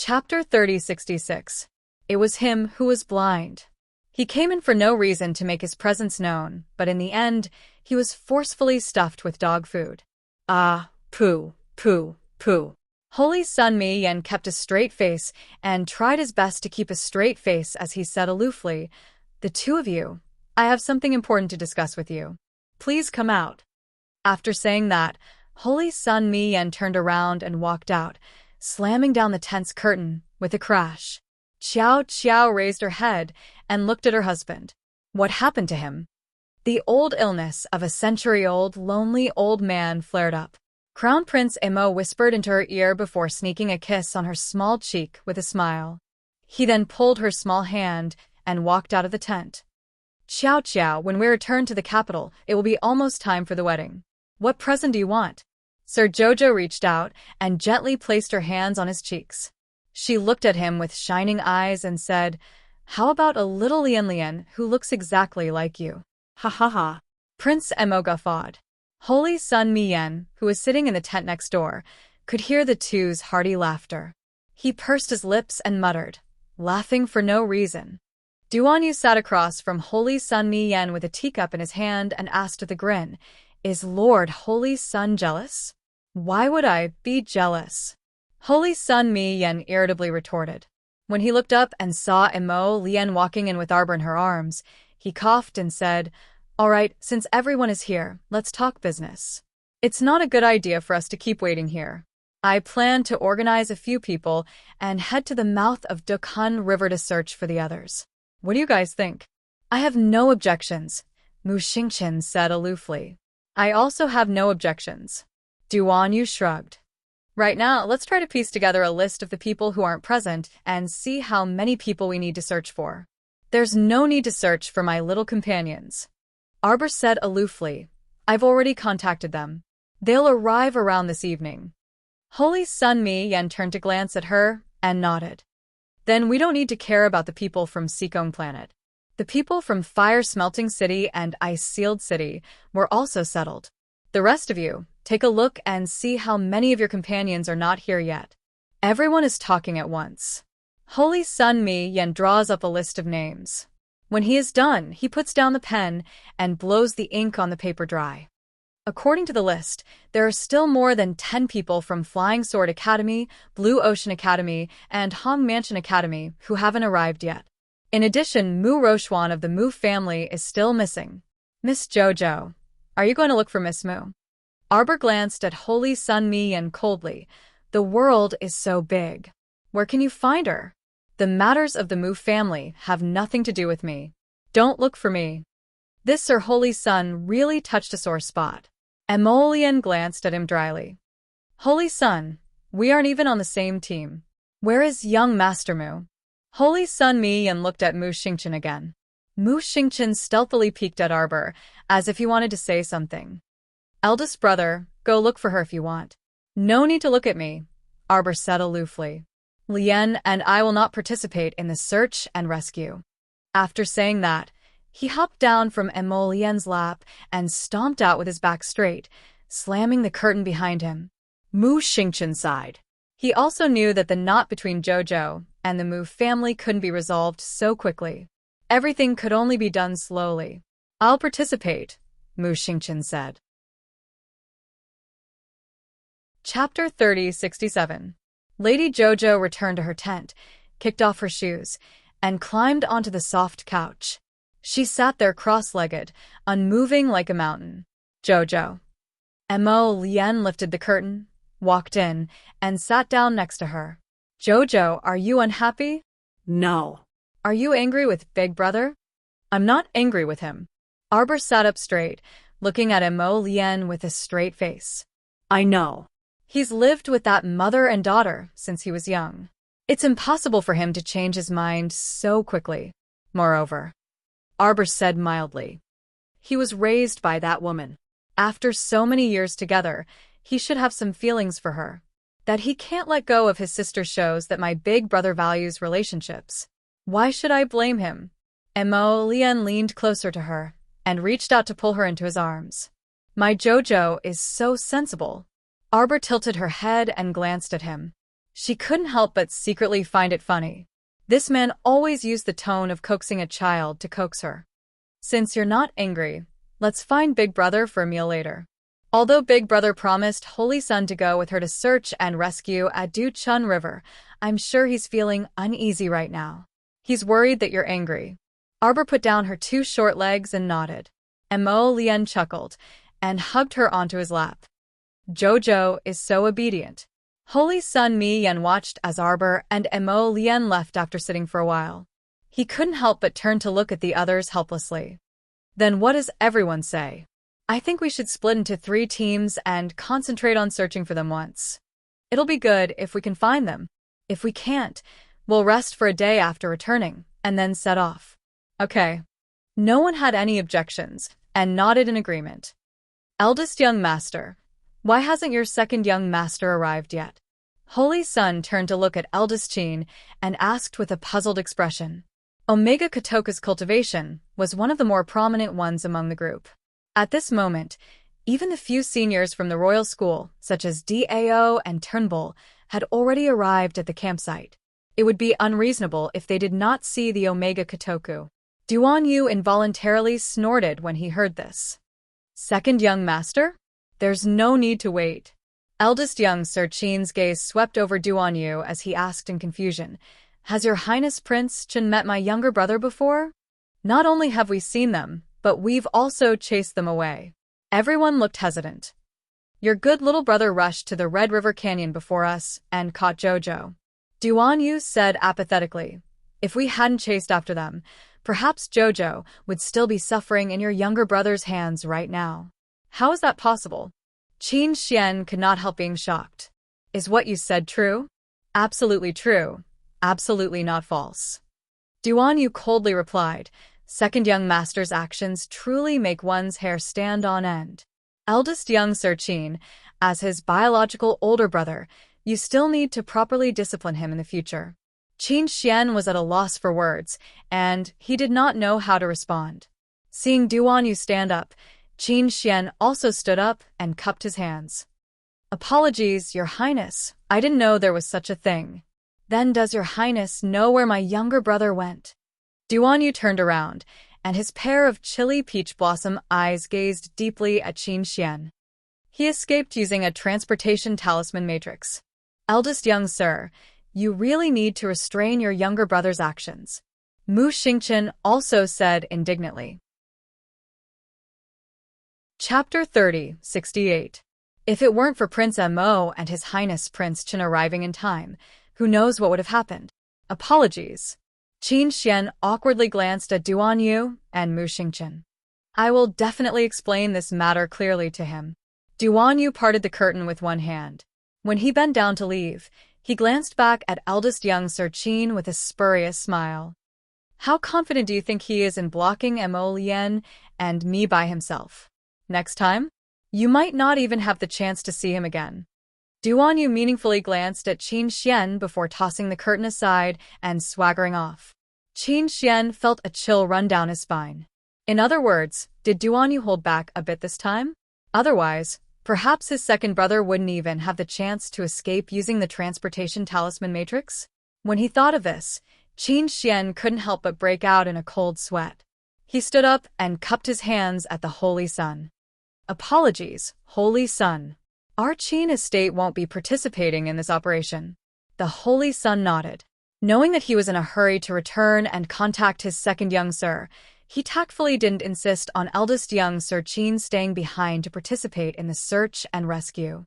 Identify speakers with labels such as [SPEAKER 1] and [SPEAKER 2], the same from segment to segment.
[SPEAKER 1] Chapter 3066. It was him who was blind. He came in for no reason to make his presence known, but in the end, he was forcefully stuffed with dog food. Ah, poo, poo, poo. Holy Sun Mi Yen kept a straight face and tried his best to keep a straight face as he said aloofly, "The two of you, I have something important to discuss with you. Please come out." After saying that, Holy Sun Mi Yen turned around and walked out, slamming down the tent's curtain with a crash. Xiao Qiao raised her head and looked at her husband. What happened to him? The old illness of a century-old, lonely old man flared up. Crown Prince Imo whispered into her ear before sneaking a kiss on her small cheek with a smile. He then pulled her small hand and walked out of the tent. "Xiao Qiao, when we return to the capital, it will be almost time for the wedding. What present do you want?" Sir Jojo reached out and gently placed her hands on his cheeks. She looked at him with shining eyes and said, "How about a little Lian Lian who looks exactly like you?" Ha ha ha. Prince Emo guffawed. Holy Sun Mi Yen, who was sitting in the tent next door, could hear the two's hearty laughter. He pursed his lips and muttered, laughing for no reason. Duan Yu sat across from Holy Sun Mi Yen with a teacup in his hand and asked with a grin, "Is Lord Holy Sun jealous?" "Why would I be jealous?" Holy Sun Mi Yen irritably retorted. When he looked up and saw Imo Lian walking in with Arbor in her arms, he coughed and said, "All right, since everyone is here, let's talk business. It's not a good idea for us to keep waiting here. I plan to organize a few people and head to the mouth of Dukhan River to search for the others. What do you guys think?" "I have no objections," Mu Xingqian said aloofly. "I also have no objections." Duan Yu shrugged. "Right now, let's try to piece together a list of the people who aren't present and see how many people we need to search for." "There's no need to search for my little companions," Arbor said aloofly. "I've already contacted them. They'll arrive around this evening." Holy Sun Mi Yen turned to glance at her and nodded. "Then we don't need to care about the people from Sikong Planet. The people from Fire Smelting City and Ice Sealed City were also settled. The rest of you, take a look and see how many of your companions are not here yet." Everyone is talking at once. Holy Sun Mi Yen draws up a list of names. When he is done, he puts down the pen and blows the ink on the paper dry. According to the list, there are still more than 10 people from Flying Sword Academy, Blue Ocean Academy, and Hong Mansion Academy who haven't arrived yet. In addition, Mu Rochuan of the Mu family is still missing. "Miss Jojo, are you going to look for Miss Mu?" Arbor glanced at Holy Sun Mi Yen coldly. "The world is so big. Where can you find her? The matters of the Mu family have nothing to do with me. Don't look for me." This Sir Holy Sun really touched a sore spot. Emolian glanced at him dryly. "Holy Sun, we aren't even on the same team. Where is young Master Mu?" Holy Sun Mi Yen looked at Mu Xingqian again. Mu Xingqian stealthily peeked at Arbor, as if he wanted to say something. "Eldest brother, go look for her if you want." "No need to look at me," Arbor said aloofly. "Lian and I will not participate in the search and rescue." After saying that, he hopped down from Emo Lian's lap and stomped out with his back straight, slamming the curtain behind him. Mu Xingqian sighed. He also knew that the knot between Jojo and the Mu family couldn't be resolved so quickly. Everything could only be done slowly. "I'll participate," Mu Xingqian said. Chapter 3067. Lady Jojo returned to her tent, kicked off her shoes, and climbed onto the soft couch. She sat there cross-legged, unmoving like a mountain. "Jojo." Emo Lian lifted the curtain, walked in, and sat down next to her. "Jojo, are you unhappy?"
[SPEAKER 2] "No."
[SPEAKER 1] "Are you angry with Big Brother?" "I'm not angry with him." Arbor sat up straight, looking at Emo Lian with a straight face.
[SPEAKER 2] "I know.
[SPEAKER 1] He's lived with that mother and daughter since he was young. It's impossible for him to change his mind so quickly. Moreover," Arbor said mildly, "he was raised by that woman. After so many years together, he should have some feelings for her. That he can't let go of his sister shows that my big brother values relationships. Why should I blame him?" Emo Lian leaned closer to her and reached out to pull her into his arms. "My Jojo is so sensible." Arbor tilted her head and glanced at him. She couldn't help but secretly find it funny. This man always used the tone of coaxing a child to coax her. Since you're not angry, let's find Big Brother for a meal later. Although Big Brother promised Holy Sun to go with her to search and rescue at Du Chun River, I'm sure he's feeling uneasy right now. He's worried that you're angry. Arbor put down her 2 short legs and nodded. Mo Lien chuckled and hugged her onto his lap. Jojo is so obedient. Holy Sun Mi Yen watched as Arbor and Mo Lien left after sitting for a while. He couldn't help but turn to look at the others helplessly. Then what does everyone say? I think we should split into 3 teams and concentrate on searching for them once. It'll be good if we can find them. If we can't, we'll rest for a day after returning, and then set off. Okay. No one had any objections, and nodded in agreement. Eldest young master, why hasn't your second young master arrived yet? Holy Sun turned to look at eldest Qin and asked with a puzzled expression. Omega Kotoka's cultivation was one of the more prominent ones among the group. At this moment, even the few seniors from the royal school, such as Dao and Turnbull, had already arrived at the campsite. It would be unreasonable if they did not see the Omega Kotoku. Duan Yu involuntarily snorted when he heard this. Second young master? There's no need to wait. Eldest young Sir Qin's gaze swept over Duan Yu as he asked in confusion, Has your Highness Prince Chen met my younger brother before? Not only have we seen them, but we've also chased them away. Everyone looked hesitant. Your good little brother rushed to the Red River Canyon before us and caught Jojo. Duan Yu said apathetically, If we hadn't chased after them, perhaps Jojo would still be suffering in your younger brother's hands right now. How is that possible? Qin Xian could not help being shocked. Is what you said true? Absolutely true. Absolutely not false. Duan Yu coldly replied, Second young master's actions truly make one's hair stand on end. Eldest young Sir Qin, as his biological older brother, you still need to properly discipline him in the future. Qin Xian was at a loss for words, and he did not know how to respond. Seeing Duan Yu stand up, Qin Xian also stood up and cupped his hands. Apologies, Your Highness. I didn't know there was such a thing. Then does Your Highness know where my younger brother went? Duan Yu turned around, and his pair of chilly peach blossom eyes gazed deeply at Qin Xian. He escaped using a transportation talisman matrix. Eldest young sir, you really need to restrain your younger brother's actions. Mu Xingqian also said indignantly. Chapter 30:68. If it weren't for Prince Mo and His Highness Prince Chen arriving in time, who knows what would have happened? Apologies. Qin Xian awkwardly glanced at Duan Yu and Mu Xingqian. I will definitely explain this matter clearly to him. Duan Yu parted the curtain with one hand. When he bent down to leave, he glanced back at eldest young Sir Qin with a spurious smile. How confident do you think he is in blocking Mo Lien and me by himself? Next time, you might not even have the chance to see him again. Duan Yu meaningfully glanced at Qin Xian before tossing the curtain aside and swaggering off. Qin Xian felt a chill run down his spine. In other words, did Duan Yu hold back a bit this time? Otherwise, perhaps his second brother wouldn't even have the chance to escape using the transportation talisman matrix? When he thought of this, Qin Xian couldn't help but break out in a cold sweat. He stood up and cupped his hands at the Holy Sun. Apologies, Holy Sun. Our Qin estate won't be participating in this operation. The Holy Sun nodded. Knowing that he was in a hurry to return and contact his second young sir, he tactfully didn't insist on eldest young Sir Qin staying behind to participate in the search and rescue.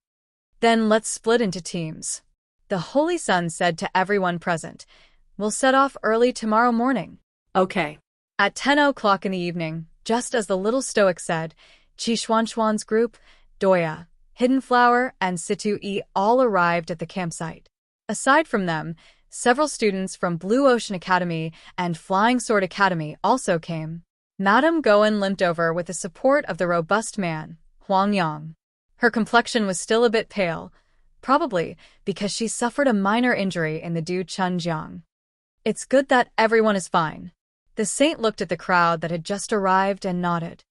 [SPEAKER 1] Then let's split into teams. The Holy Sun said to everyone present, We'll set off early tomorrow morning.
[SPEAKER 2] Okay.
[SPEAKER 1] At 10 o'clock in the evening, just as the little stoic said, Qi Xuanxuan's group, Doya, Hidden Flower, and Situ Yi all arrived at the campsite. Aside from them, several students from Blue Ocean Academy and Flying Sword Academy also came. Madame Goen limped over with the support of the robust man, Huang Yang. Her complexion was still a bit pale, probably because she suffered a minor injury in the Du Chunjiang. It's good that everyone is fine. The saint looked at the crowd that had just arrived and nodded.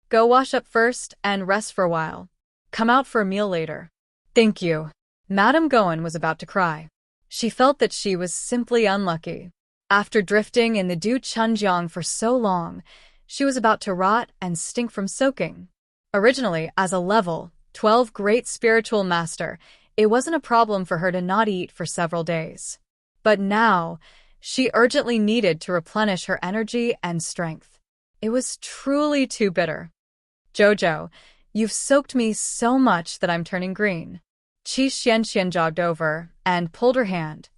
[SPEAKER 1] Go wash up first and rest for a while. Come out for a meal later. Thank you. Madame Goen was about to cry. She felt that she was simply unlucky. After drifting in the Du Chunjiang for so long, she was about to rot and stink from soaking. Originally, as a level 12 great spiritual master, it wasn't a problem for her to not eat for several days. But now, she urgently needed to replenish her energy and strength. It was truly too bitter. Jojo, you've soaked me so much that I'm turning green. Qi Xianxian jogged over and pulled her hand.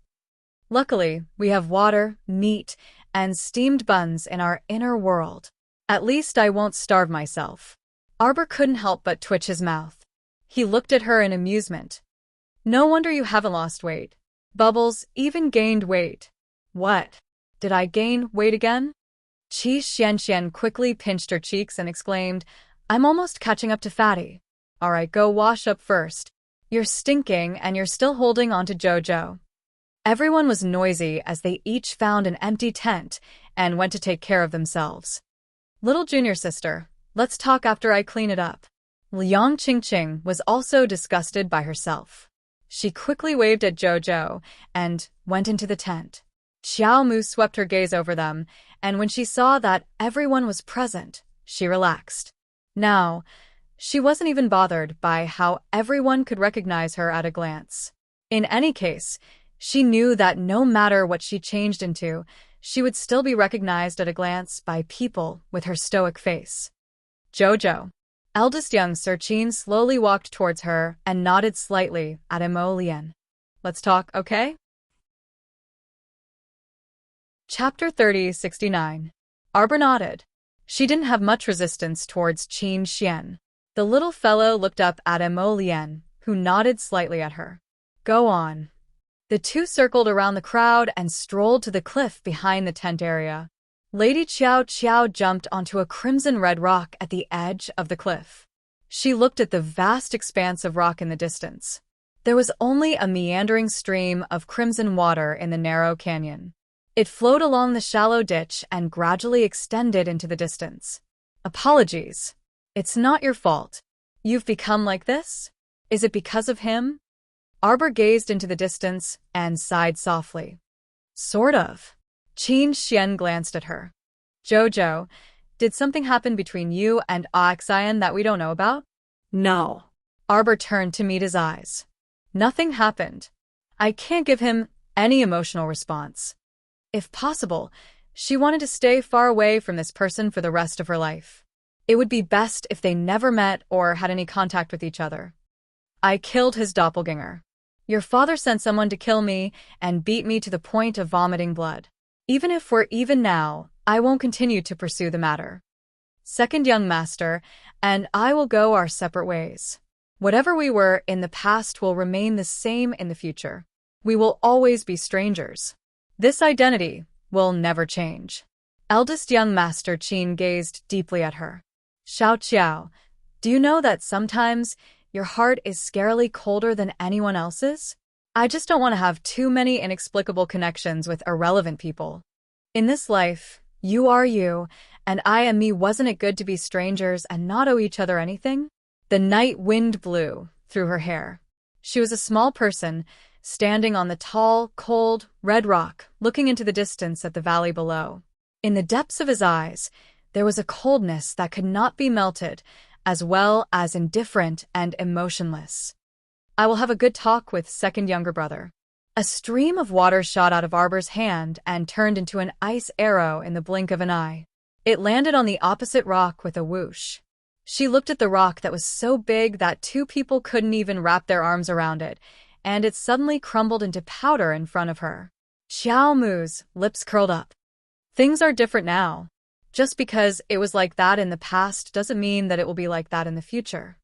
[SPEAKER 1] Luckily, we have water, meat, and steamed buns in our inner world. At least I won't starve myself. Arbor couldn't help but twitch his mouth. He looked at her in amusement. No wonder you haven't lost weight. Bubbles even gained weight. What? Did I gain weight again? Qi Xianxian quickly pinched her cheeks and exclaimed, I'm almost catching up to Fatty. All right, go wash up first. You're stinking and you're still holding on to Jojo. Everyone was noisy as they each found an empty tent and went to take care of themselves. Little junior sister, let's talk after I clean it up. Liang Qingqing was also disgusted by herself. She quickly waved at Jojo and went into the tent. Xiao Mu swept her gaze over them, and when she saw that everyone was present, she relaxed. Now, she wasn't even bothered by how everyone could recognize her at a glance. In any case, she knew that no matter what she changed into, she would still be recognized at a glance by people with her stoic face. Jojo. Eldest young Sir Qin slowly walked towards her and nodded slightly at Emolian. Let's talk, okay? Chapter 30-69. Arbor nodded. She didn't have much resistance towards Qin Xian. The little fellow looked up at Emolian, who nodded slightly at her. Go on. The two circled around the crowd and strolled to the cliff behind the tent area. Lady Qiao Qiao jumped onto a crimson-red rock at the edge of the cliff. She looked at the vast expanse of rock in the distance. There was only a meandering stream of crimson water in the narrow canyon. It flowed along the shallow ditch and gradually extended into the distance. Apologies. It's not your fault. You've become like this? Is it because of him? Arbor gazed into the distance and sighed softly. Sort of. Qin Xian glanced at her. Jojo, did something happen between you and Xian that we don't know about?
[SPEAKER 2] No.
[SPEAKER 1] Arbor turned to meet his eyes. Nothing happened. I can't give him any emotional response. If possible, she wanted to stay far away from this person for the rest of her life. It would be best if they never met or had any contact with each other. I killed his doppelganger. Your father sent someone to kill me and beat me to the point of vomiting blood. Even if we're even now, I won't continue to pursue the matter. Second young master, and I will go our separate ways. Whatever we were in the past will remain the same in the future. We will always be strangers. This identity will never change. Eldest young master Qin gazed deeply at her. Xiao Qiao, do you know that sometimes your heart is scarily colder than anyone else's? I just don't want to have too many inexplicable connections with irrelevant people. In this life, you are you, and I am me. Wasn't it good to be strangers and not owe each other anything? The night wind blew through her hair. She was a small person, standing on the tall, cold, red rock, looking into the distance at the valley below. In the depths of his eyes, there was a coldness that could not be melted, as well as indifferent and emotionless. I will have a good talk with second younger brother. A stream of water shot out of Arbor's hand and turned into an ice arrow in the blink of an eye. It landed on the opposite rock with a whoosh. She looked at the rock that was so big that two people couldn't even wrap their arms around it, and it suddenly crumbled into powder in front of her. Xiao Mu's lips curled up. Things are different now. Just because it was like that in the past doesn't mean that it will be like that in the future.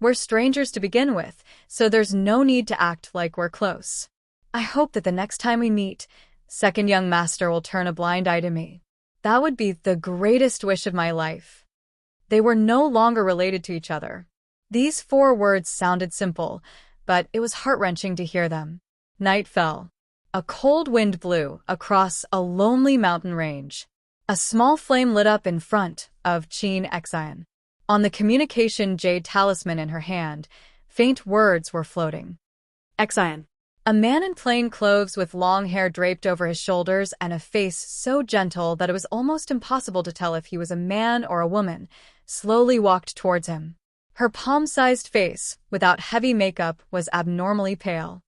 [SPEAKER 1] We're strangers to begin with, so there's no need to act like we're close. I hope that the next time we meet, second young master will turn a blind eye to me. That would be the greatest wish of my life. They were no longer related to each other. These 4 words sounded simple, but it was heart-wrenching to hear them. Night fell. A cold wind blew across a lonely mountain range. A small flame lit up in front of Qin Xian. On the communication jade talisman in her hand, faint words were floating.
[SPEAKER 2] Xian.
[SPEAKER 1] A man in plain clothes with long hair draped over his shoulders and a face so gentle that it was almost impossible to tell if he was a man or a woman, slowly walked towards him. Her palm-sized face, without heavy makeup, was abnormally pale.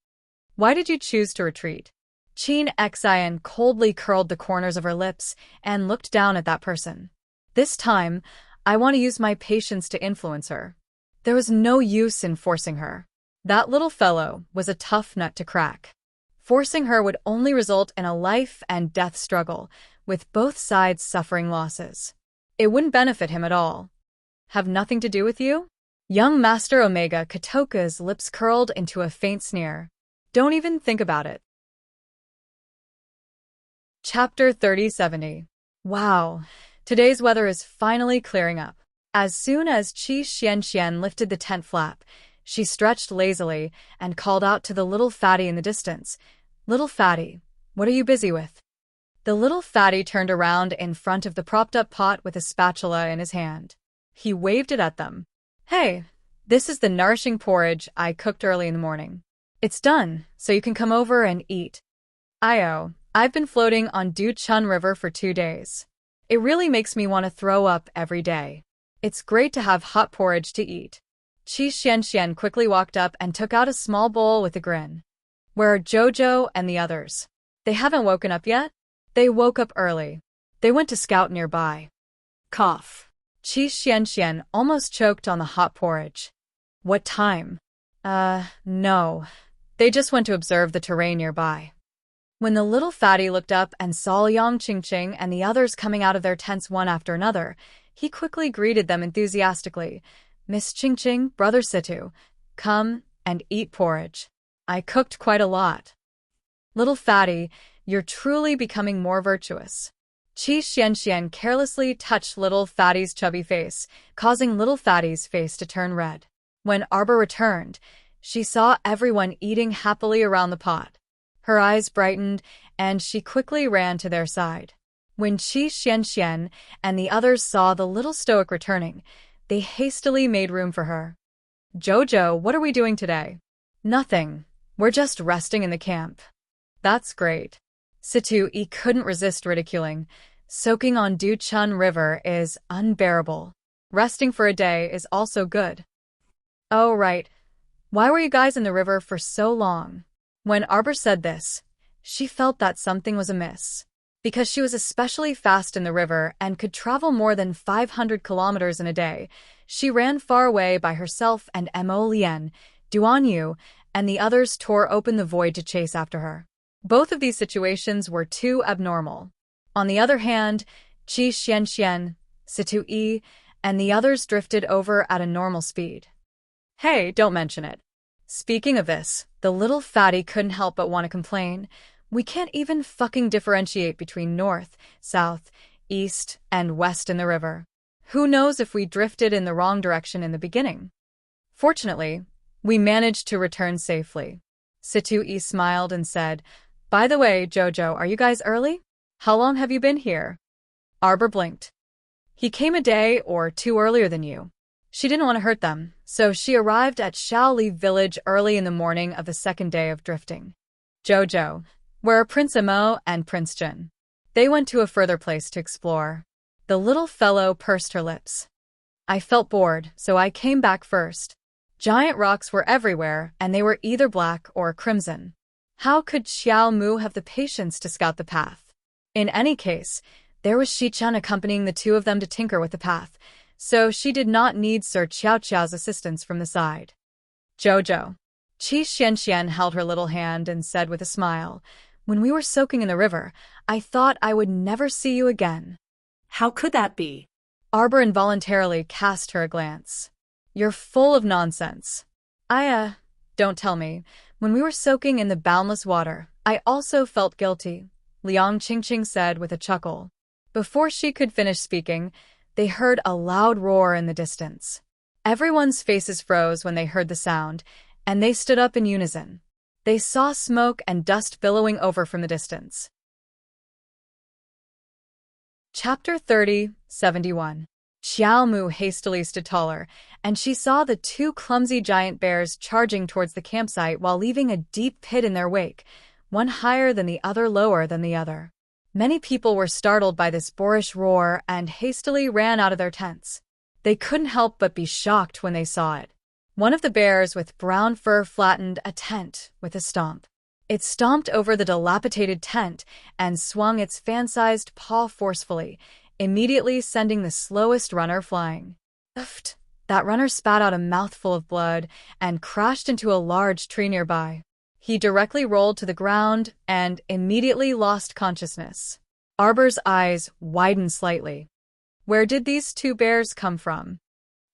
[SPEAKER 1] "Why did you choose to retreat?" Chin Xian coldly curled the corners of her lips and looked down at that person. "This time, I want to use my patience to influence her." There was no use in forcing her. That little fellow was a tough nut to crack. Forcing her would only result in a life-and-death struggle, with both sides suffering losses. It wouldn't benefit him at all. "Have nothing to do with you?" Young Master Omega Kotoka's lips curled into a faint sneer. "Don't even think about it." Chapter 3070. Wow, today's weather is finally clearing up. As soon as Qi Xianxian lifted the tent flap, she stretched lazily and called out to the little fatty in the distance. "Little fatty, what are you busy with?" The little fatty turned around in front of the propped-up pot with a spatula in his hand. He waved it at them. "Hey, this is the nourishing porridge I cooked early in the morning. It's done, so you can come over and eat." I've been floating on Chun River for 2 days. It really makes me want to throw up every day. It's great to have hot porridge to eat." Qi Xianxian quickly walked up and took out a small bowl with a grin. "Where are Jojo and the others? They haven't woken up yet?" "They woke up early. They went to scout nearby."
[SPEAKER 2] Cough.
[SPEAKER 1] Qi Xianxian almost choked on the hot porridge. "What time?" No. They just went to observe the terrain nearby." When the little fatty looked up and saw Yang Qingqing and the others coming out of their tents one after another, he quickly greeted them enthusiastically. "Miss Qingqing, Brother Situ, come and eat porridge. I cooked quite a lot." "Little fatty, you're truly becoming more virtuous." Qi Xianxian carelessly touched little fatty's chubby face, causing little fatty's face to turn red. When Arbor returned, she saw everyone eating happily around the pot. Her eyes brightened, and she quickly ran to their side. When Qi Xianxian and the others saw the little stoic returning, they hastily made room for her. "Jojo, what are we doing today?" "Nothing. We're just resting in the camp." "That's great." Situ-yi couldn't resist ridiculing. "Soaking on Chun River is unbearable. Resting for a day is also good." "Oh, right. Why were you guys in the river for so long?" When Arbor said this, she felt that something was amiss. Because she was especially fast in the river and could travel more than 500 kilometers in a day, she ran far away by herself, and Mo Lian, Duan Yu, and the others tore open the void to chase after her. Both of these situations were too abnormal. On the other hand, Qi Xianxian, Situ-yi, and the others drifted over at a normal speed. "Hey, don't mention it." Speaking of this, the little fatty couldn't help but want to complain. "We can't even fucking differentiate between north, south, east, and west in the river. Who knows if we drifted in the wrong direction in the beginning?" Fortunately, we managed to return safely. Situ-yi smiled and said, "By the way, Jojo, are you guys early? How long have you been here?" Arbor blinked. "He came a day or 2 earlier than you." She didn't want to hurt them, so she arrived at Shaoli village early in the morning of the 2nd day of drifting. "Jojo, where are Prince Mo and Prince Jin?" "They went to a further place to explore." The little fellow pursed her lips. "I felt bored, so I came back first." Giant rocks were everywhere, and they were either black or crimson. How could Xiao Mu have the patience to scout the path? In any case, there was Shi-chan accompanying the two of them to tinker with the path, so she did not need Sir Qiao-qiao's assistance from the side. "Jojo." Qi Xianxian held her little hand and said with a smile, "When we were soaking in the river, I thought I would never see you again."
[SPEAKER 2] How could that be?
[SPEAKER 1] Arbor involuntarily cast her a glance. "You're full of nonsense." Don't tell me. When we were soaking in the boundless water, I also felt guilty," Liang Qingqing said with a chuckle. Before she could finish speaking, they heard a loud roar in the distance. Everyone's faces froze when they heard the sound, and they stood up in unison. They saw smoke and dust billowing over from the distance. Chapter 3071. Xiaomu hastily stood taller, and she saw the two clumsy giant bears charging towards the campsite while leaving a deep pit in their wake, one higher than the other, lower than the other. Many people were startled by this boorish roar and hastily ran out of their tents. They couldn't help but be shocked when they saw it. One of the bears with brown fur flattened a tent with a stomp. It stomped over the dilapidated tent and swung its fan-sized paw forcefully, immediately sending the slowest runner flying. Uffed! That runner spat out a mouthful of blood and crashed into a large tree nearby. He directly rolled to the ground and immediately lost consciousness. Arbor's eyes widened slightly. Where did these two bears come from?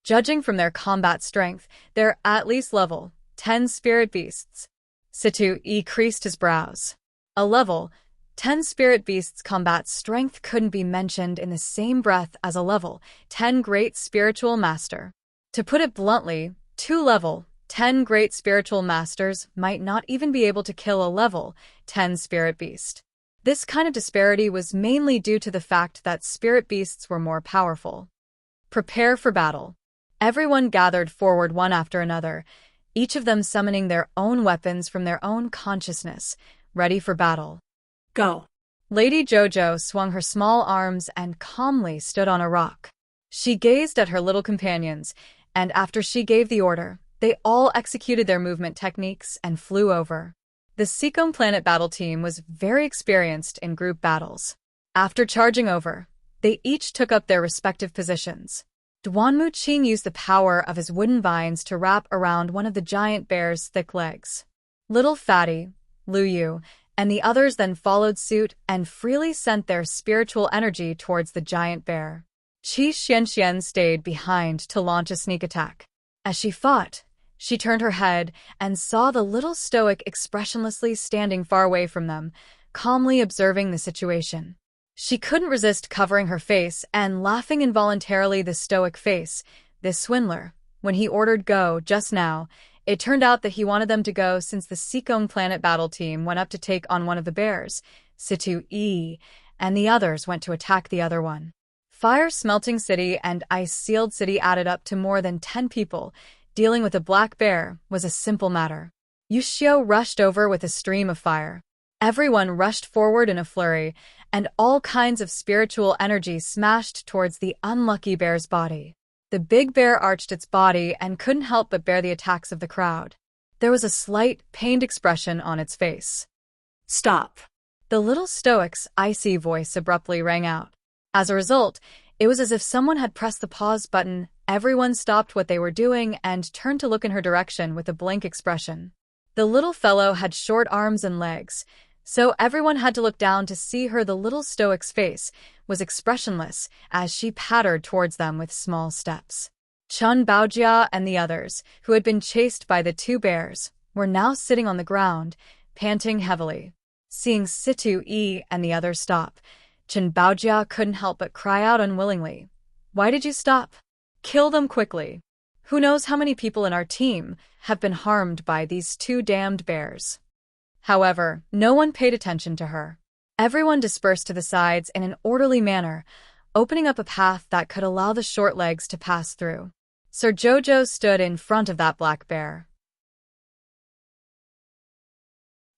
[SPEAKER 1] Judging from their combat strength, they're at least level 10 spirit beasts. Situ creased his brows. A level 10 spirit beasts' combat strength couldn't be mentioned in the same breath as a level 10 great spiritual master. To put it bluntly, 2 level 10 great spiritual masters might not even be able to kill a level 10 spirit beast. This kind of disparity was mainly due to the fact that spirit beasts were more powerful. Prepare for battle. Everyone gathered forward one after another, each of them summoning their own weapons from their own consciousness, ready for battle.
[SPEAKER 2] Go.
[SPEAKER 1] Lady Jojo swung her small arms and calmly stood on a rock. She gazed at her little companions, and after she gave the order, they all executed their movement techniques and flew over. The Seacombe Planet battle team was very experienced in group battles. After charging over, they each took up their respective positions. Duanmu Qing used the power of his wooden vines to wrap around one of the giant bear's thick legs. Little Fatty, Lu Yu, and the others then followed suit and freely sent their spiritual energy towards the giant bear. Qi Xianxian stayed behind to launch a sneak attack. As she fought, she turned her head and saw the little stoic expressionlessly standing far away from them, calmly observing the situation. She couldn't resist covering her face and laughing involuntarily. The stoic face, this swindler, when he ordered go just now, it turned out that he wanted them to go since the Seacombe Planet battle team went up to take on one of the bears, Situ and the others went to attack the other one. Fire Smelting City and Ice Sealed City added up to more than 10 people. Dealing with a black bear was a simple matter. Yushio rushed over with a stream of fire. Everyone rushed forward in a flurry, and all kinds of spiritual energy smashed towards the unlucky bear's body. The big bear arched its body and couldn't help but bear the attacks of the crowd. There was a slight, pained expression on its face.
[SPEAKER 2] Stop.
[SPEAKER 1] The little stoic's icy voice abruptly rang out. As a result, it was as if someone had pressed the pause button. Everyone stopped what they were doing and turned to look in her direction with a blank expression. The little fellow had short arms and legs, so everyone had to look down to see her. The little stoic's face was expressionless as she pattered towards them with small steps. Chun Baojia and the others, who had been chased by the two bears, were now sitting on the ground, panting heavily. Seeing Situ and the others stop, Chun Baojia couldn't help but cry out unwillingly. Why did you stop? Kill them quickly. Who knows how many people in our team have been harmed by these two damned bears. However, no one paid attention to her. Everyone dispersed to the sides in an orderly manner, opening up a path that could allow the short legs to pass through. Sir Jojo stood in front of that black bear.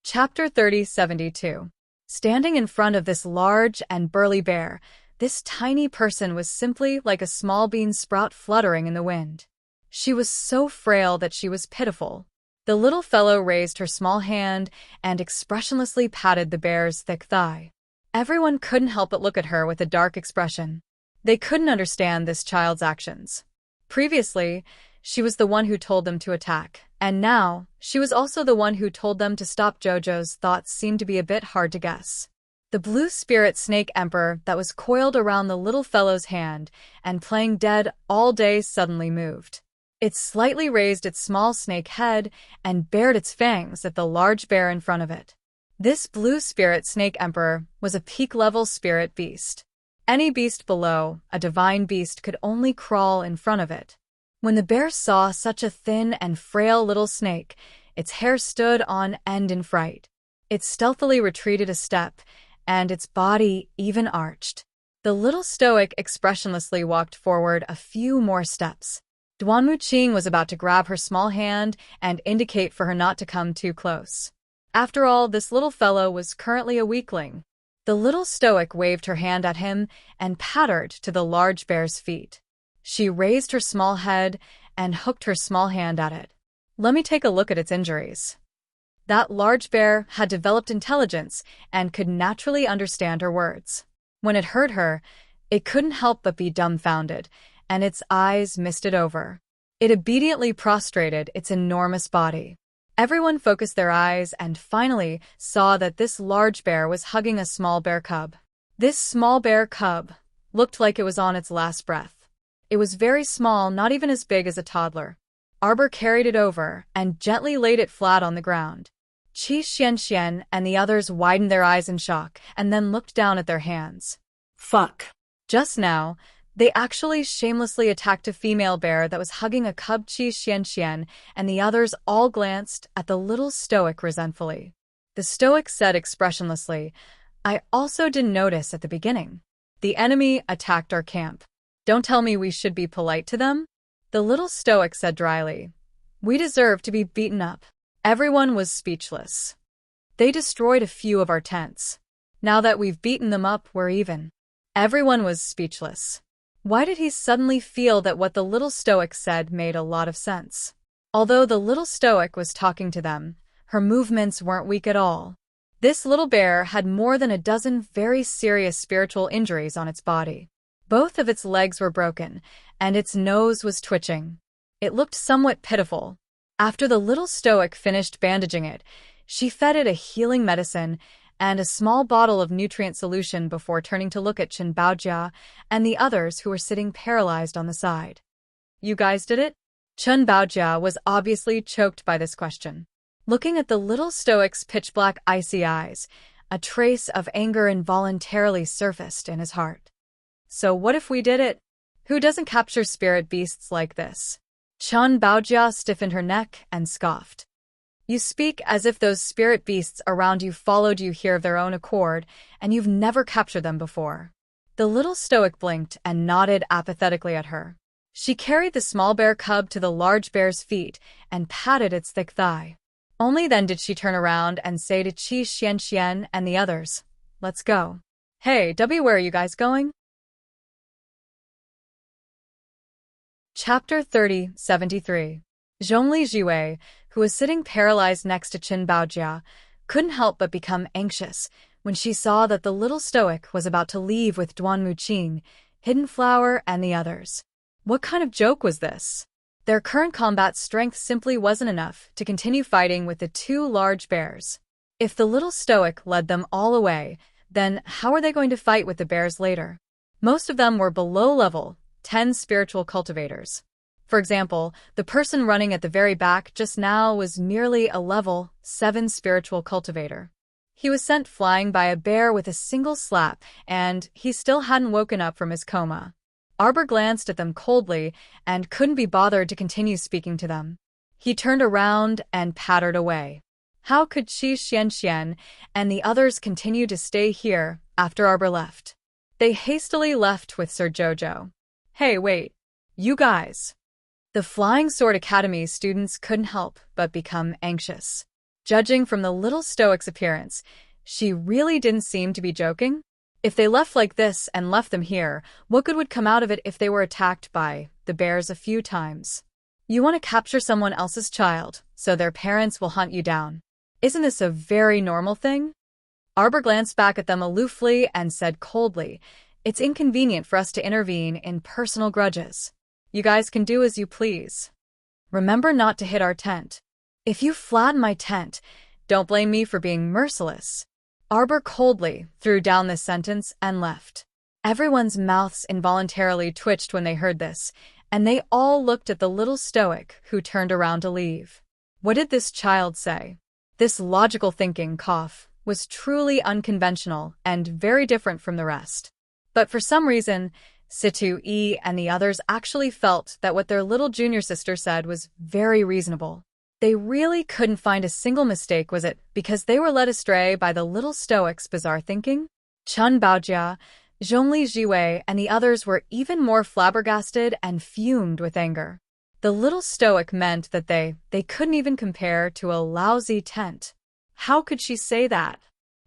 [SPEAKER 1] Chapter 3072. Standing in front of this large and burly bear, this tiny person was simply like a small bean sprout fluttering in the wind. She was so frail that she was pitiful. The little fellow raised her small hand and expressionlessly patted the bear's thick thigh. Everyone couldn't help but look at her with a dark expression. They couldn't understand this child's actions. Previously, she was the one who told them to attack, and now, she was also the one who told them to stop. Jojo's thoughts seemed to be a bit hard to guess. The blue spirit snake emperor that was coiled around the little fellow's hand and playing dead all day suddenly moved. It slightly raised its small snake head and bared its fangs at the large bear in front of it. This blue spirit snake emperor was a peak-level spirit beast. Any beast below, a divine beast, could only crawl in front of it. When the bear saw such a thin and frail little snake, its hair stood on end in fright. It stealthily retreated a step, and its body even arched. The little stoic expressionlessly walked forward a few more steps. Duan Muqing was about to grab her small hand and indicate for her not to come too close. After all, this little fellow was currently a weakling. The little stoic waved her hand at him and pattered to the large bear's feet. She raised her small head and hooked her small hand at it. Let me take a look at its injuries. That large bear had developed intelligence and could naturally understand her words. When it heard her, it couldn't help but be dumbfounded, and its eyes misted over. It obediently prostrated its enormous body. Everyone focused their eyes and finally saw that this large bear was hugging a small bear cub. This small bear cub looked like it was on its last breath. It was very small, not even as big as a toddler. Arbor carried it over and gently laid it flat on the ground. Qi Xianxian and the others widened their eyes in shock and then looked down at their hands.
[SPEAKER 2] Fuck.
[SPEAKER 1] Just now, they actually shamelessly attacked a female bear that was hugging a cub. Qi Xianxian and the others all glanced at the little stoic resentfully. The stoic said expressionlessly, "I also didn't notice at the beginning. The enemy attacked our camp. Don't tell me we should be polite to them?" The little stoic said dryly, "We deserve to be beaten up." Everyone was speechless. They destroyed a few of our tents. Now that we've beaten them up, we're even. Everyone was speechless. Why did he suddenly feel that what the little stoic said made a lot of sense? Although the little stoic was talking to them, her movements weren't weak at all. This little bear had more than a dozen very serious spiritual injuries on its body. Both of its legs were broken, and its nose was twitching. It looked somewhat pitiful. After the little stoic finished bandaging it, she fed it a healing medicine and a small bottle of nutrient solution before turning to look at Chen Baojia and the others who were sitting paralyzed on the side. "You guys did it?" Chen Baojia was obviously choked by this question. Looking at the little stoic's pitch-black icy eyes, a trace of anger involuntarily surfaced in his heart. "So what if we did it? Who doesn't capture spirit beasts like this?" Chen Baojia stiffened her neck and scoffed. "You speak as if those spirit beasts around you followed you here of their own accord, and you've never captured them before." The little stoic blinked and nodded apathetically at her. She carried the small bear cub to the large bear's feet and patted its thick thigh. Only then did she turn around and say to Qi Xianxian and the others, "Let's go." "Hey, where are you guys going?" Chapter 30-73. Zhongli Jiwei, who was sitting paralyzed next to Chen Baojia, couldn't help but become anxious when she saw that the little stoic was about to leave with Duan Muqing, Hidden Flower, and the others. What kind of joke was this? Their current combat strength simply wasn't enough to continue fighting with the two large bears. If the little stoic led them all away, then how are they going to fight with the bears later? Most of them were below level 10 spiritual cultivators. For example, the person running at the very back just now was merely a level 7 spiritual cultivator. He was sent flying by a bear with a single slap, and he still hadn't woken up from his coma. Arbor glanced at them coldly and couldn't be bothered to continue speaking to them. He turned around and pattered away. How could Qi Xianxian and the others continue to stay here after Arbor left? They hastily left with Sir Jojo. "Hey, wait. You guys." The Flying Sword Academy students couldn't help but become anxious. Judging from the little stoic's appearance, she really didn't seem to be joking. If they left like this and left them here, what good would come out of it if they were attacked by the bears a few times? You want to capture someone else's child, so their parents will hunt you down. Isn't this a very normal thing? Arbor glanced back at them aloofly and said coldly, "It's inconvenient for us to intervene in personal grudges. You guys can do as you please. Remember not to hit our tent. If you flatten my tent, don't blame me for being merciless." Arbor coldly threw down this sentence and left. Everyone's mouths involuntarily twitched when they heard this, and they all looked at the little stoic who turned around to leave. What did this child say? This logical thinking was truly unconventional and very different from the rest. But for some reason, Situ Yi and the others actually felt that what their little junior sister said was very reasonable. They really couldn't find a single mistake. Was it because they were led astray by the little stoic's bizarre thinking? Chen Baojia, Zhongli Jiwei and the others were even more flabbergasted and fumed with anger. The little stoic meant that they couldn't even compare to a lousy tent. How could she say that?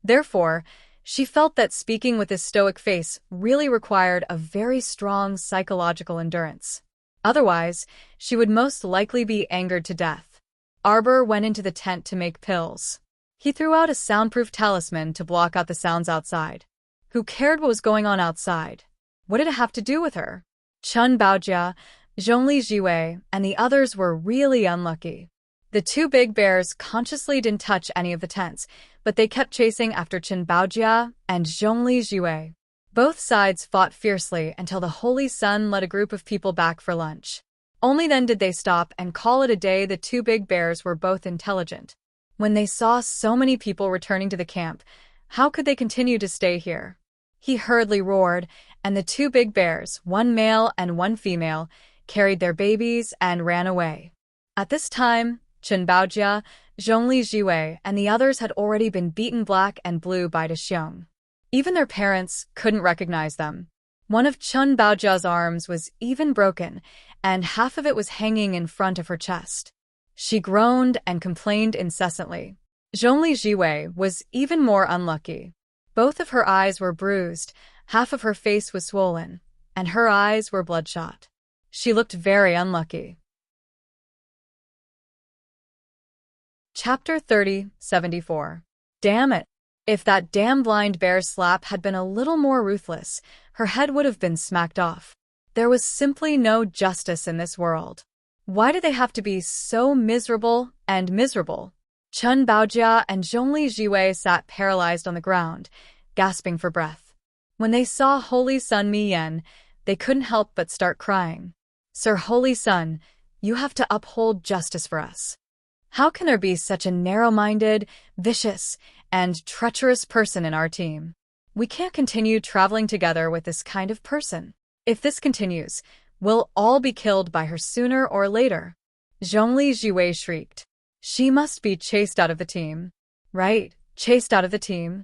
[SPEAKER 1] Therefore, she felt that speaking with this stoic face really required a very strong psychological endurance. Otherwise, she would most likely be angered to death. Arbor went into the tent to make pills. He threw out a soundproof talisman to block out the sounds outside. Who cared what was going on outside? What did it have to do with her? Chen Baojia, Zhongli Jiwei, and the others were really unlucky. The two big bears consciously didn't touch any of the tents, but they kept chasing after Chen Baojia and Zhongli Jiwei. Both sides fought fiercely until the Holy Sun led a group of people back for lunch. Only then did they stop and call it a day. The two big bears were both intelligent. When they saw so many people returning to the camp, how could they continue to stay here? He hurriedly roared, and the two big bears, one male and one female, carried their babies and ran away. At this time, Chen Baojia, Zhongli Jiwei, and the others had already been beaten black and blue by Dexiong. Even their parents couldn't recognize them. One of Chen Baojia's arms was even broken, and half of it was hanging in front of her chest. She groaned and complained incessantly. Zhongli Jiwei was even more unlucky. Both of her eyes were bruised, half of her face was swollen, and her eyes were bloodshot. She looked very unlucky. Chapter 30:74. Damn it! If that damn blind bear's slap had been a little more ruthless, her head would have been smacked off. There was simply no justice in this world. Why do they have to be so miserable and miserable? Chen Baojia and Zhongli Jiwei sat paralyzed on the ground, gasping for breath. When they saw Holy Sun Miyan, they couldn't help but start crying. Sir Holy Sun, you have to uphold justice for us. How can there be such a narrow-minded, vicious, and treacherous person in our team? We can't continue traveling together with this kind of person. If this continues, we'll all be killed by her sooner or later. Zhongli Jiwei shrieked. She must be chased out of the team. Right, chased out of the team.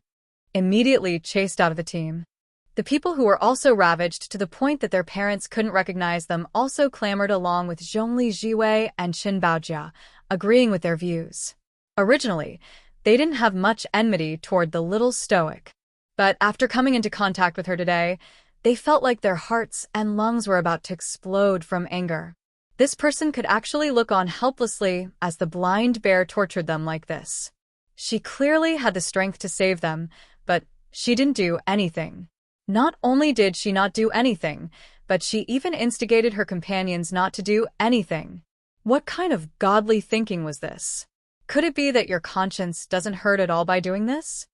[SPEAKER 1] Immediately chased out of the team. The people who were also ravaged to the point that their parents couldn't recognize them also clamored along with Zhongli Jiwei and Chen Baojia, agreeing with their views. Originally, they didn't have much enmity toward the little stoic. But after coming into contact with her today, they felt like their hearts and lungs were about to explode from anger. This person could actually look on helplessly as the blind bear tortured them like this. She clearly had the strength to save them, but she didn't do anything. Not only did she not do anything, but she even instigated her companions not to do anything. What kind of godly thinking was this? Could it be that your conscience doesn't hurt at all by doing this?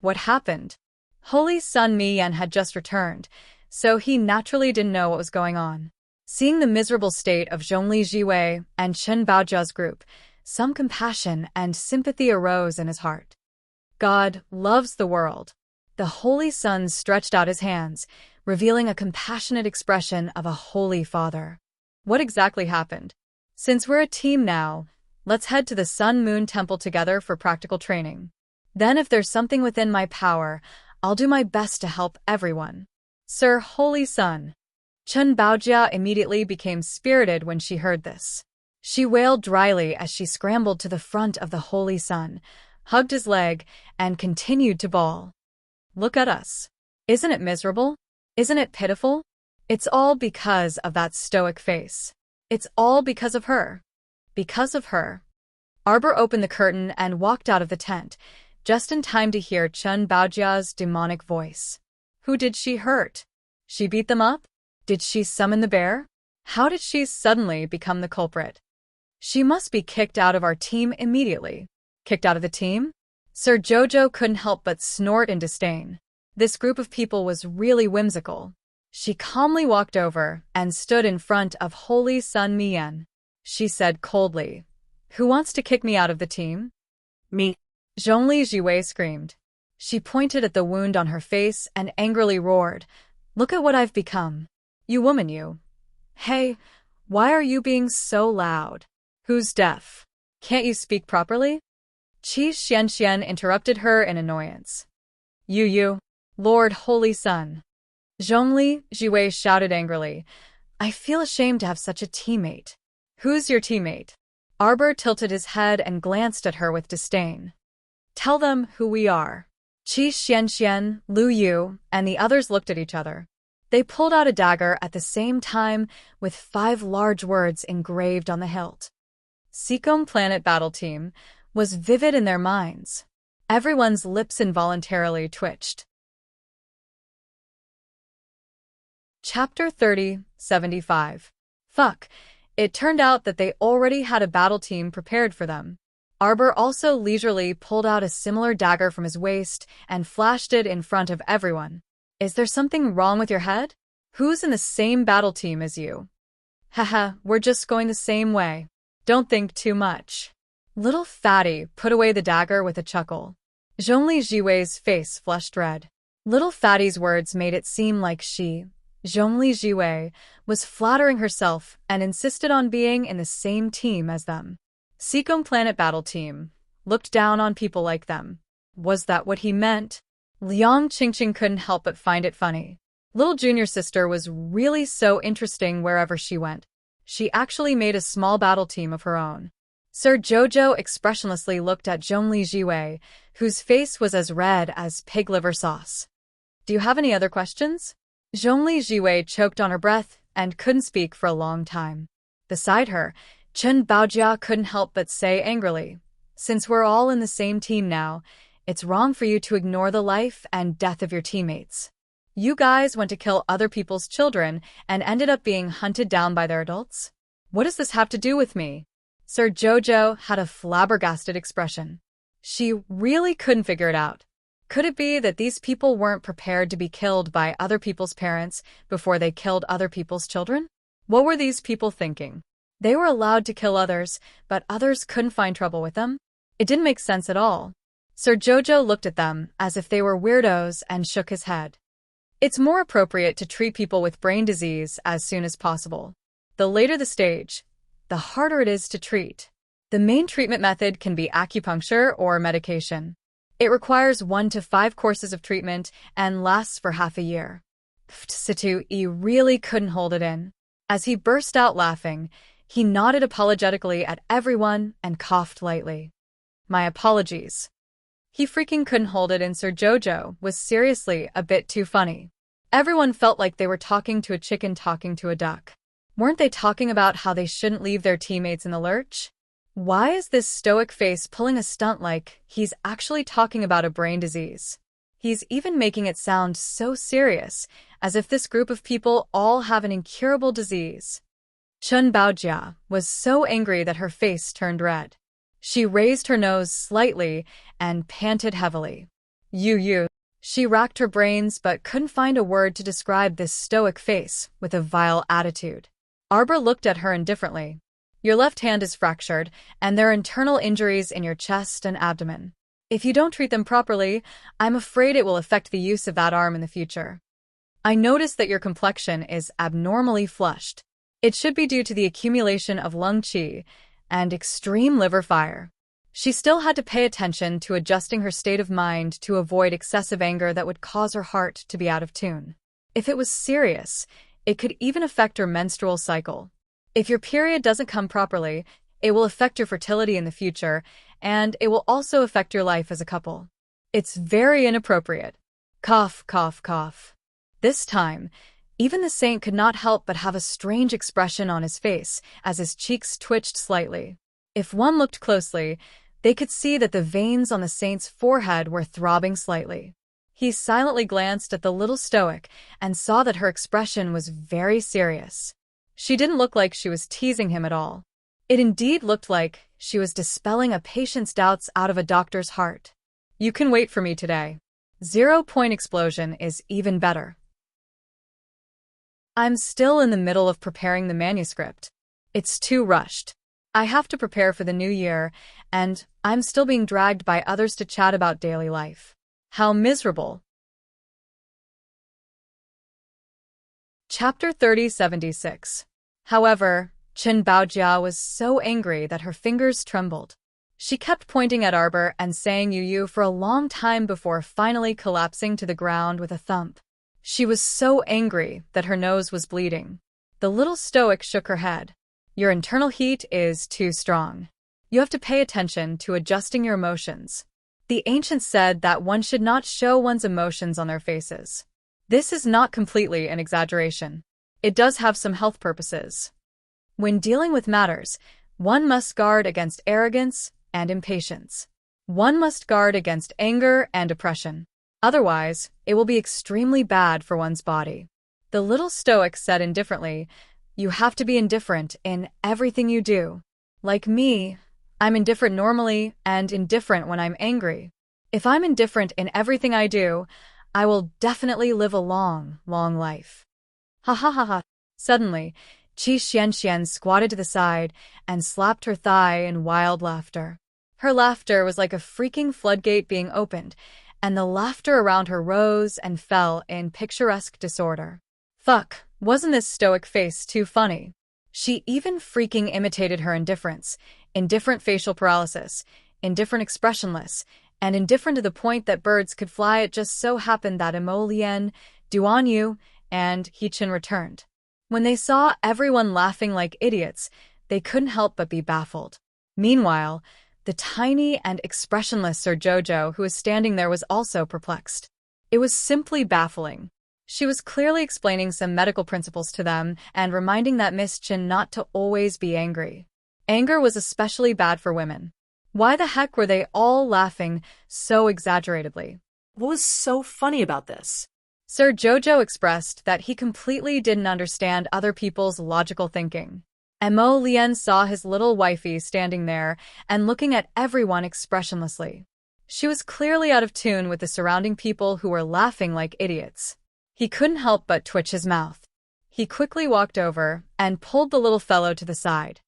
[SPEAKER 1] What happened? Holy Sun Miyan had just returned, so he naturally didn't know what was going on. Seeing the miserable state of Zhongli Jiwei and Chen Baojia's group, some compassion and sympathy arose in his heart. God loves the world. The Holy Sun stretched out his hands, revealing a compassionate expression of a Holy Father. What exactly happened? Since we're a team now, let's head to the Sun Moon Temple together for practical training. Then if there's something within my power, I'll do my best to help everyone. Sir Holy Sun. Chen Baojia immediately became spirited when she heard this. She wailed dryly as she scrambled to the front of the Holy Sun, hugged his leg, and continued to bawl. Look at us. Isn't it miserable? Isn't it pitiful? It's all because of that stoic face. It's all because of her. Because of her. Arbor opened the curtain and walked out of the tent, just in time to hear Chen Baojia's demonic voice. Who did she hurt? She beat them up? Did she summon the bear? How did she suddenly become the culprit? She must be kicked out of our team immediately. Kicked out of the team? Sir Jojo couldn't help but snort in disdain. This group of people was really whimsical. She calmly walked over and stood in front of Holy Sun Miyan. She said coldly, "Who wants to kick me out of the team?"
[SPEAKER 2] Me.
[SPEAKER 1] Zhongli Jiwei screamed. She pointed at the wound on her face and angrily roared, "Look at what I've become. You woman, you. Hey, why are you being so loud? Who's deaf? Can't you speak properly?" Qi Xianxian interrupted her in annoyance. You, Lord Holy Sun. Zhongli, Jiwei shouted angrily. I feel ashamed to have such a teammate. Who's your teammate? Arbor tilted his head and glanced at her with disdain. Tell them who we are. Qi Xianxian, Lu Yu, and the others looked at each other. They pulled out a dagger at the same time with 5 large words engraved on the hilt. Seacombe Planet Battle Team was vivid in their minds. Everyone's lips involuntarily twitched. Chapter 30:75. Fuck. It turned out that they already had a battle team prepared for them. Arbor also leisurely pulled out a similar dagger from his waist and flashed it in front of everyone. Is there something wrong with your head? Who's in the same battle team as you? Haha, we're just going the same way. Don't think too much. Little Fatty put away the dagger with a chuckle. Zhongli Jiwei's face flushed red. Little Fatty's words made it seem like she, Zhongli Jiwei, was flattering herself and insisted on being in the same team as them. Seacombe Planet Battle Team looked down on people like them. Was that what he meant? Liang Qingqing couldn't help but find it funny. Little junior sister was really so interesting wherever she went. She actually made a small battle team of her own. Sir Jojo expressionlessly looked at Zhongli Jiwei, whose face was as red as pig liver sauce. Do you have any other questions? Zhongli Jiwei choked on her breath and couldn't speak for a long time. Beside her, Chen Baojia couldn't help but say angrily, since we're all in the same team now, it's wrong for you to ignore the life and death of your teammates. You guys went to kill other people's children and ended up being hunted down by their adults? What does this have to do with me? Sir Jojo had a flabbergasted expression. She really couldn't figure it out. Could it be that these people weren't prepared to be killed by other people's parents before they killed other people's children? What were these people thinking? They were allowed to kill others, but others couldn't find trouble with them? It didn't make sense at all. Sir Jojo looked at them as if they were weirdos and shook his head. It's more appropriate to treat people with brain disease as soon as possible. The later the stage, the harder it is to treat. The main treatment method can be acupuncture or medication. It requires 1 to 5 courses of treatment and lasts for half a year. Situ-E really couldn't hold it in. As he burst out laughing, he nodded apologetically at everyone and coughed lightly. My apologies. He freaking couldn't hold it in. Sir Jojo was seriously a bit too funny. Everyone felt like they were talking to a chicken talking to a duck. Weren't they talking about how they shouldn't leave their teammates in the lurch? Why is this stoic face pulling a stunt like he's actually talking about a brain disease? He's even making it sound so serious, as if this group of people all have an incurable disease. Chen Baojia was so angry that her face turned red. She raised her nose slightly and panted heavily. You. She racked her brains but couldn't find a word to describe this stoic face with a vile attitude. Arbor looked at her indifferently. Your left hand is fractured, and there are internal injuries in your chest and abdomen. If you don't treat them properly, I'm afraid it will affect the use of that arm in the future. I noticed that your complexion is abnormally flushed. It should be due to the accumulation of lung qi and extreme liver fire. She still had to pay attention to adjusting her state of mind to avoid excessive anger that would cause her heart to be out of tune. If it was serious, it could even affect her menstrual cycle. If your period doesn't come properly, it will affect your fertility in the future, and it will also affect your life as a couple. It's very inappropriate. Cough, cough, cough. This time, even the saint could not help but have a strange expression on his face as his cheeks twitched slightly. If one looked closely, they could see that the veins on the saint's forehead were throbbing slightly. He silently glanced at the little stoic and saw that her expression was very serious. She didn't look like she was teasing him at all. It indeed looked like she was dispelling a patient's doubts out of a doctor's heart. You can wait for me today. 0-point explosion is even better. I'm still in the middle of preparing the manuscript. It's too rushed. I have to prepare for the new year, and I'm still being dragged by others to chat about daily life. How miserable. Chapter 30:76. However, Chen Baojia was so angry that her fingers trembled. She kept pointing at Arbor and saying Yu for a long time before finally collapsing to the ground with a thump. She was so angry that her nose was bleeding. The little stoic shook her head. Your internal heat is too strong. You have to pay attention to adjusting your emotions. The ancients said that one should not show one's emotions on their faces. This is not completely an exaggeration. It does have some health purposes. When dealing with matters, one must guard against arrogance and impatience. One must guard against anger and depression. Otherwise, it will be extremely bad for one's body. The little stoic said indifferently, you have to be indifferent in everything you do. Like me, I'm indifferent normally and indifferent when I'm angry. If I'm indifferent in everything I do, I will definitely live a long, long life. Ha ha ha ha. Suddenly, Qi Xianxian squatted to the side and slapped her thigh in wild laughter. Her laughter was like a freaking floodgate being opened, and the laughter around her rose and fell in picturesque disorder. Fuck, wasn't this stoic face too funny? She even freaking imitated her indifference, indifferent facial paralysis, indifferent expressionless, and indifferent to the point that birds could fly. It just so happened that Imo Lian, Duan Yu, and He Qin returned. When they saw everyone laughing like idiots, they couldn't help but be baffled. Meanwhile, the tiny and expressionless Sir Jojo, who was standing there, was also perplexed. It was simply baffling. She was clearly explaining some medical principles to them and reminding that Miss Qin not to always be angry. Anger was especially bad for women. Why the heck were they all laughing so exaggeratedly?
[SPEAKER 2] What was so funny about this?
[SPEAKER 1] Sir Jojo expressed that he completely didn't understand other people's logical thinking. Mo Lian saw his little wifey standing there and looking at everyone expressionlessly. She was clearly out of tune with the surrounding people who were laughing like idiots. He couldn't help but twitch his mouth. He quickly walked over and pulled the little fellow to the side.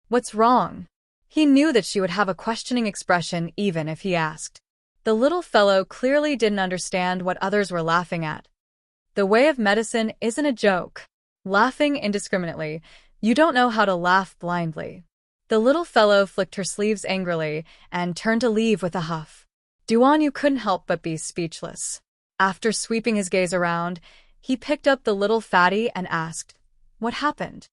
[SPEAKER 1] What's wrong? He knew that she would have a questioning expression even if he asked. The little fellow clearly didn't understand what others were laughing at. The way of medicine isn't a joke. Laughing indiscriminately, you don't know how to laugh blindly. The little fellow flicked her sleeves angrily and turned to leave with a huff. Duan Yu couldn't help but be speechless. After sweeping his gaze around, he picked up the little fatty and asked, "What happened?"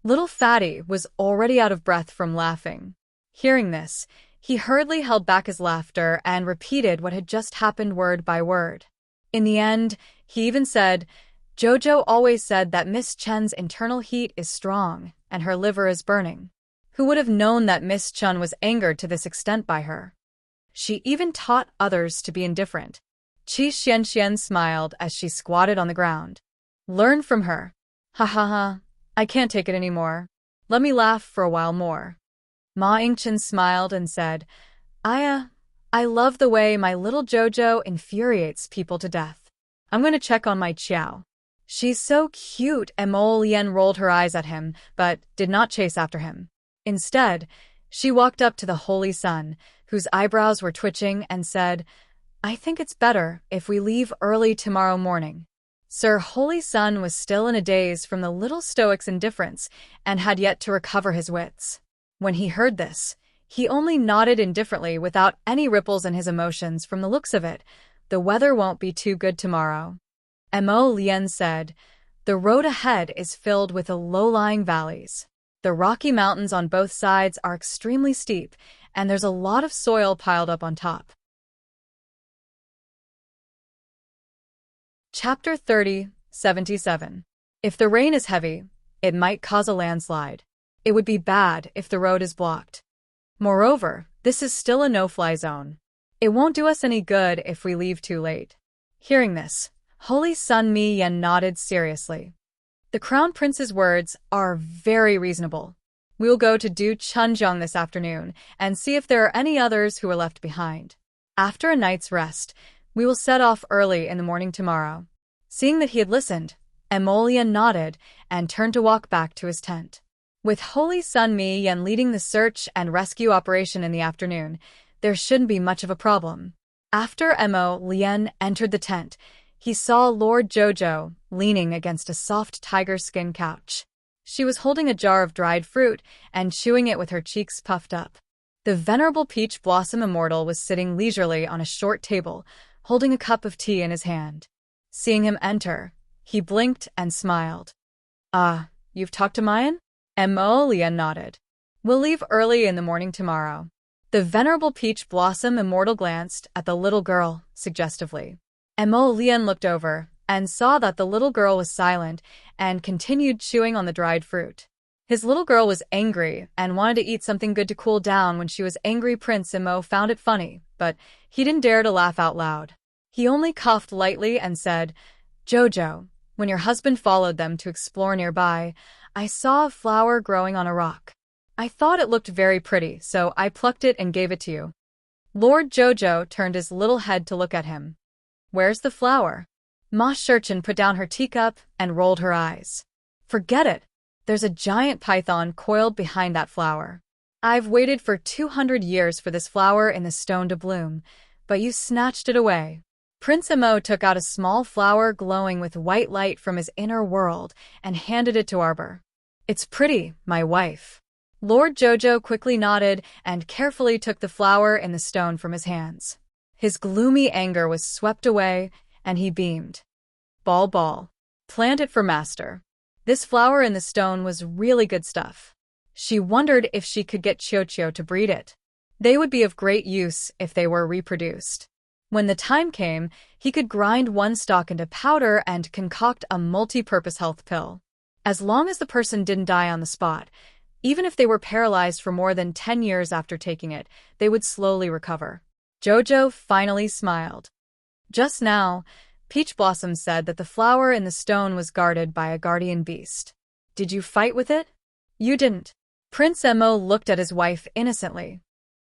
[SPEAKER 1] Little fatty was already out of breath from laughing. Hearing this, he hurriedly held back his laughter and repeated what had just happened word by word. In the end, he even said, Jojo always said that Miss Chen's internal heat is strong and her liver is burning. Who would have known that Miss Chen was angered to this extent by her? She even taught others to be indifferent. Qi Xianxian smiled as she squatted on the ground. Learn from her. Ha ha ha, I can't take it anymore. Let me laugh for a while more. Ma Yingchen smiled and said, I love the way my little Jojo infuriates people to death. I'm going to check on my Qiao. She's so cute. Mo Lian rolled her eyes at him, but did not chase after him. Instead, she walked up to the Holy Sun, whose eyebrows were twitching, and said, I think it's better if we leave early tomorrow morning. Sir Holy Sun was still in a daze from the little stoic's indifference and had yet to recover his wits. When he heard this, he only nodded indifferently without any ripples in his emotions. From the looks of it, the weather won't be too good tomorrow. Mo Lian said, the road ahead is filled with the low-lying valleys. The Rocky Mountains on both sides are extremely steep, and there's a lot of soil piled up on top. Chapter 30:77. If the rain is heavy, it might cause a landslide. It would be bad if the road is blocked. Moreover, this is still a no-fly zone. It won't do us any good if we leave too late. Hearing this, Holy Sun Mi Yen nodded seriously. The Crown Prince's words are very reasonable. We will go to Du Chunjiang this afternoon and see if there are any others who are left behind. After a night's rest, we will set off early in the morning tomorrow. Seeing that he had listened, Mo Lian nodded and turned to walk back to his tent. With Holy Sun Mi Yen leading the search and rescue operation in the afternoon, there shouldn't be much of a problem. After Mo Lian entered the tent, he saw Lord Jojo leaning against a soft tiger skin couch. She was holding a jar of dried fruit and chewing it with her cheeks puffed up. The venerable Peach Blossom Immortal was sitting leisurely on a short table, holding a cup of tea in his hand. Seeing him enter, he blinked and smiled. Ah, you've talked to Mayan? Emolia nodded. We'll leave early in the morning tomorrow. The venerable peach blossom immortal glanced at the little girl, suggestively. Emolia looked over and saw that the little girl was silent and continued chewing on the dried fruit. His little girl was angry and wanted to eat something good to cool down when she was angry. Prince Imo found it funny, but he didn't dare to laugh out loud. He only coughed lightly and said, Jojo, when your husband followed them to explore nearby, I saw a flower growing on a rock. I thought it looked very pretty, so I plucked it and gave it to you. Lord Jojo turned his little head to look at him. Where's the flower? Ma Shurchin put down her teacup and rolled her eyes. Forget it. There's a giant python coiled behind that flower. I've waited for 200 years for this flower in the stone to bloom, but you snatched it away. Prince Imo took out a small flower glowing with white light from his inner world and handed it to Arbor. It's pretty, my wife. Lord Jojo quickly nodded and carefully took the flower in the stone from his hands. His gloomy anger was swept away, and he beamed. Ball. Plant it for master. This flower in the stone was really good stuff. She wondered if she could get Chiochio to breed it. They would be of great use if they were reproduced. When the time came, he could grind one stalk into powder and concoct a multi-purpose health pill. As long as the person didn't die on the spot, even if they were paralyzed for more than 10 years after taking it, they would slowly recover. Jojo finally smiled. Just now, Peach Blossom said that the flower in the stone was guarded by a guardian beast. Did you fight with it? You didn't. Prince Emo looked at his wife innocently.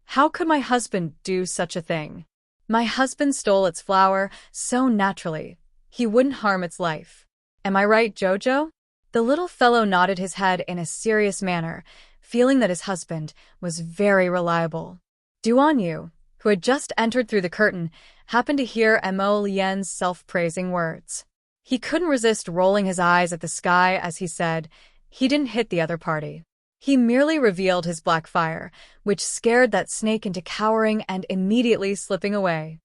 [SPEAKER 1] How could my husband do such a thing? My husband stole its flower so naturally. He wouldn't harm its life. Am I right, Jojo? The little fellow nodded his head in a serious manner, feeling that his husband was very reliable. Duan Yu, who had just entered through the curtain, happened to hear Emo Lien's self-praising words. He couldn't resist rolling his eyes at the sky as he said, he didn't hit the other party. He merely revealed his black fire, which scared that snake into cowering and immediately slipping away.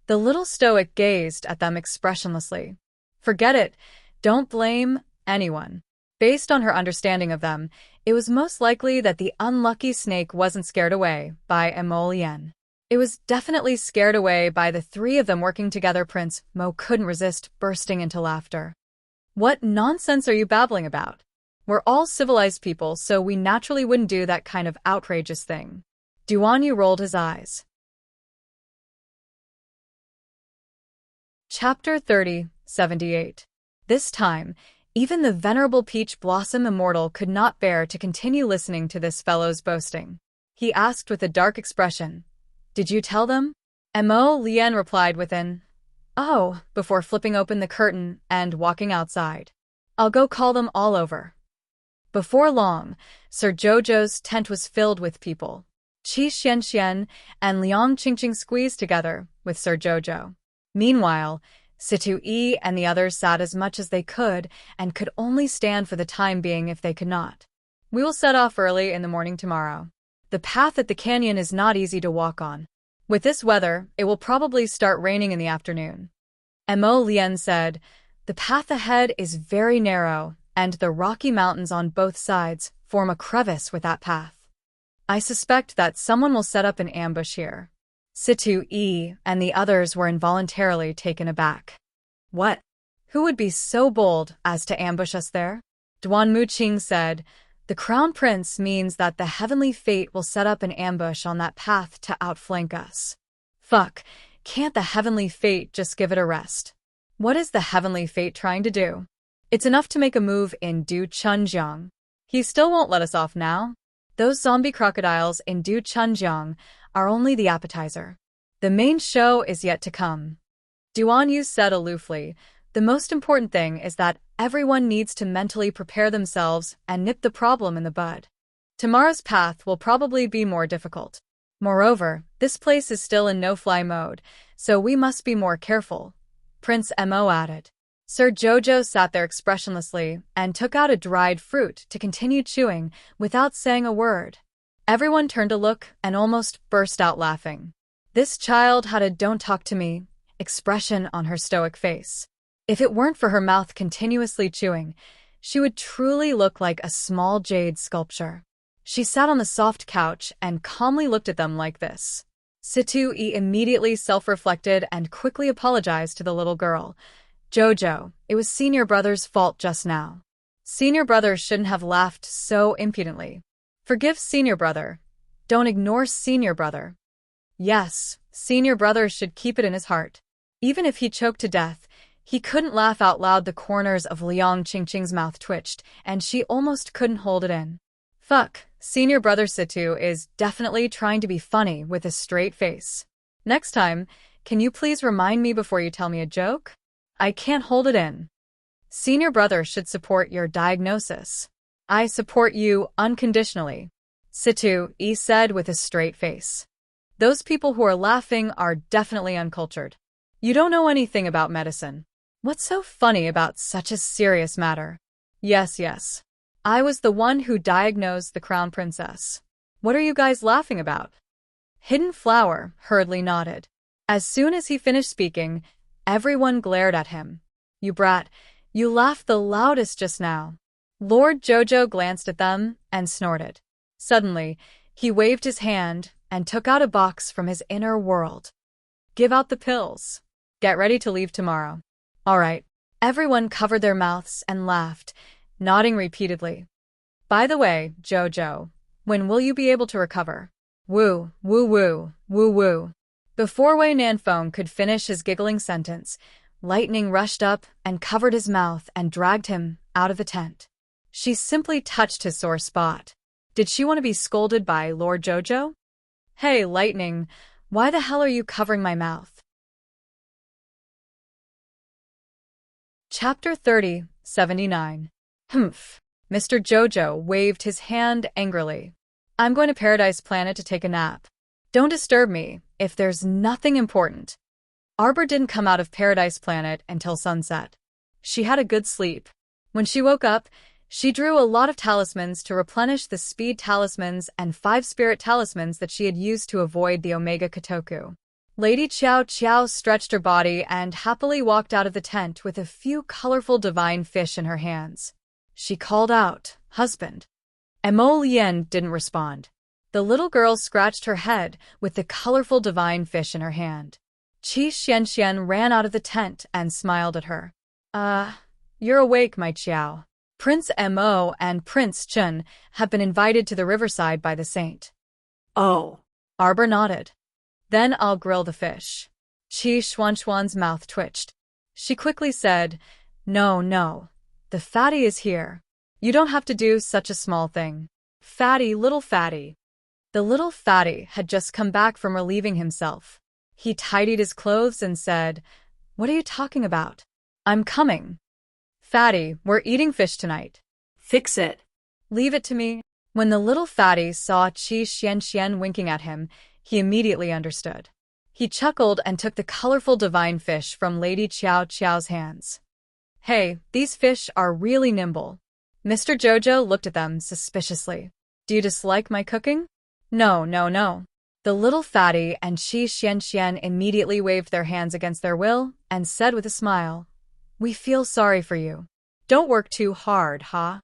[SPEAKER 1] The little stoic gazed at them expressionlessly. Forget it. Don't blame anyone. Based on her understanding of them, it was most likely that the unlucky snake wasn't scared away by Emolien. It was definitely scared away by the three of them working together. Prince Mo couldn't resist bursting into laughter. What nonsense are you babbling about? We're all civilized people, so we naturally wouldn't do that kind of outrageous thing. Duanyu rolled his eyes. Chapter 30:78. This time, even the venerable Peach Blossom Immortal could not bear to continue listening to this fellow's boasting. He asked with a dark expression, Did you tell them? Mo Lien replied with an, Oh, before flipping open the curtain and walking outside. I'll go call them all over. Before long, Sir Jojo's tent was filled with people. Qi Xianxian and Liang Qingqing squeezed together with Sir Jojo. Meanwhile, Situ Yi and the others sat as much as they could and could only stand for the time being if they could not. We will set off early in the morning tomorrow. The path at the canyon is not easy to walk on. With this weather, it will probably start raining in the afternoon. Mo Lien said, The path ahead is very narrow, and the rocky mountains on both sides form a crevice with that path. I suspect that someone will set up an ambush here. Situ Yi and the others were involuntarily taken aback. What? Who would be so bold as to ambush us there? Duan Muqing said, The Crown Prince means that the Heavenly Fate will set up an ambush on that path to outflank us. Fuck, can't the Heavenly Fate just give it a rest? What is the Heavenly Fate trying to do? It's enough to make a move in Du Chunjiang. He still won't let us off now. Those zombie crocodiles in Du Chunjiang are only the appetizer. The main show is yet to come. Duan Yu said aloofly, The most important thing is that everyone needs to mentally prepare themselves and nip the problem in the bud. Tomorrow's path will probably be more difficult. Moreover, this place is still in no-fly mode, so we must be more careful. Prince Mo added. Sir Jojo sat there expressionlessly and took out a dried fruit to continue chewing without saying a word. Everyone turned to look and almost burst out laughing. This child had a don't talk to me expression on her stoic face. If it weren't for her mouth continuously chewing, she would truly look like a small jade sculpture. She sat on the soft couch and calmly looked at them like this. Situ-e immediately self-reflected and quickly apologized to the little girl. Jojo, it was senior brother's fault just now. Senior brother shouldn't have laughed so impudently. Forgive senior brother. Don't ignore senior brother. Yes, senior brother should keep it in his heart. Even if he choked to death, he couldn't laugh out loud. The corners of Liang Qingqing's mouth twitched, and she almost couldn't hold it in. Fuck, senior brother Situ is definitely trying to be funny with a straight face. Next time, can you please remind me before you tell me a joke? I can't hold it in. Senior brother should support your diagnosis. I support you unconditionally, Situ-e said with a straight face. Those people who are laughing are definitely uncultured. You don't know anything about medicine. What's so funny about such a serious matter? Yes. I was the one who diagnosed the crown princess. What are you guys laughing about? Hidden Flower hurriedly nodded. As soon as he finished speaking, everyone glared at him. You brat, you laughed the loudest just now. Lord Jojo glanced at them and snorted. Suddenly, he waved his hand and took out a box from his inner world. Give out the pills. Get ready to leave tomorrow. All right. Everyone covered their mouths and laughed, nodding repeatedly. By the way, Jojo, when will you be able to recover? Woo, woo, woo, woo, woo. Before Wei Nanfeng could finish his giggling sentence, lightning rushed up and covered his mouth and dragged him out of the tent. She simply touched his sore spot. Did she want to be scolded by Lord Jojo? Hey, lightning, why the hell are you covering my mouth? Chapter 30, 79. Humph. Mr. Jojo waved his hand angrily. I'm going to Paradise Planet to take a nap. Don't disturb me if there's nothing important. Arbor didn't come out of Paradise Planet until sunset. She had a good sleep. When she woke up, she drew a lot of talismans to replenish the speed talismans and 5 spirit talismans that she had used to avoid the Omega Kotoku. Lady Qiao Qiao stretched her body and happily walked out of the tent with a few colorful divine fish in her hands. She called out, "Husband." Emo Lien didn't respond. The little girl scratched her head with the colorful divine fish in her hand. Qi Xianxian ran out of the tent and smiled at her. You're awake, my Qiao. Prince Mo and Prince Chun have been invited to the riverside by the saint.
[SPEAKER 2] Oh.
[SPEAKER 1] Arbor nodded. Then I'll grill the fish. Qi Xuanxuan's mouth twitched. She quickly said, No, the fatty is here. You don't have to do such a small thing. Fatty, little fatty. The little fatty had just come back from relieving himself. He tidied his clothes and said, What are you talking about? I'm coming. Fatty, we're eating fish tonight.
[SPEAKER 2] Fix it.
[SPEAKER 1] Leave it to me. When the little fatty saw Qi Xianxian winking at him, he immediately understood. He chuckled and took the colorful divine fish from Lady Qiao Qiao's hands. Hey, these fish are really nimble. Mr. Jojo looked at them suspiciously. Do you dislike my cooking? No. The little fatty and Qi Xianxian immediately waved their hands against their will and said with a smile, We feel sorry for you. Don't work too hard, huh?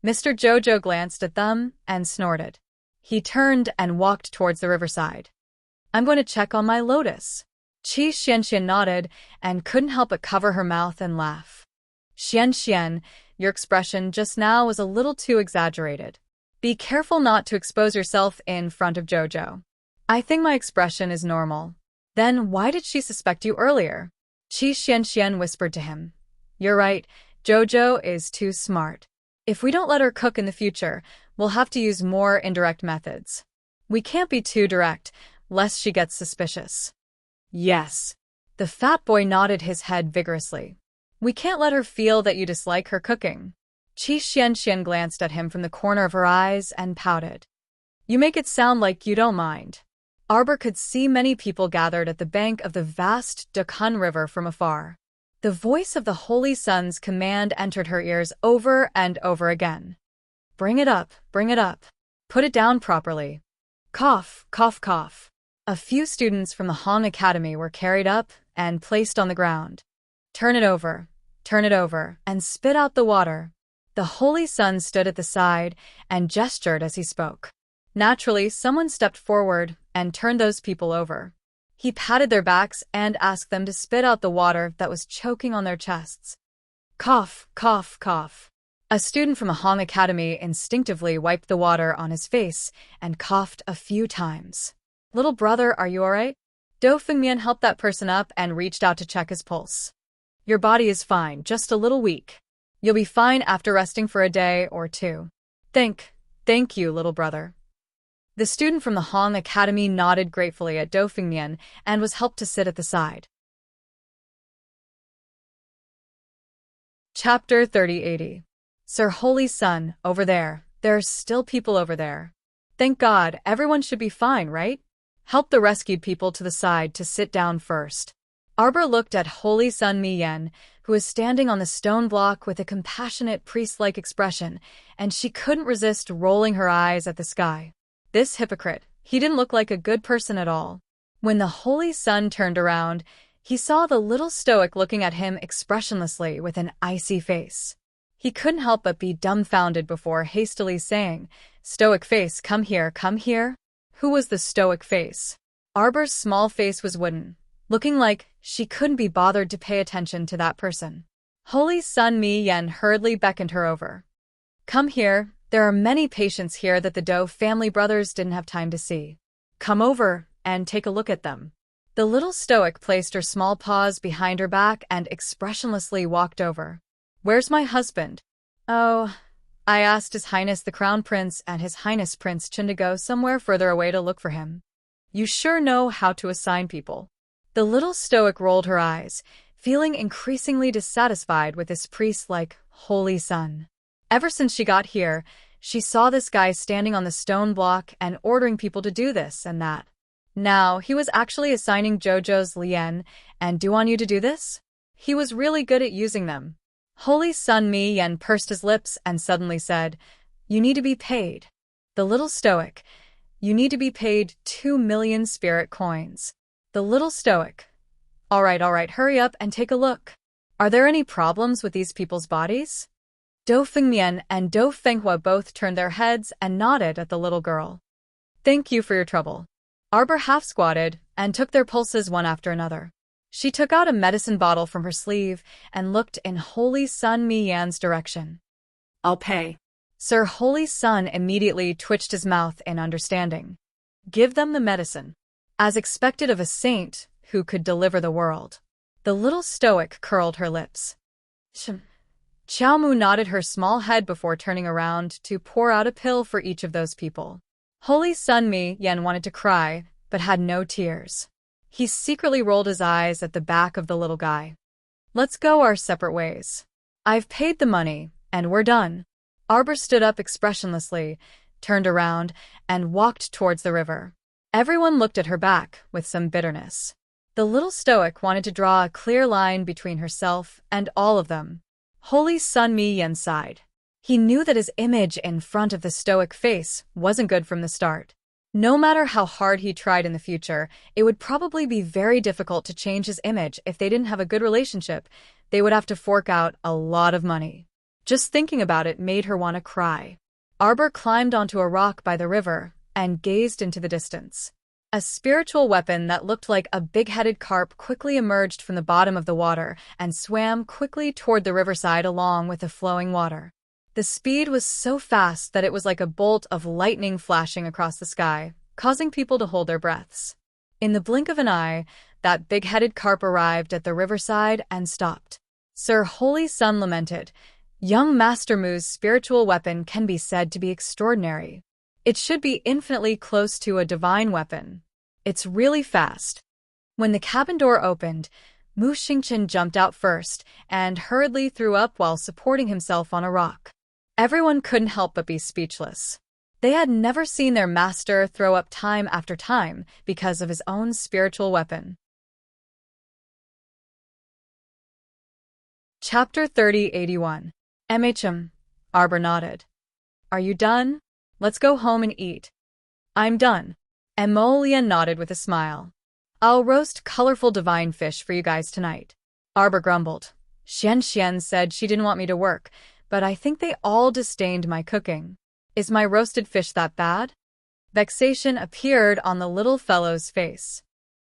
[SPEAKER 1] Mr. Jojo glanced at them and snorted. He turned and walked towards the riverside. I'm going to check on my lotus. Qi Xianxian nodded and couldn't help but cover her mouth and laugh. Xianxian, your expression just now was a little too exaggerated. Be careful not to expose yourself in front of Jojo. I think my expression is normal. Then why did she suspect you earlier? Qi Xianxian whispered to him. You're right, Jojo is too smart. If we don't let her cook in the future, we'll have to use more indirect methods. We can't be too direct, lest she gets suspicious. Yes. The fat boy nodded his head vigorously. We can't let her feel that you dislike her cooking. Qi Xianxian glanced at him from the corner of her eyes and pouted. You make it sound like you don't mind. Arbor could see many people gathered at the bank of the vast Dekun River from afar. The voice of the Holy Sun's command entered her ears over and over again. Bring it up, bring it up. Put it down properly. Cough, cough, cough. A few students from the Han Academy were carried up and placed on the ground. Turn it over, turn it over, and spit out the water. The Holy Sun stood at the side and gestured as he spoke. Naturally, someone stepped forward and turned those people over. He patted their backs and asked them to spit out the water that was choking on their chests. Cough, cough, cough. A student from a Hong Academy instinctively wiped the water on his face and coughed a few times. Little brother, are you alright? Do Fengmian helped that person up and reached out to check his pulse. Your body is fine, just a little weak. You'll be fine after resting for a day or two. Thank you, little brother. The student from the Hong Academy nodded gratefully at Do Fengmian and was helped to sit at the side. Chapter 3080. Sir Holy Sun, over there. There are still people over there. Thank God, everyone should be fine, right? Help the rescued people to the side to sit down first. Arbor looked at Holy Sun Mi Yen, who was standing on the stone block with a compassionate priest-like expression, and she couldn't resist rolling her eyes at the sky. This hypocrite, he didn't look like a good person at all. When the Holy Sun turned around, he saw the little stoic looking at him expressionlessly with an icy face. He couldn't help but be dumbfounded before hastily saying, "Stoic face, come here, come here." Who was the stoic face? Arbor's small face was wooden, looking like she couldn't be bothered to pay attention to that person. Holy Sun Mi Yen hurriedly beckoned her over. Come here, there are many patients here that the Do family brothers didn't have time to see. Come over and take a look at them. The little stoic placed her small paws behind her back and expressionlessly walked over. Where's my husband? Oh, I asked His Highness the Crown Prince and His Highness Prince Chun to go somewhere further away to look for him. You sure know how to assign people. The little stoic rolled her eyes, feeling increasingly dissatisfied with this priest-like Holy Sun. Ever since she got here, she saw this guy standing on the stone block and ordering people to do this and that. Now, he was actually assigning JoJo's Lien and Duanyu to do this? He was really good at using them. Holy Sun Mi Yen pursed his lips and suddenly said, You need to be paid. The little stoic, you need to be paid 2 million spirit coins. The little stoic, all right, hurry up and take a look. Are there any problems with these people's bodies? Do Fengmian and Do Fenghua both turned their heads and nodded at the little girl. Thank you for your trouble. Arbor half-squatted and took their pulses one after another. She took out a medicine bottle from her sleeve and looked in Holy Sun Mi Yan's direction.
[SPEAKER 2] I'll pay.
[SPEAKER 1] Sir Holy Sun immediately twitched his mouth in understanding. Give them the medicine. As expected of a saint who could deliver the world. The little stoic curled her lips. Xiao Mu nodded her small head before turning around to pour out a pill for each of those people. Holy Sun Mi Yen wanted to cry, but had no tears. He secretly rolled his eyes at the back of the little guy. Let's go our separate ways. I've paid the money, and we're done. Arbor stood up expressionlessly, turned around, and walked towards the river. Everyone looked at her back with some bitterness. The little stoic wanted to draw a clear line between herself and all of them. Holy Sun Mi Yen sighed. He knew that his image in front of the stoic face wasn't good from the start. No matter how hard he tried in the future, it would probably be very difficult to change his image if they didn't have a good relationship. They would have to fork out a lot of money. Just thinking about it made her want to cry. Arbor climbed onto a rock by the river and gazed into the distance. A spiritual weapon that looked like a big-headed carp quickly emerged from the bottom of the water and swam quickly toward the riverside along with the flowing water. The speed was so fast that it was like a bolt of lightning flashing across the sky, causing people to hold their breaths. In the blink of an eye, that big-headed carp arrived at the riverside and stopped. Sir Holy Sun lamented, Young Master Mu's spiritual weapon can be said to be extraordinary. It should be infinitely close to a divine weapon. It's really fast. When the cabin door opened, Mu Xingqian jumped out first and hurriedly threw up while supporting himself on a rock. Everyone couldn't help but be speechless. They had never seen their master throw up time after time because of his own spiritual weapon. Chapter 3081. Arbor nodded. Are you done? Let's go home and eat. I'm done. Emolia nodded with a smile. I'll roast colorful divine fish for you guys tonight. Arbor grumbled. Xian said she didn't want me to work, but I think they all disdained my cooking. Is my roasted fish that bad? Vexation appeared on the little fellow's face.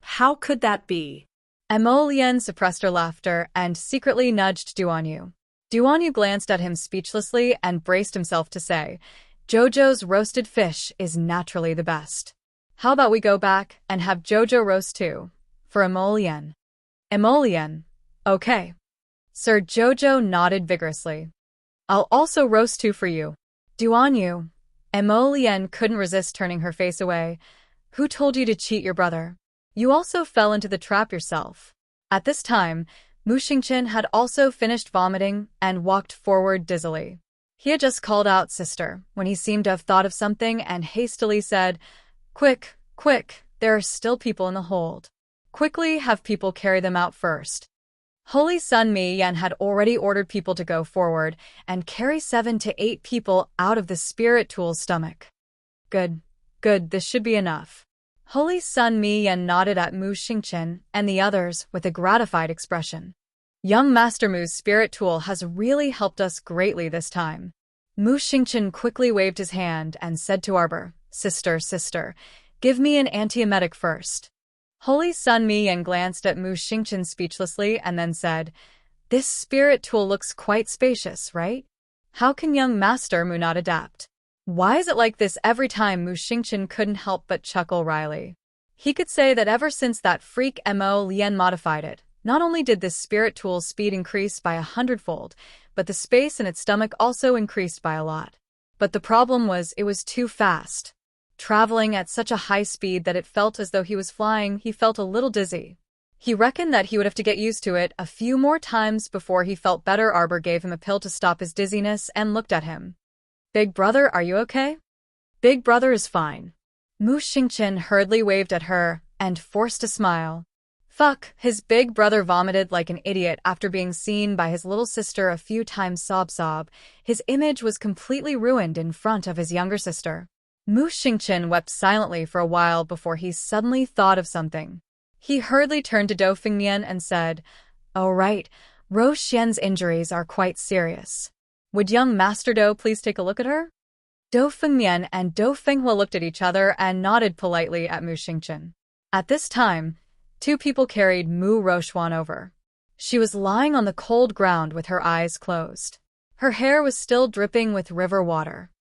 [SPEAKER 2] How could that be?
[SPEAKER 1] Emolian suppressed her laughter and secretly nudged Duanyu. Duanyu glanced at him speechlessly and braced himself to say, Jojo's roasted fish is naturally the best. How about we go back and have Jojo roast too? For Emolian. Emolian. Okay. Sir Jojo nodded vigorously. I'll also roast two for you. Duanyu. Emolian couldn't resist turning her face away. Who told you to cheat your brother? You also fell into the trap yourself. At this time, Mu Xingqian had also finished vomiting and walked forward dizzily. He had just called out sister when he seemed to have thought of something and hastily said, Quick, quick, there are still people in the hold. Quickly have people carry them out first. Holy Sun Mi Yan had already ordered people to go forward and carry 7 to 8 people out of the spirit tool's stomach. Good, this should be enough. Holy Sun Mi Yan nodded at Mu Xingqian and the others with a gratified expression. Young Master Mu's spirit tool has really helped us greatly this time. Mu Xingqian quickly waved his hand and said to Arbor, Sister, give me an antiemetic first. Holy Sun Mi Yan glanced at Mu Xingqian speechlessly and then said, This spirit tool looks quite spacious, right? How can young Master Mu not adapt? Why is it like this every time? Mu Xingqian couldn't help but chuckle wryly. He could say that ever since that freak Mo Lian modified it, not only did this spirit tool's speed increase by 100-fold, but the space in its stomach also increased by a lot. But the problem was it was too fast. Traveling at such a high speed that it felt as though he was flying, he felt a little dizzy. He reckoned that he would have to get used to it a few more times before he felt better. Arbor gave him a pill to stop his dizziness and looked at him. Big brother, are you okay? Big brother is fine. Mu Xingqian hurriedly waved at her and forced a smile. Fuck, his big brother vomited like an idiot after being seen by his little sister a few times. Sob. His image was completely ruined in front of his younger sister. Mu Xingqian wept silently for a while before he suddenly thought of something. He hurriedly turned to Dou Fengmian and said, Oh right, Rou Xian's injuries are quite serious. Would young Master Dou please take a look at her? Dou Fengmian and Dou Fenghua looked at each other and nodded politely at Mu Xingqian. At this time, 2 people carried Mu Roxuan over. She was lying on the cold ground with her eyes closed. Her hair was still dripping with river water.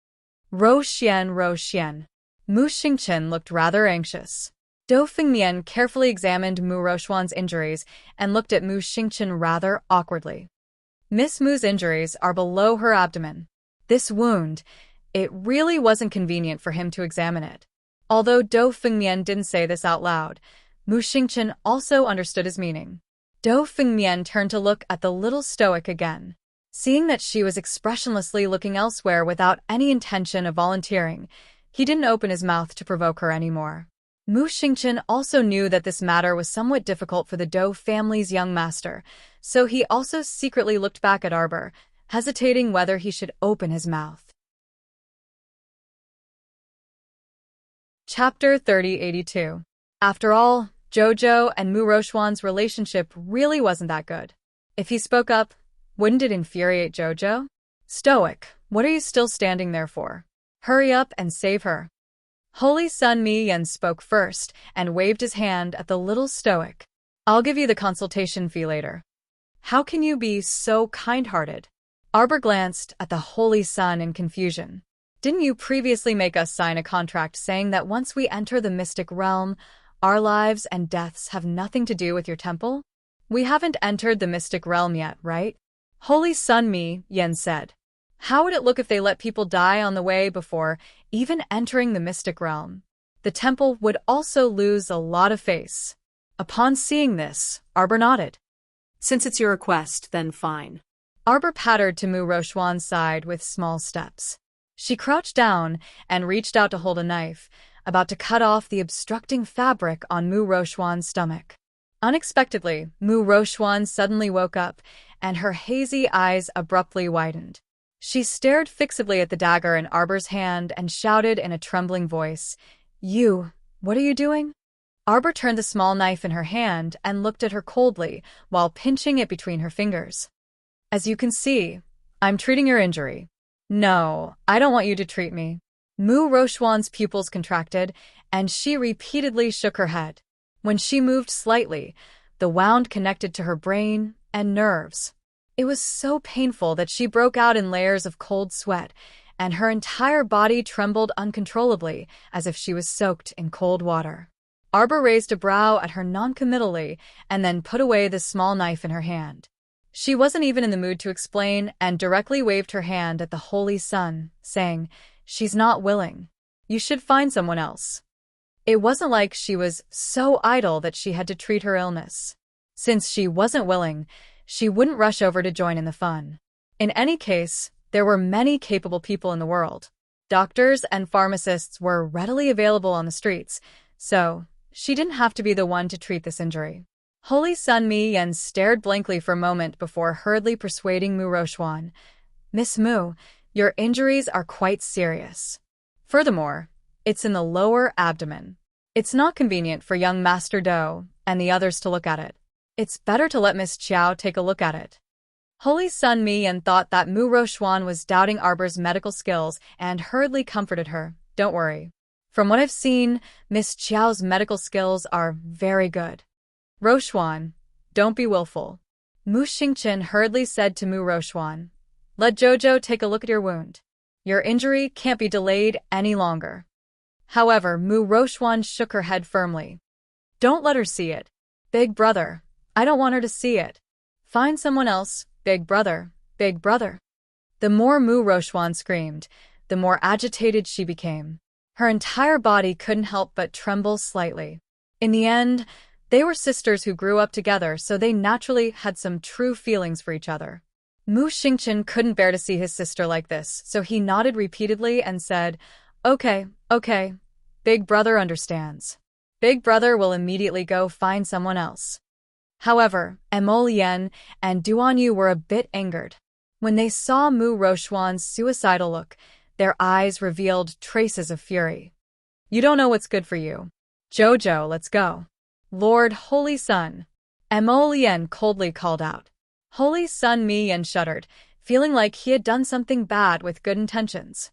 [SPEAKER 1] Rou Xian. Mu Xingqian looked rather anxious. Dou Fengmian carefully examined Mu Roxuan's injuries and looked at Mu Xingqian rather awkwardly. Miss Mu's injuries are below her abdomen. This wound, it really wasn't convenient for him to examine it. Although Dou Fengmian didn't say this out loud, Mu Xingqian also understood his meaning. Dou Fengmian turned to look at the little stoic again. Seeing that she was expressionlessly looking elsewhere without any intention of volunteering, he didn't open his mouth to provoke her anymore. Mu Xingqian also knew that this matter was somewhat difficult for the Dou family's young master, so he also secretly looked back at Arbor, hesitating whether he should open his mouth. Chapter 3082. After all, Jojo and Mu Roxuan's relationship really wasn't that good. If he spoke up, wouldn't it infuriate Jojo? Stoic, what are you still standing there for? Hurry up and save her. Holy Sun Mi Yan spoke first and waved his hand at the little stoic. I'll give you the consultation fee later. How can you be so kind-hearted? Arbor glanced at the Holy Sun in confusion. Didn't you previously make us sign a contract saying that once we enter the mystic realm, our lives and deaths have nothing to do with your temple? We haven't entered the mystic realm yet, right? Holy Sun Mi Yan said. How would it look if they let people die on the way before even entering the mystic realm? The temple would also lose a lot of face. Upon seeing this, Arbor nodded.
[SPEAKER 2] Since it's your request, then fine.
[SPEAKER 1] Arbor pattered to Mu Roxuan's side with small steps. She crouched down and reached out to hold a knife, about to cut off the obstructing fabric on Mu Roxuan's stomach. Unexpectedly, Mu Roxuan suddenly woke up, and her hazy eyes abruptly widened. She stared fixedly at the dagger in Arbor's hand and shouted in a trembling voice, You, what are you doing? Arbor turned the small knife in her hand and looked at her coldly while pinching it between her fingers. As you can see, I'm treating your injury. No, I don't want you to treat me. Mu Rochuan's pupils contracted, and she repeatedly shook her head. When she moved slightly, the wound connected to her brain and nerves. It was so painful that she broke out in layers of cold sweat, and her entire body trembled uncontrollably, as if she was soaked in cold water. Arbor raised a brow at her noncommittally and then put away the small knife in her hand. She wasn't even in the mood to explain and directly waved her hand at the Holy Sun, saying, "She's not willing. You should find someone else." It wasn't like she was so idle that she had to treat her illness. Since she wasn't willing, she wouldn't rush over to join in the fun. In any case, there were many capable people in the world. Doctors and pharmacists were readily available on the streets, so she didn't have to be the one to treat this injury. Holy Sun Mi Yen stared blankly for a moment before hurriedly persuading Mu Rochuan. "Miss Mu, your injuries are quite serious. Furthermore, it's in the lower abdomen. It's not convenient for young Master Do and the others to look at it. It's better to let Miss Qiao take a look at it." Holy Sun Mi Yen thought that Mu Rochuan was doubting Arbor's medical skills and hurriedly comforted her. "Don't worry. From what I've seen, Miss Qiao's medical skills are very good. Rochuan, don't be willful." Mu Xingqian hurriedly said to Mu Rochuan, "Let Jojo take a look at your wound. Your injury can't be delayed any longer." However, Mu Rochuan shook her head firmly. "Don't let her see it. Big brother, I don't want her to see it. Find someone else, big brother, big brother." The more Mu Rochuan screamed, the more agitated she became. Her entire body couldn't help but tremble slightly. In the end, they were sisters who grew up together, so they naturally had some true feelings for each other. Mu Xingqian couldn't bear to see his sister like this, so he nodded repeatedly and said, Okay, Big brother understands. Big brother will immediately go find someone else." However, Emolian and Duanyu were a bit angered. When they saw Mu Rochuan's suicidal look, their eyes revealed traces of fury. "You don't know what's good for you. Jojo, let's go." "Lord Holy Sun," Emolian coldly called out. Holy Sun Mi Yen shuddered, feeling like he had done something bad with good intentions.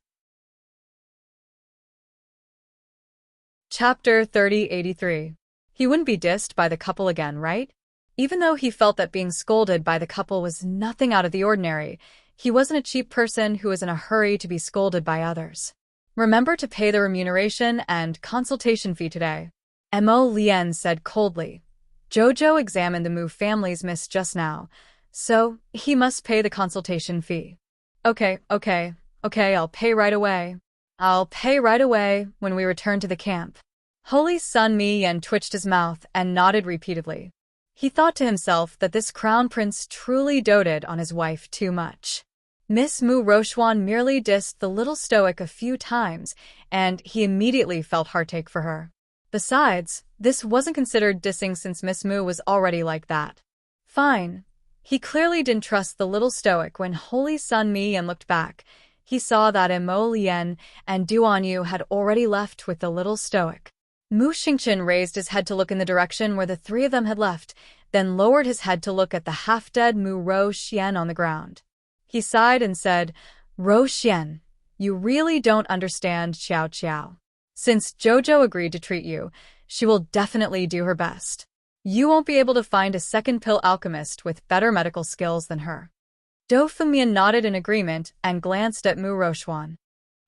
[SPEAKER 1] Chapter 3083. He wouldn't be dissed by the couple again, right? Even though he felt that being scolded by the couple was nothing out of the ordinary, he wasn't a cheap person who was in a hurry to be scolded by others. "Remember to pay the remuneration and consultation fee today," Mo Lien said coldly. Jojo examined the Mu family's miss just now, so he must pay the consultation fee. Okay, I'll pay right away. I'll pay right away when we return to the camp." Holy Sun Mi Yen twitched his mouth and nodded repeatedly. He thought to himself that this crown prince truly doted on his wife too much. Miss Mu Rochuan merely dissed the little stoic a few times, and he immediately felt heartache for her. Besides, this wasn't considered dissing since Miss Mu was already like that. Fine. He clearly didn't trust the little stoic. When Holy Sun Mi Yen looked back, he saw that Mo Lien and Duanyu had already left with the little stoic. Mu Xingqian raised his head to look in the direction where the three of them had left, then lowered his head to look at the half-dead Mu Roxian on the ground. He sighed and said, "Roxian, you really don't understand Xiao Qiao. Since Jojo agreed to treat you, she will definitely do her best. You won't be able to find a second pill alchemist with better medical skills than her." Do Fumian nodded in agreement and glanced at Mu Rochuan.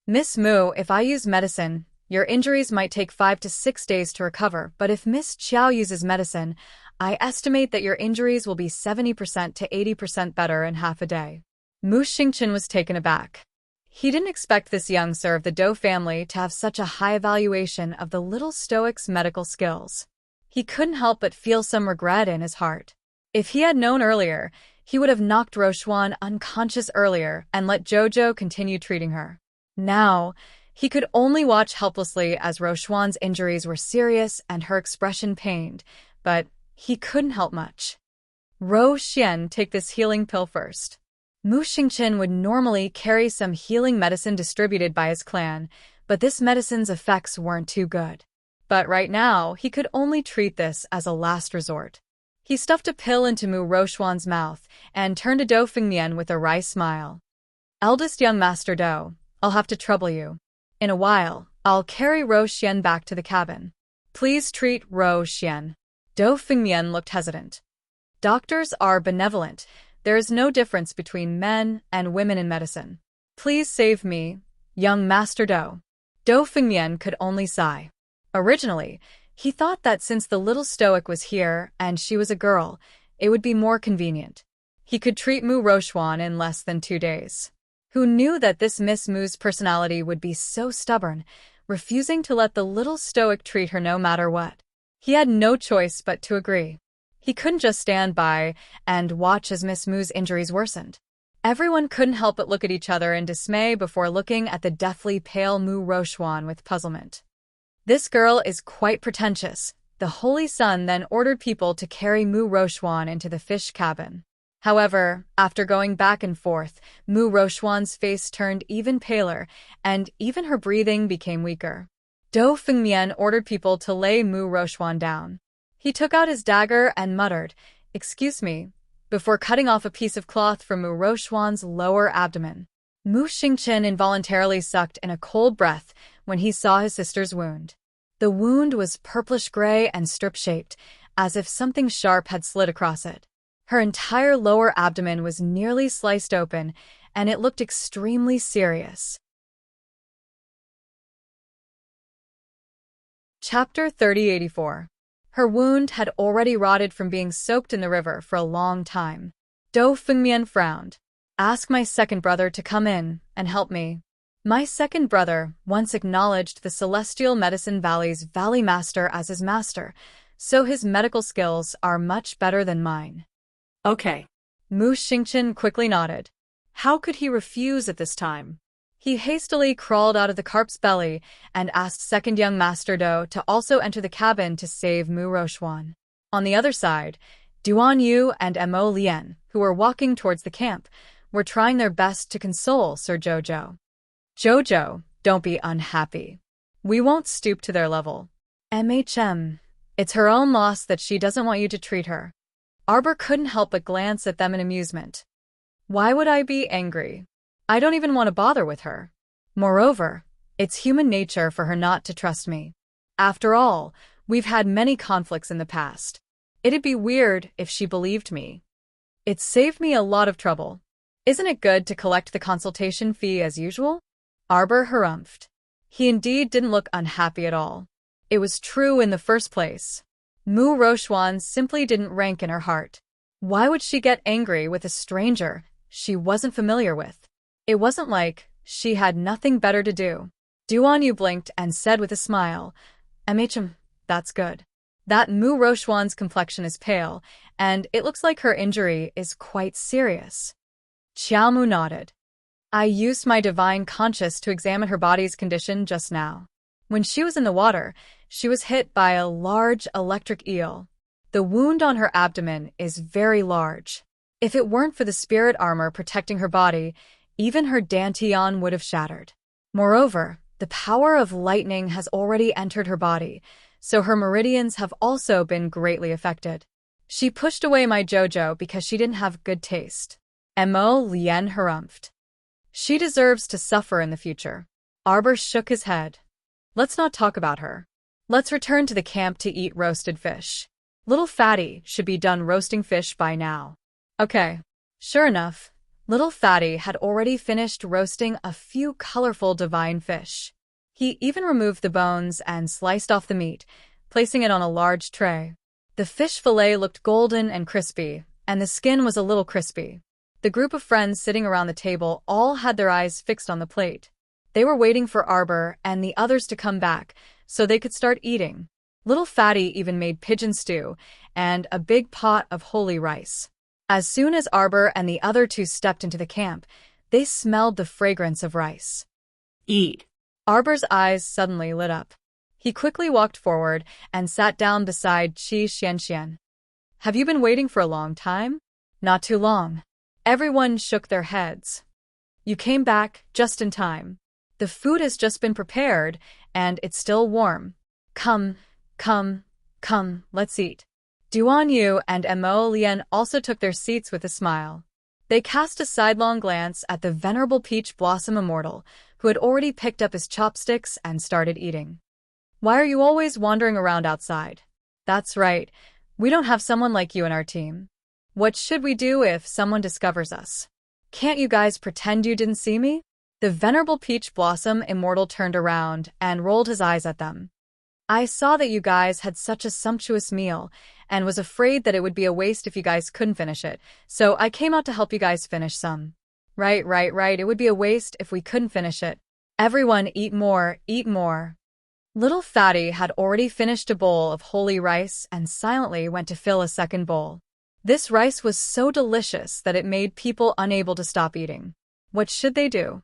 [SPEAKER 1] "Miss Mu, if I use medicine, your injuries might take 5 to 6 days to recover, but if Miss Qiao uses medicine, I estimate that your injuries will be 70% to 80% better in half a day." Mu Xingqian was taken aback. He didn't expect this young sir of the Do family to have such a high evaluation of the little stoic's medical skills. He couldn't help but feel some regret in his heart. If he had known earlier, he would have knocked Rochuan unconscious earlier and let Jojo continue treating her. Now, he could only watch helplessly as Rochuan's injuries were serious and her expression pained, but he couldn't help much. "Ro Xian, take this healing pill first." Mu Xingqian would normally carry some healing medicine distributed by his clan, but this medicine's effects weren't too good. But right now, he could only treat this as a last resort. He stuffed a pill into Mu Rochuan's mouth and turned to Do Fengmian with a wry smile. Eldest young Master Do, I'll have to trouble you. In a while, I'll carry Ro Xian back to the cabin. Please treat Ro Xian. Do Fengmian looked hesitant. Doctors are benevolent. There is no difference between men and women in medicine. Please save me, young Master Do. Do Fengmian could only sigh. Originally, he thought that since the little stoic was here and she was a girl, it would be more convenient. He could treat Mu Rochuan in less than 2 days. Who knew that this Miss Mu's personality would be so stubborn, refusing to let the little stoic treat her no matter what? He had no choice but to agree. He couldn't just stand by and watch as Miss Mu's injuries worsened. Everyone couldn't help but look at each other in dismay before looking at the deathly pale Mu Rochuan with puzzlement. This girl is quite pretentious. The Holy Sun then ordered people to carry Mu Rochuan into the fish cabin. However, after going back and forth, Mu Rochuan's face turned even paler, and even her breathing became weaker. Do Fengmian ordered people to lay Mu Rochuan down. He took out his dagger and muttered, "Excuse me," before cutting off a piece of cloth from Mu Rochuan's lower abdomen. Mu Xingchen involuntarily sucked in a cold breath when he saw his sister's wound. The wound was purplish-gray and strip-shaped, as if something sharp had slid across it. Her entire lower abdomen was nearly sliced open, and it looked extremely serious. Chapter 3084. Her wound had already rotted from being soaked in the river for a long time. Do Fengmian frowned. Ask my second brother to come in and help me. My second brother once acknowledged the Celestial Medicine Valley's Valley Master as his master, so his medical skills are much better than mine.
[SPEAKER 2] Okay.
[SPEAKER 1] Mu Xingchen quickly nodded. How could he refuse at this time? He hastily crawled out of the carp's belly and asked second young Master Do to also enter the cabin to save Mu Rochuan. On the other side, Duan Yu and Mo Lian, who were walking towards the camp, were trying their best to console Sir Jojo. Jojo, don't be unhappy. We won't stoop to their level. It's her own loss that she doesn't want you to treat her. Arbor couldn't help but glance at them in amusement. Why would I be angry? I don't even want to bother with her. Moreover, it's human nature for her not to trust me. After all, we've had many conflicts in the past. It'd be weird if she believed me. It saved me a lot of trouble. Isn't it good to collect the consultation fee as usual? Arbor harumphed. He indeed didn't look unhappy at all. It was true in the first place. Mu Rochuan simply didn't rank in her heart. Why would she get angry with a stranger she wasn't familiar with? It wasn't like she had nothing better to do. Duan Yu blinked and said with a smile, that's good. That Mu Rochuan's complexion is pale, and it looks like her injury is quite serious. Qiaomu nodded. I used my divine conscience to examine her body's condition just now. When she was in the water, she was hit by a large electric eel. The wound on her abdomen is very large. If it weren't for the spirit armor protecting her body, even her dantian would have shattered. Moreover, the power of lightning has already entered her body, so her meridians have also been greatly affected. She pushed away my Jojo because she didn't have good taste. Mo Lian harumphed. She deserves to suffer in the future. Arbor shook his head. Let's not talk about her. Let's return to the camp to eat roasted fish. Little Fatty should be done roasting fish by now. Okay. Sure enough, Little Fatty had already finished roasting a few colorful divine fish. He even removed the bones and sliced off the meat, placing it on a large tray. The fish fillet looked golden and crispy, and the skin was a little crispy. The group of friends sitting around the table all had their eyes fixed on the plate. They were waiting for Arbor and the others to come back so they could start eating. Little Fatty even made pigeon stew and a big pot of holy rice. As soon as Arbor and the other two stepped into the camp, they smelled the fragrance of rice.
[SPEAKER 2] Eat.
[SPEAKER 1] Arbor's eyes suddenly lit up. He quickly walked forward and sat down beside Qi Xianxian. Have you been waiting for a long time? Not too long. Everyone shook their heads. You came back just in time. The food has just been prepared, and it's still warm. Come, let's eat. Duan Yu and Mo Lian also took their seats with a smile. They cast a sidelong glance at the venerable Peach Blossom Immortal, who had already picked up his chopsticks and started eating. Why are you always wandering around outside? That's right, we don't have someone like you in our team. What should we do if someone discovers us? Can't you guys pretend you didn't see me? The venerable Peach Blossom Immortal turned around and rolled his eyes at them. I saw that you guys had such a sumptuous meal and was afraid that it would be a waste if you guys couldn't finish it, so I came out to help you guys finish some. Right, it would be a waste if we couldn't finish it. Everyone eat more, eat more. Little Fatty had already finished a bowl of holy rice and silently went to fill a second bowl. This rice was so delicious that it made people unable to stop eating. What should they do?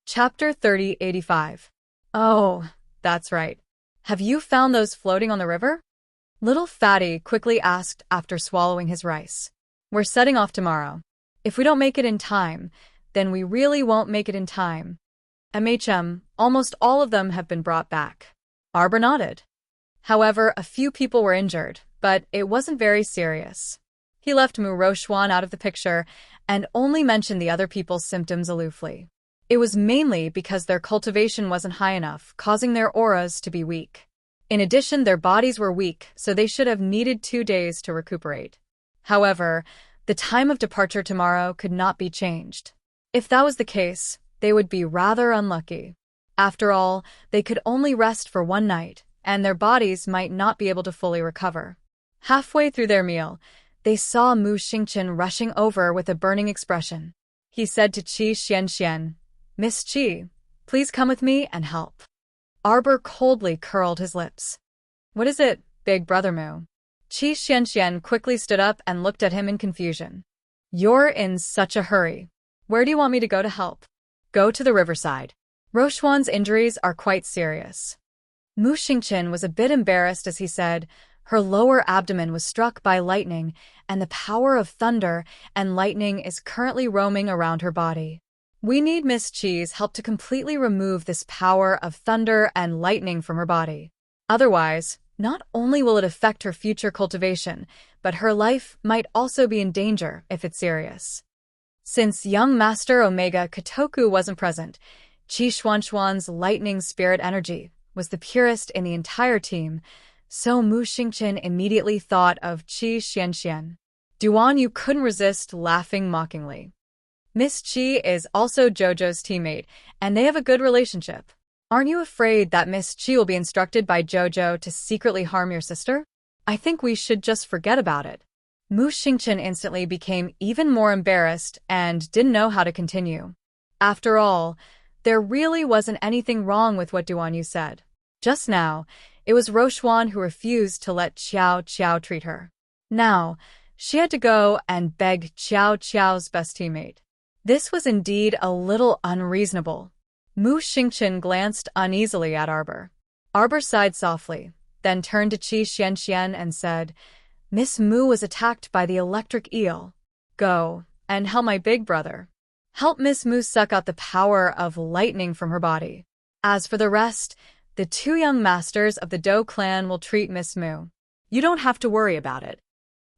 [SPEAKER 1] Chapter 3085. Oh, that's right. Have you found those floating on the river? Little Fatty quickly asked after swallowing his rice. We're setting off tomorrow. If we don't make it in time, then we really won't make it in time. Almost all of them have been brought back. Arbor nodded. However, a few people were injured, but it wasn't very serious. He left Mu Rochuan out of the picture and only mentioned the other people's symptoms aloofly. It was mainly because their cultivation wasn't high enough, causing their auras to be weak. In addition, their bodies were weak, so they should have needed 2 days to recuperate. However, the time of departure tomorrow could not be changed. If that was the case, they would be rather unlucky. After all, they could only rest for 1 night, and their bodies might not be able to fully recover. Halfway through their meal, they saw Mu Xingqian rushing over with a burning expression. He said to Qi Xianxian, Miss Qi, please come with me and help. Arbor coldly curled his lips. What is it, big brother Mu? Qi Xianxian quickly stood up and looked at him in confusion. You're in such a hurry. Where do you want me to go to help? Go to the riverside. Rochuan's injuries are quite serious. Mu Xingqian was a bit embarrassed as he said, her lower abdomen was struck by lightning, and the power of thunder and lightning is currently roaming around her body. We need Miss Qi's help to completely remove this power of thunder and lightning from her body. Otherwise, not only will it affect her future cultivation, but her life might also be in danger if it's serious. Since young Master Omega Kotoku wasn't present, Qi Xuanxuan's lightning spirit energy was the purest in the entire team, so Mu Xingqian immediately thought of Qi Xianxian. Duan Yu couldn't resist laughing mockingly. Miss Qi is also Jojo's teammate, and they have a good relationship. Aren't you afraid that Miss Qi will be instructed by Jojo to secretly harm your sister? I think we should just forget about it. Mu Xingqian instantly became even more embarrassed and didn't know how to continue. After all, there really wasn't anything wrong with what Duan Yu said. Just now, it was Rochuan who refused to let Qiao Qiao treat her. Now, she had to go and beg Qiao Qiao's best teammate. This was indeed a little unreasonable. Mu Xingqian glanced uneasily at Arbor. Arbor sighed softly, then turned to Qi Xianxian and said, Miss Mu was attacked by the electric eel. Go and help my big brother. Help Miss Mu suck out the power of lightning from her body. As for the rest, the 2 young masters of the Dou clan will treat Miss Mu. You don't have to worry about it.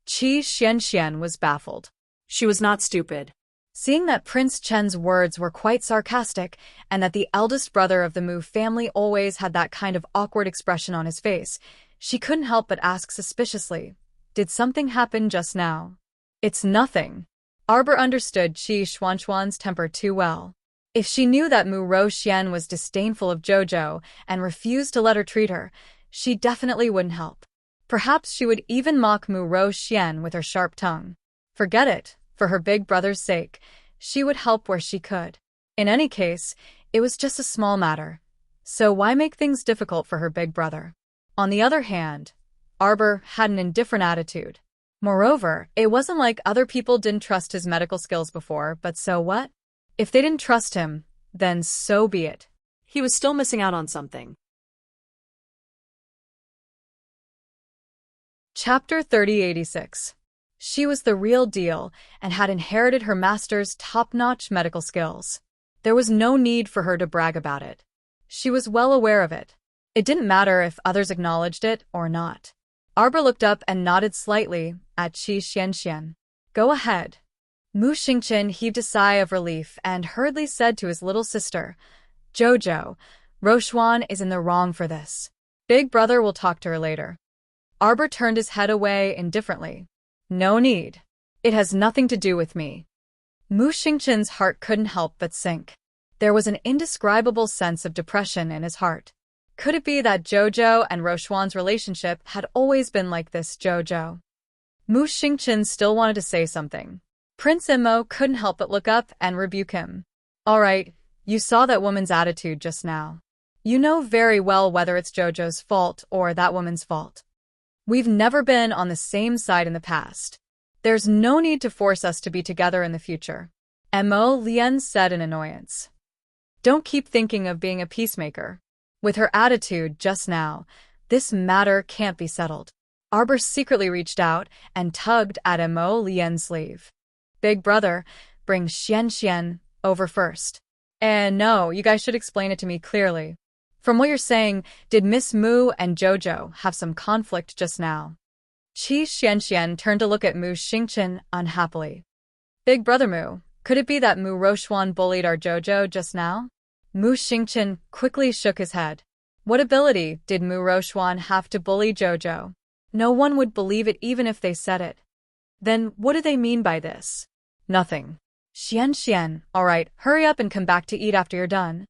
[SPEAKER 1] Qi Xianxian was baffled.
[SPEAKER 2] She was not stupid.
[SPEAKER 1] Seeing that Prince Chen's words were quite sarcastic and that the eldest brother of the Mu family always had that kind of awkward expression on his face, she couldn't help but ask suspiciously, Did something happen just now? It's nothing. Arbor understood Qi Xuanxuan's temper too well. If she knew that Mu Roxian was disdainful of Jojo and refused to let her treat her, she definitely wouldn't help. Perhaps she would even mock Mu Roxian with her sharp tongue. Forget it. For her big brother's sake, she would help where she could. In any case, it was just a small matter. So why make things difficult for her big brother? On the other hand, Arbor had an indifferent attitude. Moreover, it wasn't like other people didn't trust his medical skills before, but so what? If they didn't trust him, then so be it.
[SPEAKER 2] He was still missing out on something.
[SPEAKER 1] Chapter 3086. She was the real deal and had inherited her master's top-notch medical skills. There was no need for her to brag about it. She was well aware of it. It didn't matter if others acknowledged it or not. Arbor looked up and nodded slightly at Qi Xianxian. Go ahead. Mu Xingqian heaved a sigh of relief and hurriedly said to his little sister, Jojo, Rochuan is in the wrong for this. Big brother will talk to her later. Arbor turned his head away indifferently. No need. It has nothing to do with me. Mu Xingqian's heart couldn't help but sink. There was an indescribable sense of depression in his heart. Could it be that Jojo and Rochuan's relationship had always been like this? Jojo? Mu Xingqian still wanted to say something. Prince Immo couldn't help but look up and rebuke him. All right, you saw that woman's attitude just now. You know very well whether it's Jojo's fault or that woman's fault. We've never been on the same side in the past. There's no need to force us to be together in the future. Mo Lian said in annoyance. Don't keep thinking of being a peacemaker. With her attitude just now, this matter can't be settled. Arbor secretly reached out and tugged at Mo Lian's sleeve. Big brother, bring Xianxian over first. No, you guys should explain it to me clearly. From what you're saying, did Miss Mu and Jojo have some conflict just now? Qi Xianxian turned to look at Mu Xingqian unhappily. Big brother Mu, could it be that Mu Rochuan bullied our Jojo just now? Mu Xingqian quickly shook his head. What ability did Mu Rochuan have to bully Jojo? No one would believe it even if they said it. Then what do they mean by this? Nothing. Xianxian, all right, hurry up and come back to eat after you're done.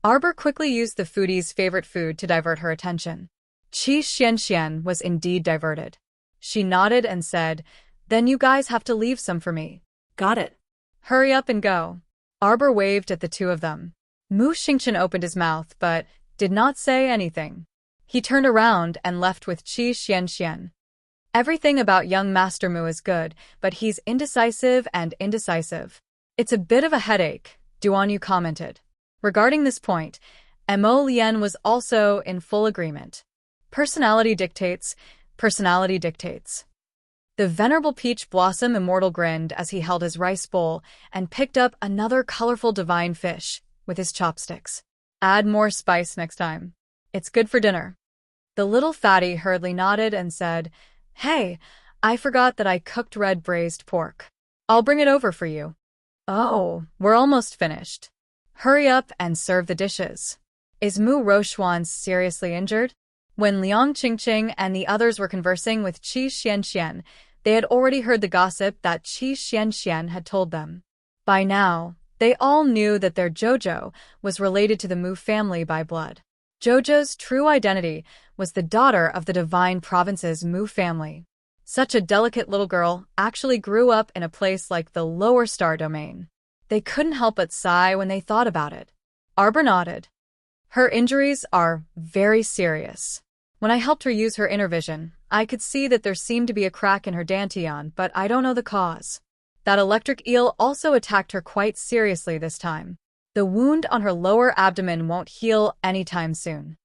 [SPEAKER 1] Arbor quickly used the foodie's favorite food to divert her attention. Qi Xianxian was indeed diverted. She nodded and said, Then you guys have to leave some for me.
[SPEAKER 2] Got it.
[SPEAKER 1] Hurry up and go. Arbor waved at the two of them. Mu Xingqian opened his mouth but did not say anything. He turned around and left with Qi Xianxian. Everything about young Master Mu is good, but he's indecisive and indecisive. It's a bit of a headache, Duan Yu commented. Regarding this point, Mo Lian was also in full agreement. Personality dictates, personality dictates. The venerable peach blossom immortal grinned as he held his rice bowl and picked up another colorful divine fish with his chopsticks. Add more spice next time. It's good for dinner. The little fatty hurriedly nodded and said, Hey, I forgot that I cooked red braised pork. I'll bring it over for you. Oh, we're almost finished. Hurry up and serve the dishes. Is Mu Rochuan seriously injured? When Liang Qingqing and the others were conversing with Qi Xianxian, they had already heard the gossip that Qi Xianxian had told them. By now, they all knew that their Jojo was related to the Mu family by blood. Jojo's true identity was the daughter of the divine province's Mu family. Such a delicate little girl actually grew up in a place like the lower star domain. They couldn't help but sigh when they thought about it. Arbor nodded. Her injuries are very serious. When I helped her use her inner vision, I could see that there seemed to be a crack in her dantian, but I don't know the cause. That electric eel also attacked her quite seriously this time. The wound on her lower abdomen won't heal anytime soon.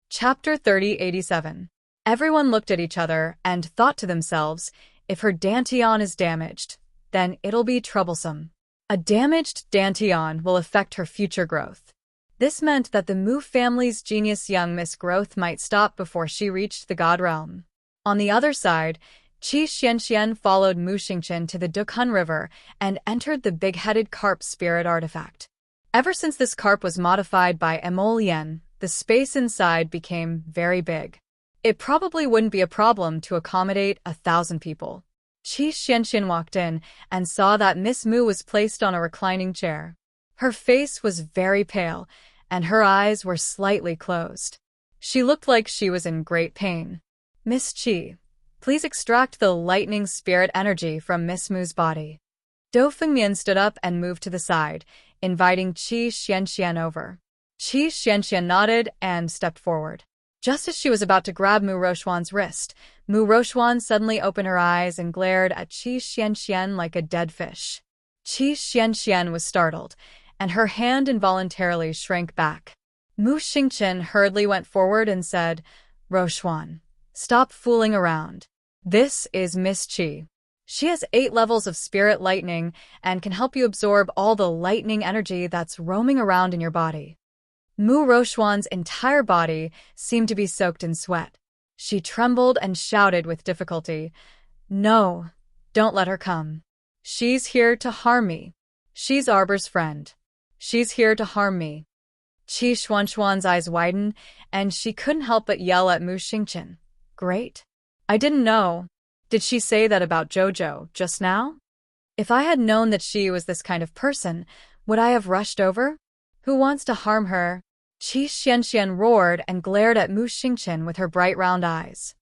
[SPEAKER 1] Chapter 3087. Everyone looked at each other and thought to themselves, if her dantian is damaged, then it'll be troublesome. A damaged dantian will affect her future growth. This meant that the Mu family's genius young Miss Growth might stop before she reached the God Realm. On the other side, Qi Xianxian followed Mu Xingqian to the Dukhan River and entered the big-headed carp spirit artifact. Ever since this carp was modified by Mo Lian, the space inside became very big. It probably wouldn't be a problem to accommodate 1,000 people. Qi Xianxian walked in and saw that Miss Mu was placed on a reclining chair. Her face was very pale, and her eyes were slightly closed. She looked like she was in great pain. Miss Qi, please extract the lightning spirit energy from Miss Mu's body. Do Fengmian stood up and moved to the side, inviting Qi Xianxian over. Qi Xianxian nodded and stepped forward. Just as she was about to grab Mu Rochuan's wrist, Mu Rochuan suddenly opened her eyes and glared at Qi Xianxian like a dead fish. Qi Xianxian was startled, and her hand involuntarily shrank back. Mu Xingqian hurriedly went forward and said, Rochuan, stop fooling around. This is Miss Qi. She has 8 levels of spirit lightning and can help you absorb all the lightning energy that's roaming around in your body. Mu Rochuan's entire body seemed to be soaked in sweat. She trembled and shouted with difficulty, "No, don't let her come. She's here to harm me. She's Arbor's friend. She's here to harm me." Qi Xuanxuan's eyes widened, and she couldn't help but yell at Mu Xingqian. "Great. I didn't know. Did she say that about Jojo just now? If I had known that she was this kind of person, would I have rushed over? Who wants to harm her?" Qi Xianxian roared and glared at Mu Xingqian with her bright round eyes.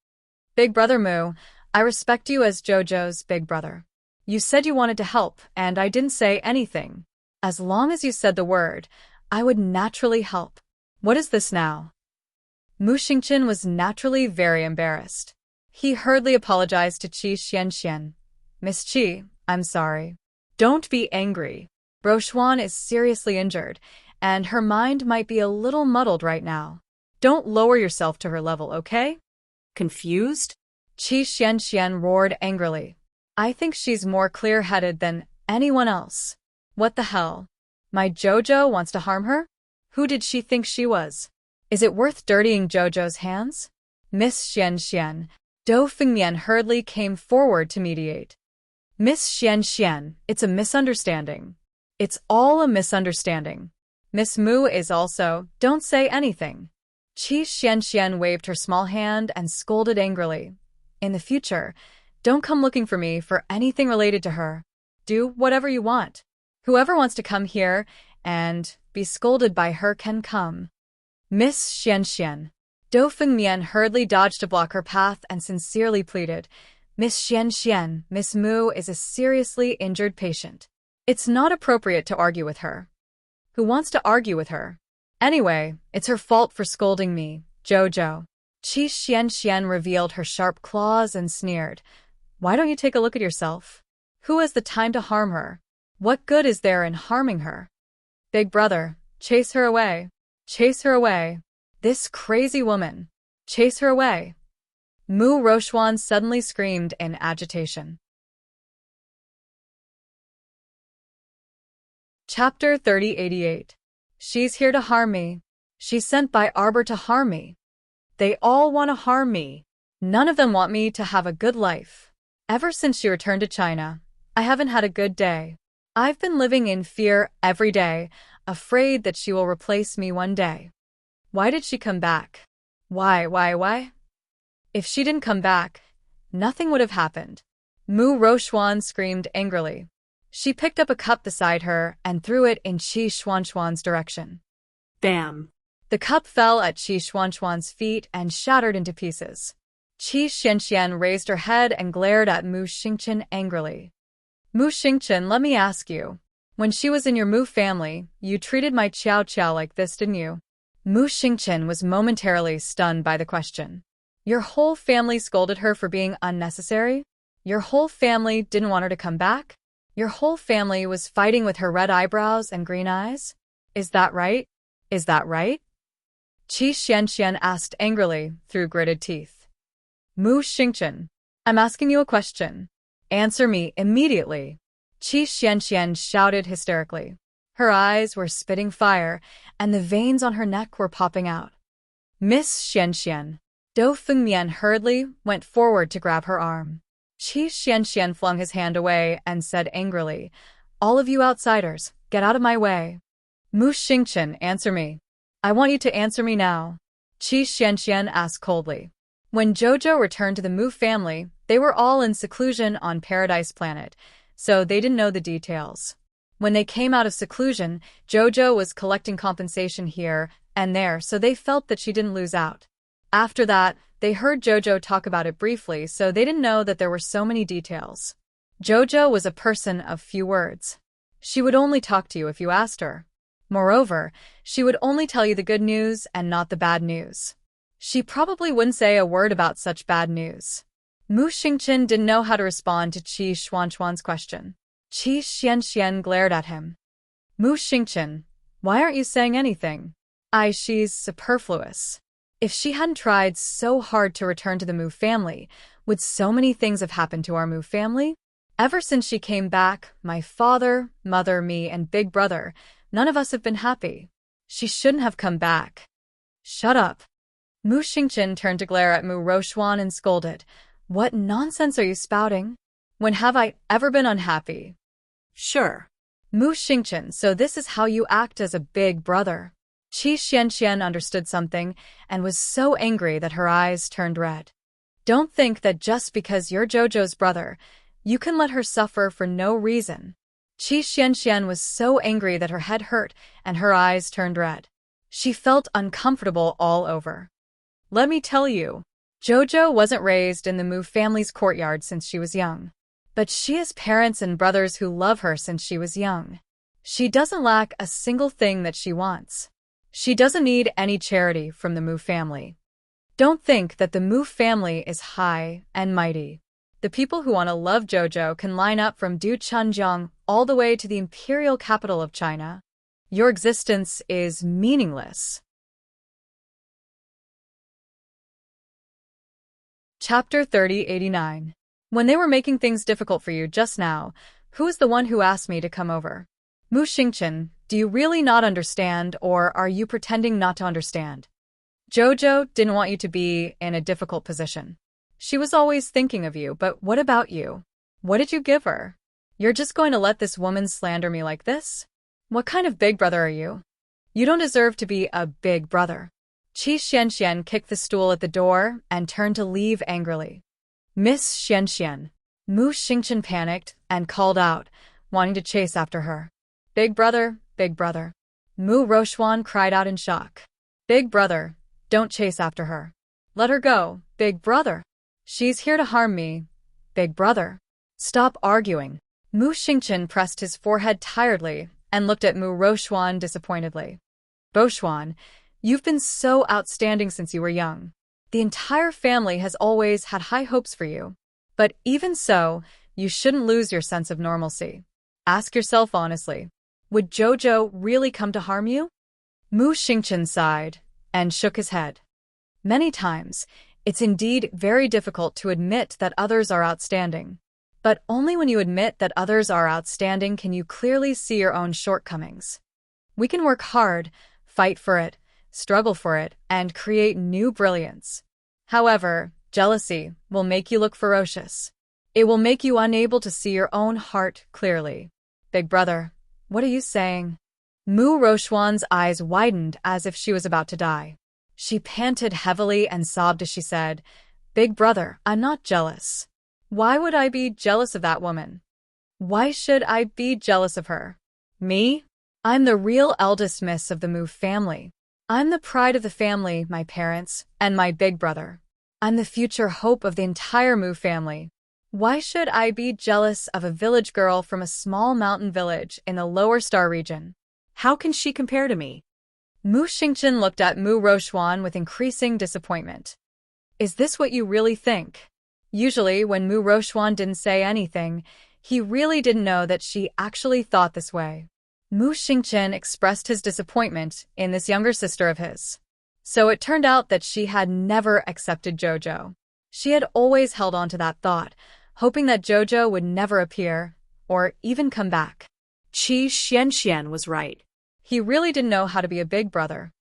[SPEAKER 1] "Big brother Mu, I respect you as Jojo's big brother. You said you wanted to help, and I didn't say anything. As long as you said the word, I would naturally help. What is this now?" Mu Xingqian was naturally very embarrassed. He hurriedly apologized to Qi Xianxian. "Miss Qi, I'm sorry. Don't be angry. Rochuan is seriously injured, and her mind might be a little muddled right now. Don't lower yourself to her level, okay?"
[SPEAKER 2] Confused?
[SPEAKER 1] Qi Xianxian roared angrily. "I think she's more clear-headed than anyone else. What the hell? My Jojo wants to harm her? Who did she think she was? Is it worth dirtying Jojo's hands?" Miss Xianxian, Dou Fengmian hurriedly came forward to mediate. "Miss Xianxian, it's a misunderstanding. It's all a misunderstanding. Miss Mu is also, don't say anything." Qi Xianxian waved her small hand and scolded angrily. "In the future, don't come looking for me for anything related to her. Do whatever you want. Whoever wants to come here and be scolded by her can come." Miss Xianxian, Dou Fengmian hurriedly dodged to block her path and sincerely pleaded, "Miss Xianxian, Miss Mu is a seriously injured patient. It's not appropriate to argue with her." "Who wants to argue with her? Anyway, it's her fault for scolding me, Jojo." Qi Xianxian revealed her sharp claws and sneered. "Why don't you take a look at yourself? Who has the time to harm her? What good is there in harming her? Big brother, chase her away. Chase her away. This crazy woman. Chase her away." Mu Rochuan suddenly screamed in agitation. Chapter 3088. She's here to harm me. She's sent by Arbor to harm me. They all want to harm me. None of them want me to have a good life. Ever since she returned to China, I haven't had a good day. I've been living in fear every day, afraid that she will replace me one day. Why did she come back? Why? If she didn't come back, nothing would have happened. Mu Rochuan screamed angrily. She picked up a cup beside her and threw it in Qi Xuanxuan's direction.
[SPEAKER 2] Bam!
[SPEAKER 1] The cup fell at Qi Xuanxuan's feet and shattered into pieces. Qi Xianxian raised her head and glared at Mu Xingqian angrily. "Mu Xingqian, let me ask you. When she was in your Mu family, you treated my Qiao Qiao like this, didn't you?" Mu Xingqian was momentarily stunned by the question. "Your whole family scolded her for being unnecessary? Your whole family didn't want her to come back? Your whole family was fighting with her red eyebrows and green eyes? Is that right? Is that right?" Qi Xianxian asked angrily through gritted teeth. "Mu Xingqian, I'm asking you a question. Answer me immediately." Qi Xianxian shouted hysterically. Her eyes were spitting fire, and the veins on her neck were popping out. "Miss Xianxian." Dou Fengmian hurriedly went forward to grab her arm. Qi Xianxian flung his hand away and said angrily, "All of you outsiders, get out of my way." "Mu Xingqian, answer me. I want you to answer me now." Qi Xianxian asked coldly. When Jojo returned to the Mu family, they were all in seclusion on Paradise Planet, so they didn't know the details. When they came out of seclusion, Jojo was collecting compensation here and there, so they felt that she didn't lose out. After that, they heard Jojo talk about it briefly, so they didn't know that there were so many details. Jojo was a person of few words. She would only talk to you if you asked her. Moreover, she would only tell you the good news and not the bad news. She probably wouldn't say a word about such bad news. Mu Xingqian didn't know how to respond to Qi Xuanxuan's question. Qi Xianxian glared at him. "Mu Xingqian, why aren't you saying anything? She's superfluous. If she hadn't tried so hard to return to the Mu family, would so many things have happened to our Mu family? Ever since she came back, my father, mother, me, and big brother, none of us have been happy. She shouldn't have come back. Shut up. Mu Xingqian turned to glare at Mu Rochuan and scolded. What nonsense are you spouting? When have I ever been unhappy?
[SPEAKER 2] Sure.
[SPEAKER 1] Mu Xingqian, so this is how you act as a big brother. Qi Xianxian understood something and was so angry that her eyes turned red. Don't think that just because you're Jojo's brother, you can let her suffer for no reason. Qi Xianxian was so angry that her head hurt and her eyes turned red. She felt uncomfortable all over. Let me tell you, Jojo wasn't raised in the Mu family's courtyard since she was young. But she has parents and brothers who love her since she was young. She doesn't lack a single thing that she wants. She doesn't need any charity from the Mu family. Don't think that the Mu family is high and mighty. The people who want to love Jojo can line up from Duchunjiang all the way to the imperial capital of China. Your existence is meaningless. Chapter 3089. When they were making things difficult for you just now, who is the one who asked me to come over? Mu Xingqian, do you really not understand, or are you pretending not to understand? Jojo didn't want you to be in a difficult position. She was always thinking of you, but what about you? What did you give her? You're just going to let this woman slander me like this? What kind of big brother are you? You don't deserve to be a big brother. Qi Xianxian kicked the stool at the door and turned to leave angrily. Miss Xianxian. Mu Xingqian panicked and called out, wanting to chase after her. Big brother, big brother. Mu Rochuan cried out in shock. Big brother, don't chase after her. Let her go, big brother. She's here to harm me. Big brother. Stop arguing. Mu Xingqian pressed his forehead tiredly and looked at Mu Rochuan disappointedly. Rochuan, you've been so outstanding since you were young. The entire family has always had high hopes for you. But even so, you shouldn't lose your sense of normalcy. Ask yourself honestly, would Jojo really come to harm you? Mu Xingqian sighed and shook his head. Many times, it's indeed very difficult to admit that others are outstanding. But only when you admit that others are outstanding can you clearly see your own shortcomings. We can work hard, fight for it, struggle for it, and create new brilliance. However, jealousy will make you look ferocious. It will make you unable to see your own heart clearly. Big brother, what are you saying? Mu Rochuan's eyes widened as if she was about to die. She panted heavily and sobbed as she said, Big brother, I'm not jealous. Why would I be jealous of that woman? Why should I be jealous of her? Me? I'm the real eldest miss of the Mu family. I'm the pride of the family, my parents, and my big brother. I'm the future hope of the entire Mu family. Why should I be jealous of a village girl from a small mountain village in the lower star region?
[SPEAKER 2] How can she compare to me?
[SPEAKER 1] Mu Xingqian looked at Mu Rochuan with increasing disappointment. Is this what you really think? Usually, when Mu Rochuan didn't say anything, he really didn't know that she actually thought this way. Mu Xingqian expressed his disappointment in this younger sister of his. So it turned out that she had never accepted Jojo. She had always held on to that thought, hoping that Jojo would never appear, or even come back.
[SPEAKER 2] Qi Xianxian was right.
[SPEAKER 1] He really didn't know how to be a big brother.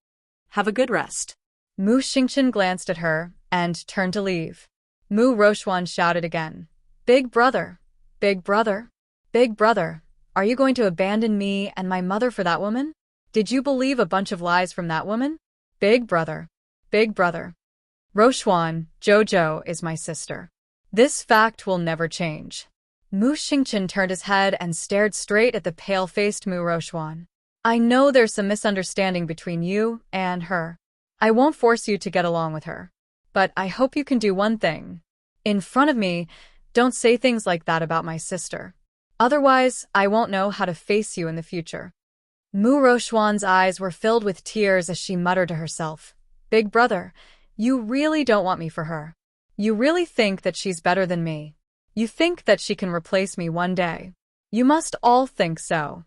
[SPEAKER 2] Have a good rest.
[SPEAKER 1] Mu Xingqian glanced at her and turned to leave. Mu Rochuan shouted again, Big brother, big brother, big brother, are you going to abandon me and my mother for that woman? Did you believe a bunch of lies from that woman? Big brother, big brother. Rochuan, Jojo is my sister. This fact will never change. Mu Xingqian turned his head and stared straight at the pale-faced Mu Rochuan. I know there's some misunderstanding between you and her. I won't force you to get along with her. But I hope you can do one thing. In front of me, don't say things like that about my sister. Otherwise, I won't know how to face you in the future. Mu Rochuan's eyes were filled with tears as she muttered to herself, Big brother, you really don't want me for her. You really think that she's better than me. You think that she can replace me one day. You must all think so.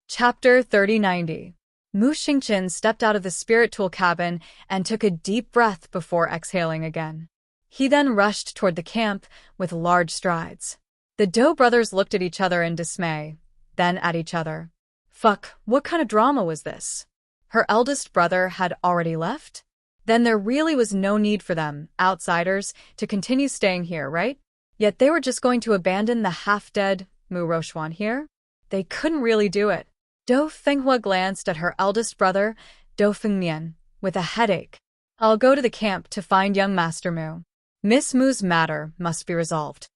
[SPEAKER 1] Chapter 3090. Mu Xingqian stepped out of the spirit tool cabin and took a deep breath before exhaling again. He then rushed toward the camp with large strides. The Doe brothers looked at each other in dismay, then at each other. Fuck, what kind of drama was this? Her eldest brother had already left? Then there really was no need for them, outsiders, to continue staying here, right? Yet they were just going to abandon the half-dead Mu Rochuan here? They couldn't really do it. Do Fenghua glanced at her eldest brother, Do Fengmian, with a headache. I'll go to the camp to find young Master Mu. Miss Mu's matter must be resolved.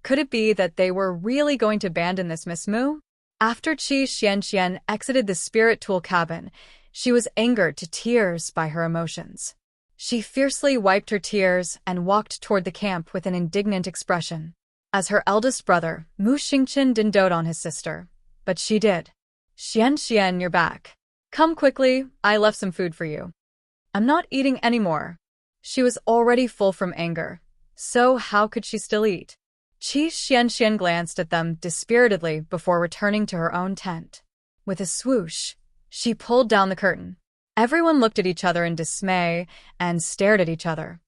[SPEAKER 1] Could it be that they were really going to abandon this Miss Mu? After Qi Xianxian exited the spirit tool cabin, she was angered to tears by her emotions. She fiercely wiped her tears and walked toward the camp with an indignant expression. As her eldest brother, Mu Xingqian didn't dote on his sister, but she did. Xianxian, you're back. Come quickly, I left some food for you. I'm not eating anymore. She was already full from anger, so how could she still eat? Qi Xianxian glanced at them dispiritedly before returning to her own tent. With a swoosh, she pulled down the curtain. Everyone looked at each other in dismay and stared at each other.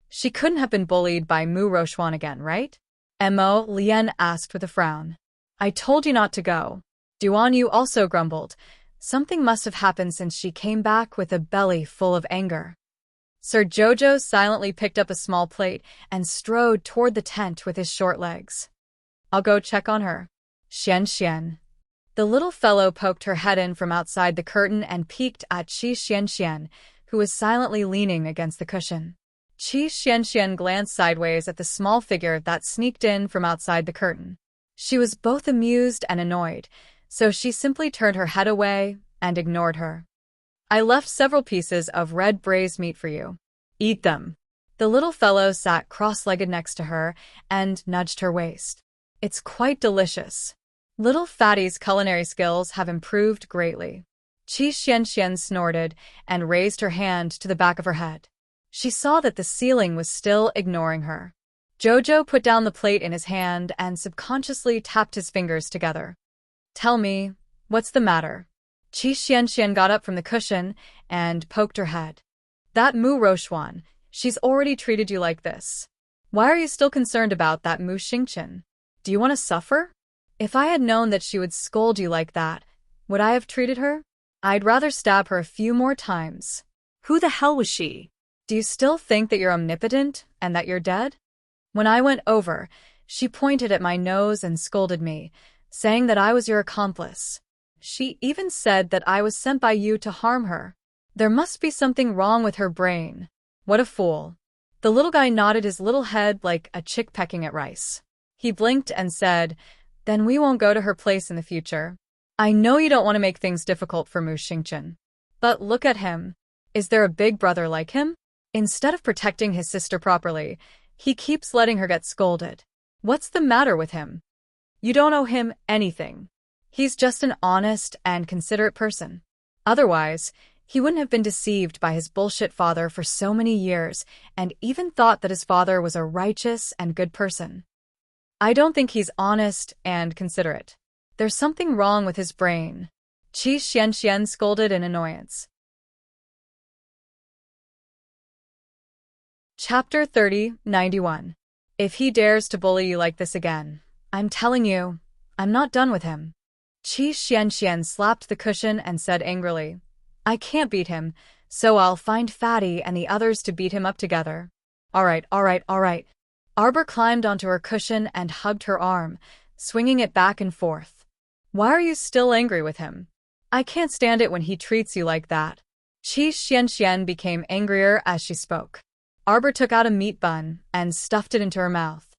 [SPEAKER 1] She couldn't have been bullied by Mu Rochuan again, right? Mo Lian asked with a frown. I told you not to go. Duan Yu also grumbled. Something must have happened since she came back with a belly full of anger. Sir Jojo silently picked up a small plate and strode toward the tent with his short legs. I'll go check on her. Xianxian. The little fellow poked her head in from outside the curtain and peeked at Qi Xianxian, who was silently leaning against the cushion. Qi Xianxian glanced sideways at the small figure that sneaked in from outside the curtain. She was both amused and annoyed, so she simply turned her head away and ignored her. I left several pieces of red braised meat for you. Eat them. The little fellow sat cross-legged next to her and nudged her waist. It's quite delicious. Little Fatty's culinary skills have improved greatly. Qi Xianxian snorted and raised her hand to the back of her head. She saw that the ceiling was still ignoring her. Jojo put down the plate in his hand and subconsciously tapped his fingers together. Tell me, what's the matter? Qi Xianxian got up from the cushion and poked her head. That Mu Rochuan, she's already treated you like this. Why are you still concerned about that Mu Xingqian? Do you want to suffer? If I had known that she would scold you like that, would I have treated her? I'd rather stab her a few more times.
[SPEAKER 2] Who the hell was she?
[SPEAKER 1] Do you still think that you're omnipotent and that you're dead? When I went over, she pointed at my nose and scolded me, saying that I was your accomplice. She even said that I was sent by you to harm her. There must be something wrong with her brain. What a fool. The little guy nodded his little head like a chick pecking at rice. He blinked and said, Then we won't go to her place in the future. I know you don't want to make things difficult for Mu Xingqian. But look at him. Is there a big brother like him? Instead of protecting his sister properly, he keeps letting her get scolded. What's the matter with him? You don't owe him anything. He's just an honest and considerate person. Otherwise, he wouldn't have been deceived by his bullshit father for so many years and even thought that his father was a righteous and good person. I don't think he's honest and considerate. There's something wrong with his brain. Qi Xianxian scolded in annoyance. Chapter 30:91. If he dares to bully you like this again, I'm telling you, I'm not done with him. Qi Xianxian slapped the cushion and said angrily, I can't beat him, so I'll find Fatty and the others to beat him up together. All right. Arbor climbed onto her cushion and hugged her arm, swinging it back and forth. Why are you still angry with him? I can't stand it when he treats you like that. Qi Xianxian became angrier as she spoke. Arbor took out a meat bun and stuffed it into her mouth.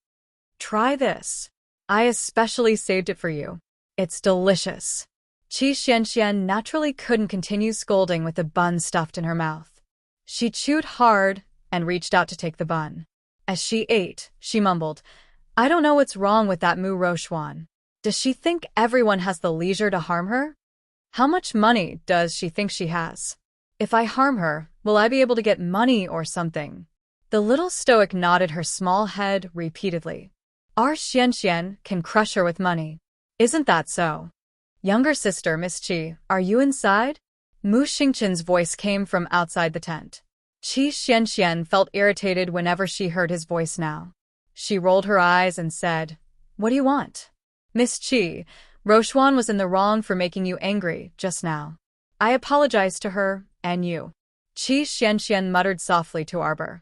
[SPEAKER 1] Try this. I especially saved it for you. It's delicious. Qi Xianxian naturally couldn't continue scolding with the bun stuffed in her mouth. She chewed hard and reached out to take the bun. As she ate, she mumbled, I don't know what's wrong with that Mu Rochuan. Does she think everyone has the leisure to harm her? How much money does she think she has? If I harm her, will I be able to get money or something? The little stoic nodded her small head repeatedly. Our Xianxian can crush her with money. Isn't that so? Younger sister, Miss Qi, are you inside? Mu Xingqian's voice came from outside the tent. Qi Xianxian felt irritated whenever she heard his voice now. She rolled her eyes and said, "What do you want?" "Miss Qi, Rochuan was in the wrong for making you angry just now. I apologize to her, and you." Qi Xianxian muttered softly to Arbor.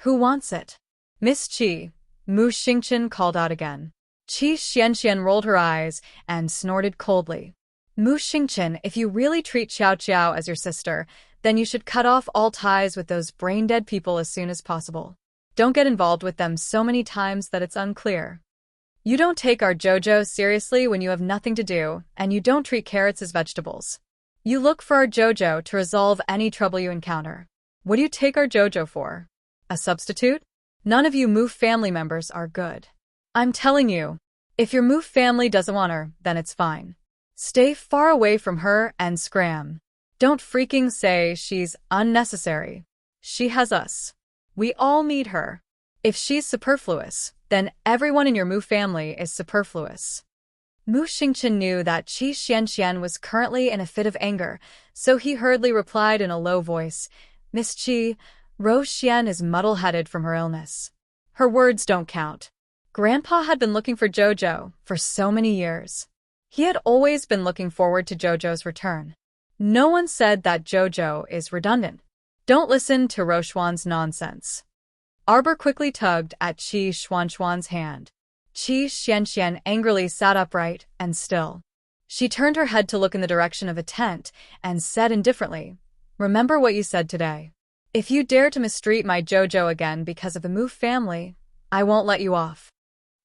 [SPEAKER 1] "Who wants it?" "Miss Qi," Mu Xingqian called out again. Qi Xianxian rolled her eyes and snorted coldly. "Mu Xingqian, if you really treat Xiao Qiao as your sister, then you should cut off all ties with those brain-dead people as soon as possible. Don't get involved with them so many times that it's unclear. You don't take our JoJo seriously when you have nothing to do, and you don't treat carrots as vegetables. You look for our JoJo to resolve any trouble you encounter. What do you take our JoJo for? A substitute? None of you Mu family members are good. I'm telling you, if your Mu family doesn't want her, then it's fine. Stay far away from her and scram. Don't freaking say she's unnecessary. She has us. We all need her. If she's superfluous, then everyone in your Mu family is superfluous." Mu Xingqian knew that Qi Xianxian was currently in a fit of anger, so he hurriedly replied in a low voice, "Miss Qi, Rose Xian is muddle-headed from her illness. Her words don't count. Grandpa had been looking for JoJo for so many years. He had always been looking forward to JoJo's return. No one said that JoJo is redundant. Don't listen to Rochuan's nonsense." Arbor quickly tugged at Qi Xuanxuan's hand. Qi Xianxian angrily sat upright and still. She turned her head to look in the direction of a tent and said indifferently, "Remember what you said today. If you dare to mistreat my JoJo again because of the Mu family, I won't let you off."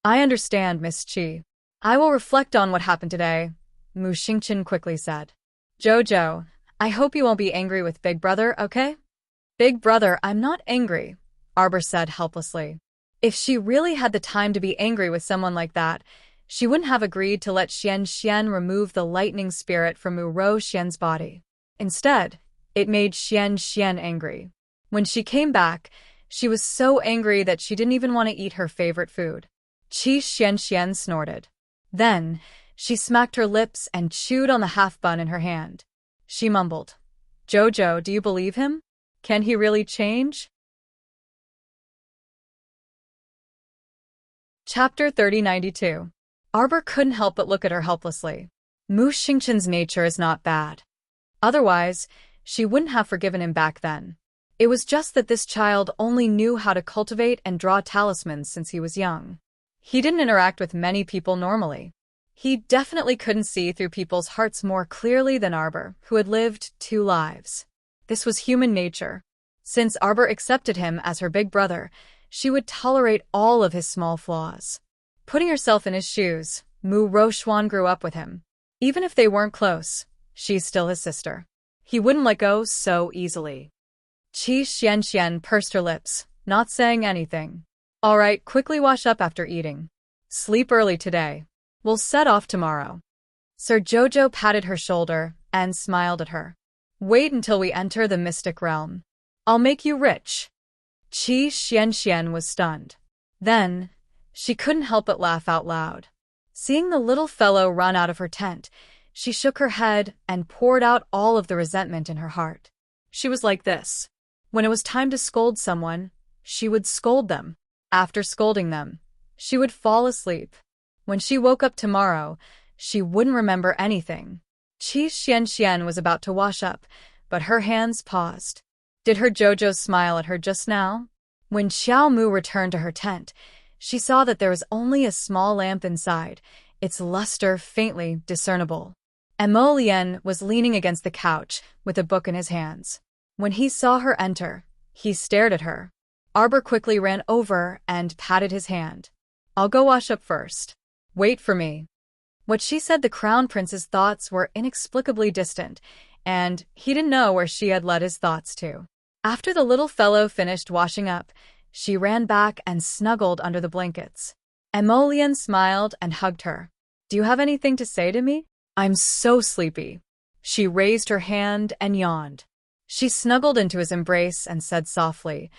[SPEAKER 1] "I understand, Miss Qi. I will reflect on what happened today," Mu Xingqian quickly said. "JoJo, I hope you won't be angry with Big Brother, okay?" "Big Brother, I'm not angry," Arbor said helplessly. If she really had the time to be angry with someone like that, she wouldn't have agreed to let Xian Xian remove the lightning spirit from Mu Rou Xian's body. Instead, it made Xian Xian angry. When she came back, she was so angry that she didn't even want to eat her favorite food. Qi Xianxian snorted. Then, she smacked her lips and chewed on the half-bun in her hand. She mumbled, "JoJo, do you believe him? Can he really change?" Chapter 3092. Arbor couldn't help but look at her helplessly. Mu Xingqian's nature is not bad. Otherwise, she wouldn't have forgiven him back then. It was just that this child only knew how to cultivate and draw talismans since he was young. He didn't interact with many people normally. He definitely couldn't see through people's hearts more clearly than Arbor, who had lived 2 lives. This was human nature. Since Arbor accepted him as her big brother, she would tolerate all of his small flaws. Putting herself in his shoes, Mu Rochuan grew up with him. Even if they weren't close, she's still his sister. He wouldn't let go so easily. Qi Xianxian pursed her lips, not saying anything. "All right, quickly wash up after eating. Sleep early today. We'll set off tomorrow." Sir Jojo patted her shoulder and smiled at her. "Wait until we enter the mystic realm. I'll make you rich." Qi Xianxian was stunned. Then, she couldn't help but laugh out loud. Seeing the little fellow run out of her tent, she shook her head and poured out all of the resentment in her heart. She was like this. When it was time to scold someone, she would scold them. After scolding them, she would fall asleep. When she woke up tomorrow, she wouldn't remember anything. Qi Xianxian was about to wash up, but her hands paused. Did her JoJo smile at her just now? When Xiao Mu returned to her tent, she saw that there was only a small lamp inside, its luster faintly discernible. Emolian was leaning against the couch with a book in his hands. When he saw her enter, he stared at her. Arbor quickly ran over and patted his hand. "I'll go wash up first. Wait for me." What she said the Crown Prince's thoughts were inexplicably distant, and he didn't know where she had led his thoughts to. After the little fellow finished washing up, she ran back and snuggled under the blankets. Emolian smiled and hugged her. "Do you have anything to say to me? I'm so sleepy." She raised her hand and yawned. She snuggled into his embrace and said softly,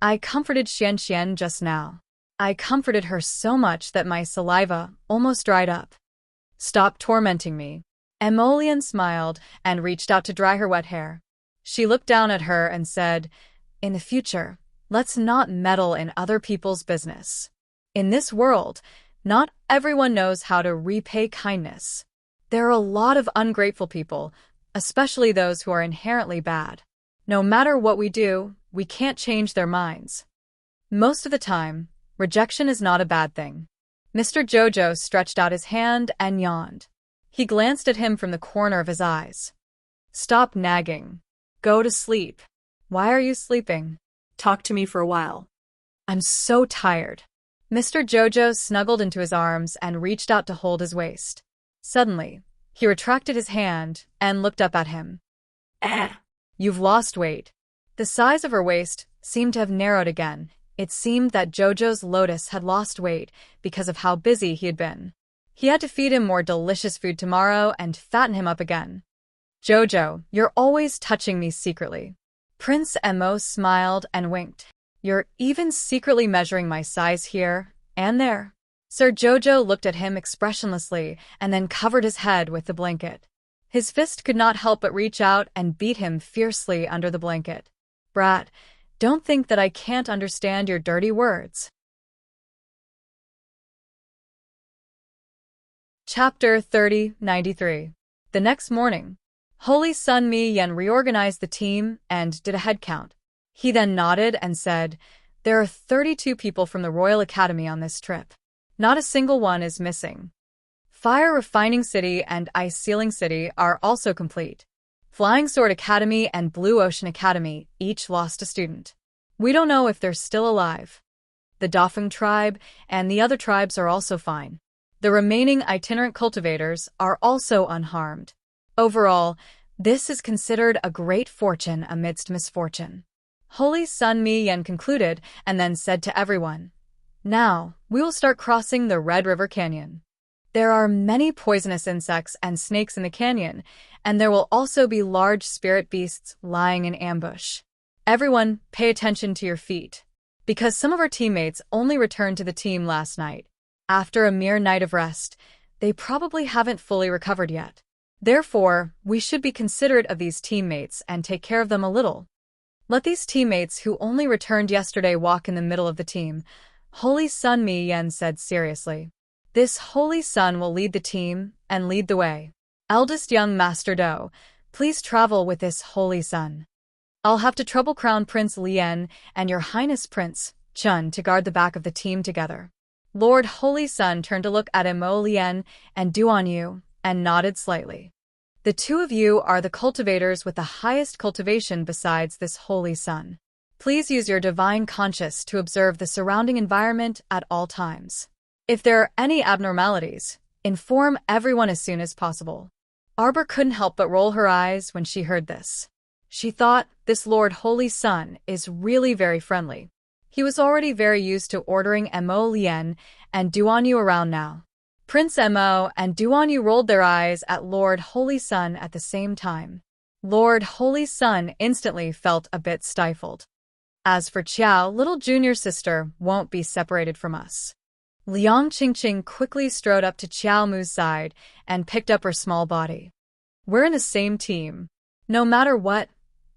[SPEAKER 1] "I comforted Xian Xian just now. I comforted her so much that my saliva almost dried up." "Stop tormenting me." Emolian smiled and reached out to dry her wet hair. She looked down at her and said, In the future, let's not meddle in other people's business. In this world, not everyone knows how to repay kindness. There are a lot of ungrateful people, especially those who are inherently bad. No matter what we do, we can't change their minds. Most of the time, rejection is not a bad thing. Mr. Jojo stretched out his hand and yawned. He glanced at him from the corner of his eyes. Stop nagging. Go to sleep. Why are you sleeping?
[SPEAKER 2] Talk to me for a while.
[SPEAKER 1] I'm so tired. Mr. Jojo snuggled into his arms and reached out to hold his waist. Suddenly, he retracted his hand and looked up at him. You've lost weight. The size of her waist seemed to have narrowed again. It seemed that Jojo's lotus had lost weight because of how busy he had been. He had to feed him more delicious food tomorrow and fatten him up again. Jojo, you're always touching me secretly. Prince Emo smiled and winked. You're even secretly measuring my size here and there. Sir Jojo looked at him expressionlessly and then covered his head with the blanket. His fist could not help but reach out and beat him fiercely under the blanket. Brat, don't think that I can't understand your dirty words. Chapter 3093. The next morning, Holy Sun Mi Yen reorganized the team and did a head count. He then nodded and said, There are 32 people from the Royal Academy on this trip. Not a single one is missing. Fire Refining City and Ice Sealing City are also complete. Flying Sword Academy and Blue Ocean Academy each lost a student. We don't know if they're still alive. The Dafeng tribe and the other tribes are also fine. The remaining itinerant cultivators are also unharmed. Overall, this is considered a great fortune amidst misfortune. Holy Sun Mi Yen concluded and then said to everyone, Now, we will start crossing the Red River Canyon. There are many poisonous insects and snakes in the canyon, and there will also be large spirit beasts lying in ambush. Everyone, pay attention to your feet. Because some of our teammates only returned to the team last night. After a mere night of rest, they probably haven't fully recovered yet. Therefore, we should be considerate of these teammates and take care of them a little. Let these teammates who only returned yesterday walk in the middle of the team, Holy Sun Mi Yen said seriously. This Holy Sun will lead the team and lead the way. Eldest young Master Do, please travel with this Holy Sun. I'll have to trouble Crown Prince Lien and Your Highness Prince Chun to guard the back of the team together. Lord Holy Sun turned to look at Mo Lien and Duan Yu and nodded slightly. The two of you are the cultivators with the highest cultivation besides this Holy Sun. Please use your divine conscience to observe the surrounding environment at all times. If there are any abnormalities, inform everyone as soon as possible. Arbor couldn't help but roll her eyes when she heard this. She thought, this Lord Holy Sun is really very friendly. He was already very used to ordering Mo Lien and Duan Yu around now. Prince Mo and Duan Yu rolled their eyes at Lord Holy Sun at the same time. Lord Holy Sun instantly felt a bit stifled. As for Qiao, little junior sister won't be separated from us. Liang Qingqing quickly strode up to Qiao Mu's side and picked up her small body. We're in the same team. No matter what,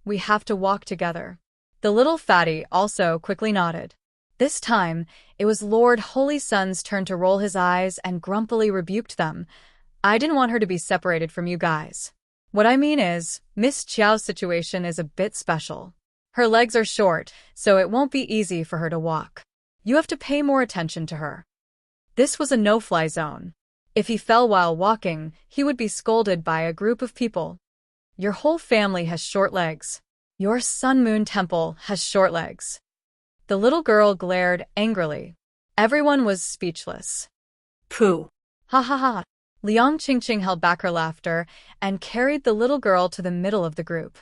[SPEAKER 1] we have to walk together. The little fatty also quickly nodded. This time, it was Lord Holy Sun's turn to roll his eyes and grumpily rebuked them. I didn't want her to be separated from you guys. What I mean is, Miss Qiao's situation is a bit special. Her legs are short, so it won't be easy for her to walk. You have to pay more attention to her. This was a no-fly zone. If he fell while walking, he would be scolded by a group of people. Your whole family has short legs. Your Sun Moon Temple has short legs. The little girl glared angrily. Everyone was speechless.
[SPEAKER 2] Pooh.
[SPEAKER 1] Ha ha ha. Liang Qingqing held back her laughter and carried the little girl to the middle of the group.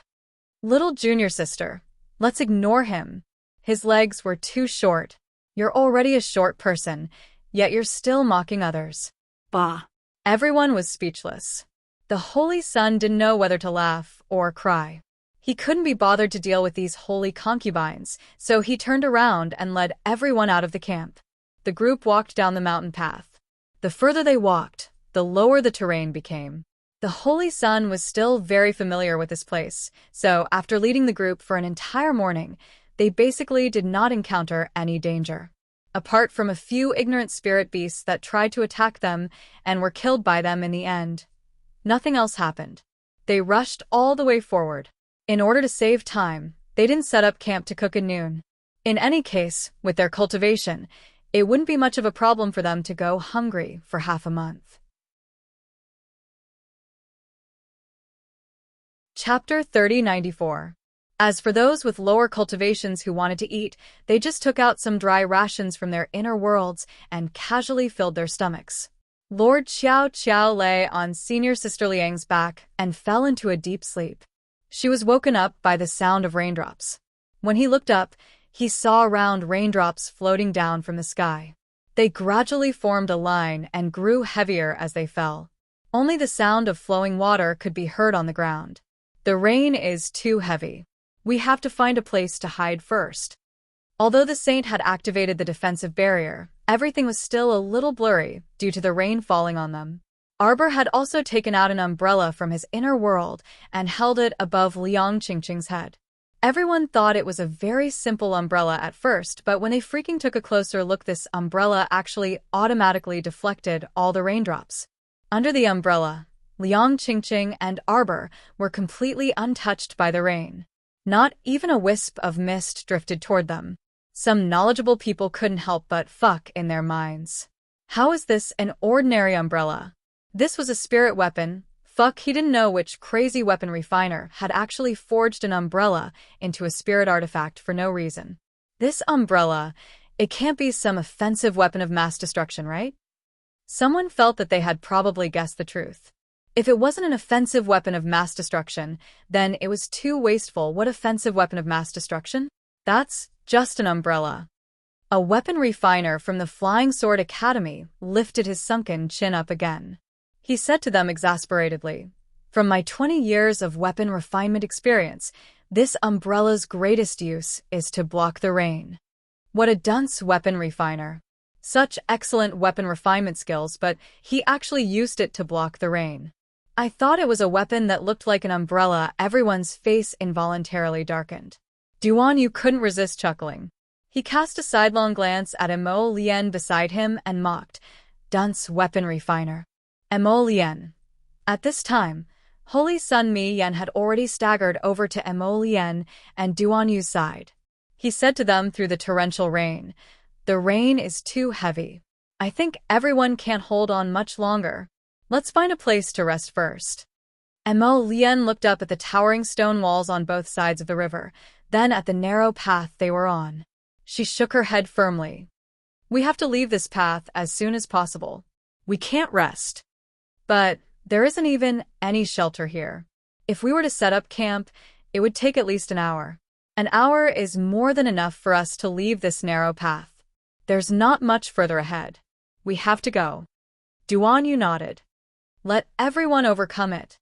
[SPEAKER 1] Little junior sister, let's ignore him. His legs were too short. You're already a short person, yet you're still mocking others.
[SPEAKER 2] Bah.
[SPEAKER 1] Everyone was speechless. The Holy Sun didn't know whether to laugh or cry. He couldn't be bothered to deal with these holy concubines, so he turned around and led everyone out of the camp. The group walked down the mountain path. The further they walked, the lower the terrain became. The Holy Sun was still very familiar with this place, so after leading the group for an entire morning, they basically did not encounter any danger. Apart from a few ignorant spirit beasts that tried to attack them and were killed by them in the end, nothing else happened. They rushed all the way forward. In order to save time, they didn't set up camp to cook at noon. In any case, with their cultivation, it wouldn't be much of a problem for them to go hungry for half a month. Chapter 3094. As for those with lower cultivations who wanted to eat, they just took out some dry rations from their inner worlds and casually filled their stomachs. Lord Xiao Xiao lay on Senior Sister Liang's back and fell into a deep sleep. She was woken up by the sound of raindrops. When he looked up, he saw round raindrops floating down from the sky. They gradually formed a line and grew heavier as they fell. Only the sound of flowing water could be heard on the ground. The rain is too heavy. We have to find a place to hide first. Although the saint had activated the defensive barrier, everything was still a little blurry due to the rain falling on them. Arbor had also taken out an umbrella from his inner world and held it above Liang Qingqing's head. Everyone thought it was a very simple umbrella at first, but when they freaking took a closer look, this umbrella actually automatically deflected all the raindrops. Under the umbrella, Liang Qingqing and Arbor were completely untouched by the rain. Not even a wisp of mist drifted toward them. Some knowledgeable people couldn't help but fuck in their minds. How is this an ordinary umbrella? This was a spirit weapon. Fuck, he didn't know which crazy weapon refiner had actually forged an umbrella into a spirit artifact for no reason. This umbrella, it can't be some offensive weapon of mass destruction, right? Someone felt that they had probably guessed the truth. If it wasn't an offensive weapon of mass destruction, then it was too wasteful. What offensive weapon of mass destruction? That's just an umbrella. A weapon refiner from the Flying Sword Academy lifted his sunken chin up again. He said to them exasperatedly, "From my 20 years of weapon refinement experience, this umbrella's greatest use is to block the rain." What a dunce weapon refiner. Such excellent weapon refinement skills, but he actually used it to block the rain. I thought it was a weapon that looked like an umbrella. Everyone's face involuntarily darkened. Duan Yu couldn't resist chuckling. He cast a sidelong glance at Emo Lien beside him and mocked, "Dunce weapon refiner." Emo Lien. At this time, Holy Sun Mi Yen had already staggered over to Emo Lien and Duan Yu's side. He said to them through the torrential rain, "The rain is too heavy. I think everyone can't hold on much longer. Let's find a place to rest first." Emo Lien looked up at the towering stone walls on both sides of the river, then at the narrow path they were on. She shook her head firmly. "We have to leave this path as soon as possible. We can't rest. But there isn't even any shelter here. If we were to set up camp, it would take at least an hour. An hour is more than enough for us to leave this narrow path. There's not much further ahead. We have to go." Duan Yu nodded. "Let everyone overcome it."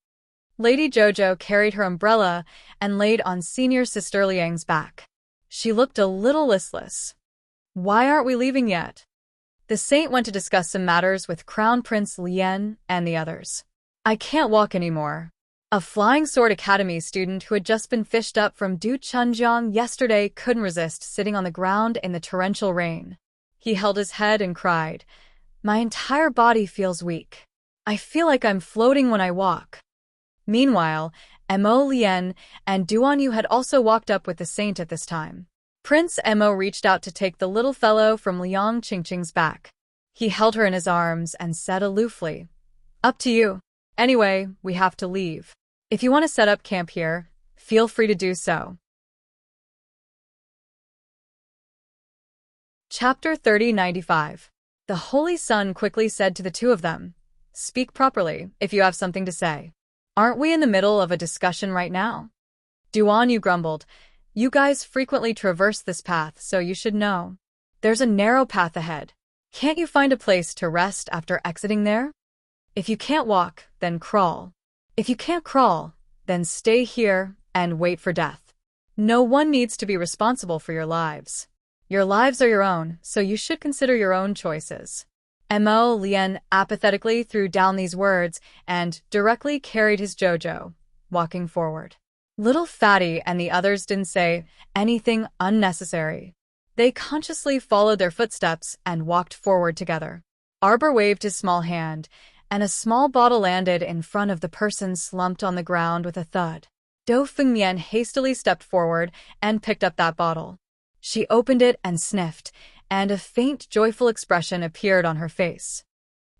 [SPEAKER 1] Lady Jojo carried her umbrella and laid on Senior Sister Liang's back. She looked a little listless. "Why aren't we leaving yet?" The saint went to discuss some matters with Crown Prince Lien and the others. "I can't walk anymore." A Flying Sword Academy student who had just been fished up from Du Chunjiang yesterday couldn't resist sitting on the ground in the torrential rain. He held his head and cried, "My entire body feels weak. I feel like I'm floating when I walk." Meanwhile, Emo Lien and Duan Yu had also walked up with the saint at this time. Prince Emo reached out to take the little fellow from Liang Qingqing's back. He held her in his arms and said aloofly, "Up to you. Anyway, we have to leave. If you want to set up camp here, feel free to do so." Chapter 3095. The Holy Sun quickly said to the two of them, "Speak properly if you have something to say. Aren't we in the middle of a discussion right now?" Duan Yu grumbled, "You guys frequently traverse this path, so you should know. There's a narrow path ahead. Can't you find a place to rest after exiting there? If you can't walk, then crawl. If you can't crawl, then stay here and wait for death. No one needs to be responsible for your lives. Your lives are your own, so you should consider your own choices." Emo Lien apathetically threw down these words and directly carried his Jojo, walking forward. Little Fatty and the others didn't say anything unnecessary. They consciously followed their footsteps and walked forward together. Arbor waved his small hand, and a small bottle landed in front of the person slumped on the ground with a thud. Do Fengmian hastily stepped forward and picked up that bottle. She opened it and sniffed, and a faint, joyful expression appeared on her face.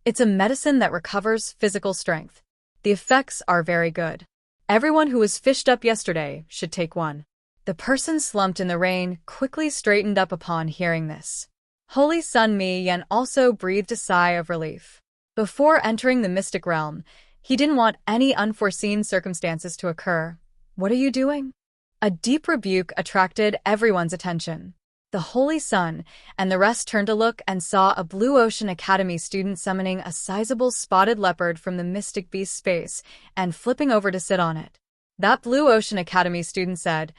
[SPEAKER 1] It's a medicine that recovers physical strength. The effects are very good. Everyone who was fished up yesterday should take one. The person slumped in the rain quickly straightened up upon hearing this. Holy Sun Mi Yen also breathed a sigh of relief. Before entering the mystic realm, he didn't want any unforeseen circumstances to occur. What are you doing? A deep rebuke attracted everyone's attention. The Holy Sun and the rest turned to look and saw a Blue Ocean Academy student summoning a sizable spotted leopard from the mystic beast space and flipping over to sit on it. That Blue Ocean Academy student said,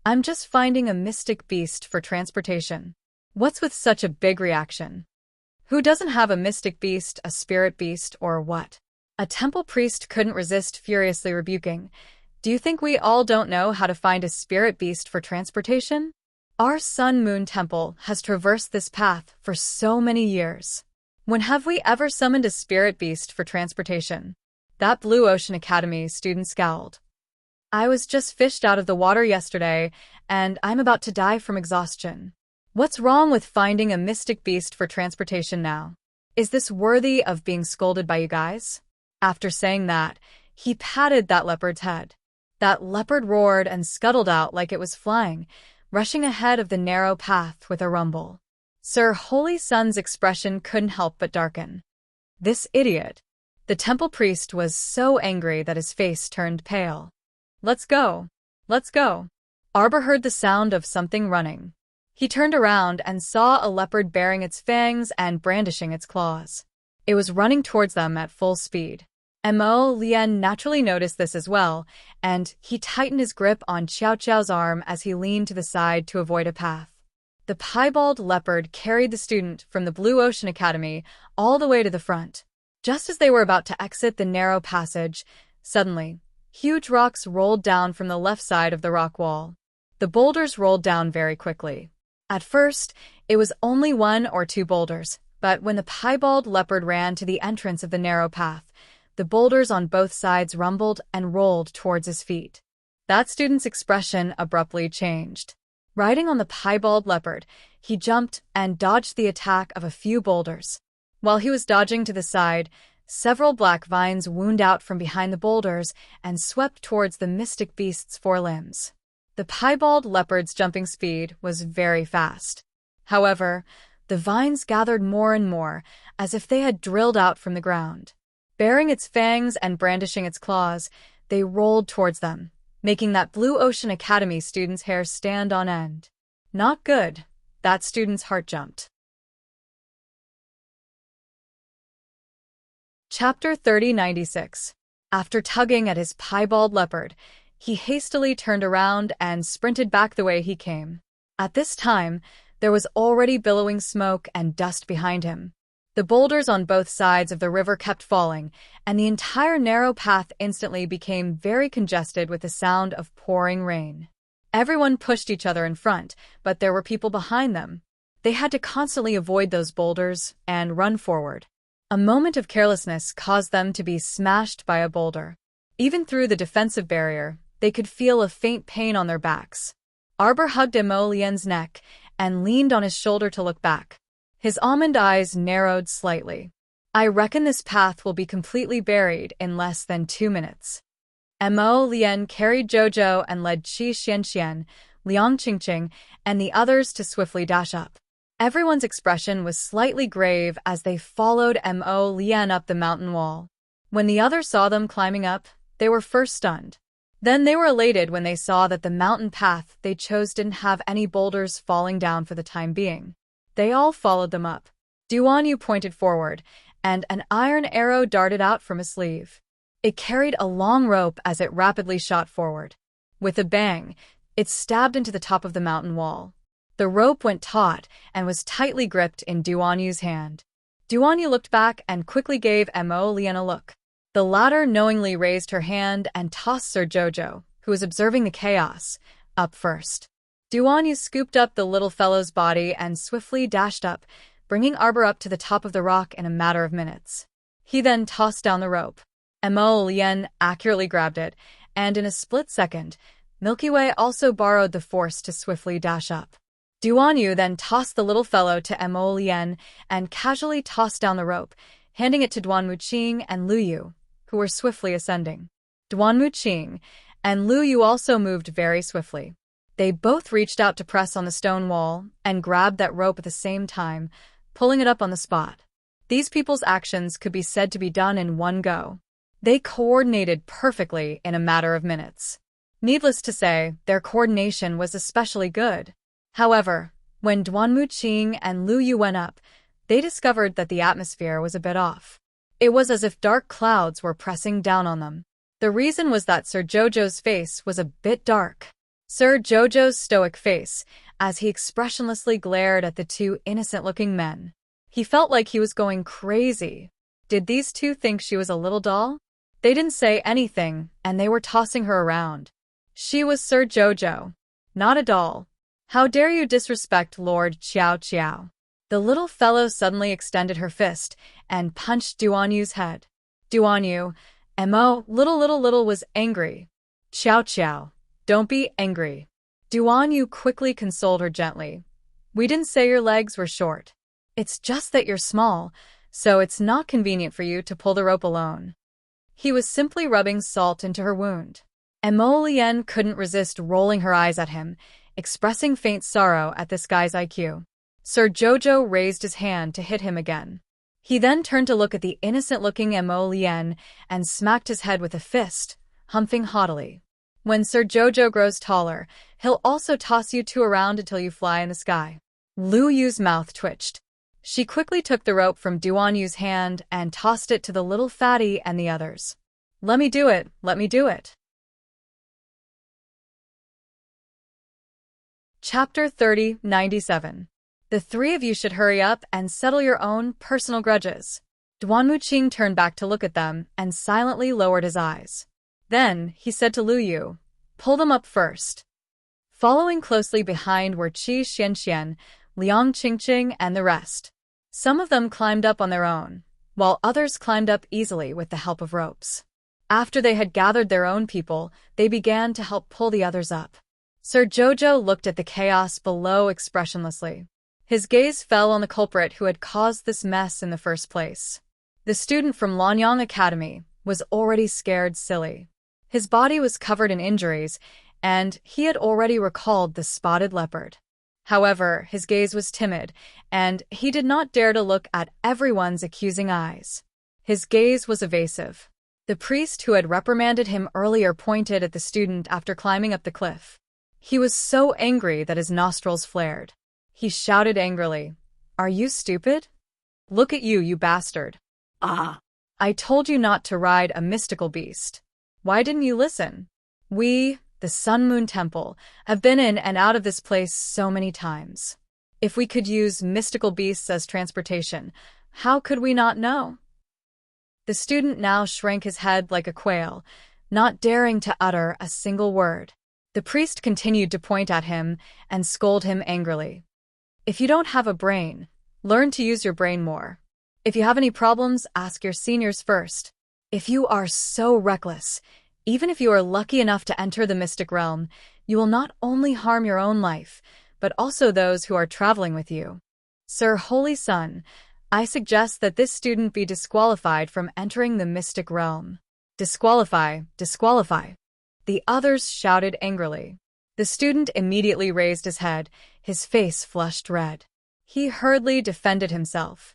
[SPEAKER 1] "I'm just finding a mystic beast for transportation." What's with such a big reaction? Who doesn't have a mystic beast, a spirit beast, or what? A temple priest couldn't resist furiously rebuking. Do you think we all don't know how to find a spirit beast for transportation? Our Sun Moon Temple has traversed this path for so many years. When have we ever summoned a spirit beast for transportation? That Blue Ocean Academy student scowled. I was just fished out of the water yesterday, and I'm about to die from exhaustion. What's wrong with finding a mystic beast for transportation now? Is this worthy of being scolded by you guys? After saying that, he patted that leopard's head. That leopard roared and scuttled out like it was flying, rushing ahead of the narrow path with a rumble. Sir Holy Sun's expression couldn't help but darken. This idiot. The temple priest was so angry that his face turned pale. Let's go. Let's go. Arbor heard the sound of something running. He turned around and saw a leopard baring its fangs and brandishing its claws. It was running towards them at full speed. Mo Lian naturally noticed this as well, and he tightened his grip on Xiao Qiao's arm as he leaned to the side to avoid a path. The piebald leopard carried the student from the Blue Ocean Academy all the way to the front. Just as they were about to exit the narrow passage, suddenly, huge rocks rolled down from the left side of the rock wall. The boulders rolled down very quickly. At first, it was only 1 or 2 boulders, but when the piebald leopard ran to the entrance of the narrow path, the boulders on both sides rumbled and rolled towards his feet. That student's expression abruptly changed. Riding on the piebald leopard, he jumped and dodged the attack of a few boulders. While he was dodging to the side, several black vines wound out from behind the boulders and swept towards the mystic beast's forelimbs. The piebald leopard's jumping speed was very fast. However, the vines gathered more and more, as if they had drilled out from the ground. Baring its fangs and brandishing its claws, they rolled towards them, making that Blue Ocean Academy student's hair stand on end. Not good. That student's heart jumped. Chapter 3096. After tugging at his piebald leopard, he hastily turned around and sprinted back the way he came. At this time, there was already billowing smoke and dust behind him. The boulders on both sides of the river kept falling, and the entire narrow path instantly became very congested with the sound of pouring rain. Everyone pushed each other in front, but there were people behind them. They had to constantly avoid those boulders and run forward. A moment of carelessness caused them to be smashed by a boulder. Even through the defensive barrier, they could feel a faint pain on their backs. Arbor hugged Emolien's neck and leaned on his shoulder to look back. His almond eyes narrowed slightly. I reckon this path will be completely buried in less than 2 minutes. Mo Lian carried Jojo and led Qi Xianxian, Liang Qingqing, and the others to swiftly dash up. Everyone's expression was slightly grave as they followed Mo Lian up the mountain wall. When the others saw them climbing up, they were first stunned. Then they were elated when they saw that the mountain path they chose didn't have any boulders falling down for the time being. They all followed them up. Duanyu pointed forward, and an iron arrow darted out from his sleeve. It carried a long rope as it rapidly shot forward. With a bang, it stabbed into the top of the mountain wall. The rope went taut and was tightly gripped in Duanyu's hand. Duanyu looked back and quickly gave Mo Lian a look. The latter knowingly raised her hand and tossed Sir Jojo, who was observing the chaos, up first. Duanyu scooped up the little fellow's body and swiftly dashed up, bringing Arbor up to the top of the rock in a matter of minutes. He then tossed down the rope. Mo Lien accurately grabbed it, and in a split second, Milky Way also borrowed the force to swiftly dash up. Duanyu then tossed the little fellow to Mo Lien and casually tossed down the rope, handing it to Duanmu Qing and Lu Yu, who were swiftly ascending. Duanmu Qing and Lu Yu also moved very swiftly. They both reached out to press on the stone wall and grabbed that rope at the same time, pulling it up on the spot. These people's actions could be said to be done in one go. They coordinated perfectly in a matter of minutes. Needless to say, their coordination was especially good. However, when Duanmu Qing and Lu Yu went up, they discovered that the atmosphere was a bit off. It was as if dark clouds were pressing down on them. The reason was that Sir Jojo's face was a bit dark. Sir Jojo's stoic face, as he expressionlessly glared at the two innocent-looking men. He felt like he was going crazy. Did these two think she was a little doll? They didn't say anything, and they were tossing her around. She was Sir Jojo, not a doll. How dare you disrespect Lord Qiao Qiao? The little fellow suddenly extended her fist and punched Duanyu's head. Duanyu, Mo, little was angry. Qiao Qiao, don't be angry. Duanyu quickly consoled her gently. We didn't say your legs were short. It's just that you're small, so it's not convenient for you to pull the rope alone. He was simply rubbing salt into her wound. Mo Lien couldn't resist rolling her eyes at him, expressing faint sorrow at this guy's IQ. Sir Jojo raised his hand to hit him again. He then turned to look at the innocent-looking Mo Lien and smacked his head with a fist, humping haughtily. When Sir Jojo grows taller, he'll also toss you two around until you fly in the sky. Lu Yu's mouth twitched. She quickly took the rope from Duanyu's hand and tossed it to the little fatty and the others. Let me do it, let me do it. Chapter 3097. The three of you should hurry up and settle your own personal grudges. Duanmu Qing turned back to look at them and silently lowered his eyes. Then, he said to Lu Yu, pull them up first. Following closely behind were Qi Xianxian, Liang Qingqing, and the rest. Some of them climbed up on their own, while others climbed up easily with the help of ropes. After they had gathered their own people, they began to help pull the others up. Sir Jojo looked at the chaos below expressionlessly. His gaze fell on the culprit who had caused this mess in the first place. The student from Lanyang Academy was already scared silly. His body was covered in injuries, and he had already recalled the spotted leopard. However, his gaze was timid, and he did not dare to look at everyone's accusing eyes. His gaze was evasive. The priest who had reprimanded him earlier pointed at the student after climbing up the cliff. He was so angry that his nostrils flared. He shouted angrily, "Are you stupid? Look at you, you bastard.
[SPEAKER 2] Ah!
[SPEAKER 1] I told you not to ride a mystical beast. Why didn't you listen? We, the Sun Moon Temple, have been in and out of this place so many times. If we could use mystical beasts as transportation, how could we not know?" The student now shrank his head like a quail, not daring to utter a single word. The priest continued to point at him and scold him angrily. If you don't have a brain, learn to use your brain more. If you have any problems, ask your seniors first. If you are so reckless, even if you are lucky enough to enter the mystic realm, you will not only harm your own life, but also those who are traveling with you. Sir Holy Sun, I suggest that this student be disqualified from entering the mystic realm. Disqualify, disqualify. The others shouted angrily. The student immediately raised his head, his face flushed red. He hurriedly defended himself.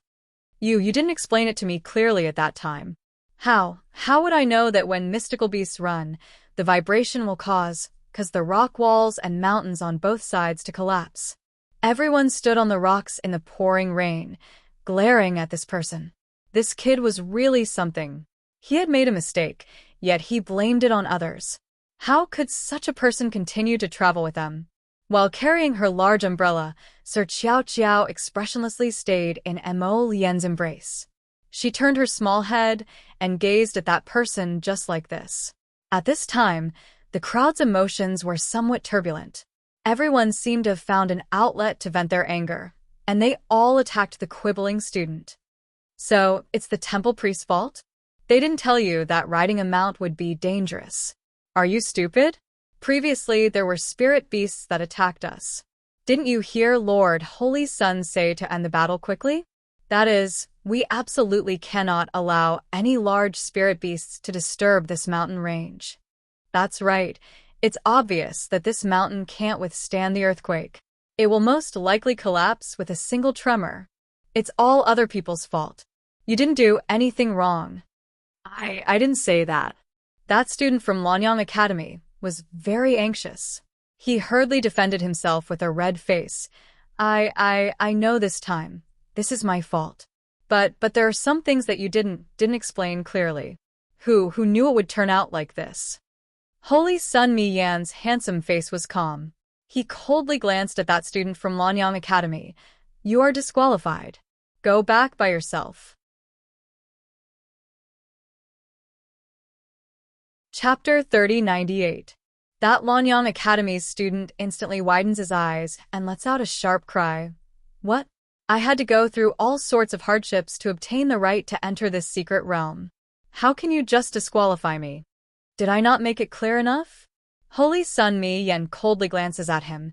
[SPEAKER 1] You didn't explain it to me clearly at that time. How would I know that when mystical beasts run, the vibration will cause the rock walls and mountains on both sides to collapse? Everyone stood on the rocks in the pouring rain, glaring at this person. This kid was really something. He had made a mistake, yet he blamed it on others. How could such a person continue to travel with them? While carrying her large umbrella, Sir Qiao Qiao expressionlessly stayed in Mo Lien's embrace. She turned her small head and gazed at that person just like this. At this time, The crowd's emotions were somewhat turbulent. Everyone seemed to have found an outlet to vent their anger, and they all attacked the quibbling student. So, it's the temple priest's fault? They didn't tell you that riding a mount would be dangerous. Are you stupid? Previously, there were spirit beasts that attacked us. Didn't you hear Lord Holy Sun say to end the battle quickly? That is, we absolutely cannot allow any large spirit beasts to disturb this mountain range. That's right. It's obvious that this mountain can't withstand the earthquake. It will most likely collapse with a single tremor. It's all other people's fault. You didn't do anything wrong. I didn't say that. That student from Lanyang Academy was very anxious. He hurriedly defended himself with a red face. I know this time. This is my fault. But there are some things that you didn't explain clearly. Who knew it would turn out like this? Holy Sun Mi Yan's handsome face was calm. He coldly glanced at that student from Lanyang Academy. You are disqualified. Go back by yourself. Chapter 3098. That Lanyang Academy's student instantly widens his eyes and lets out a sharp cry. What? I had to go through all sorts of hardships to obtain the right to enter this secret realm. How can you just disqualify me? Did I not make it clear enough? Holy Sun Mi Yan coldly glances at him.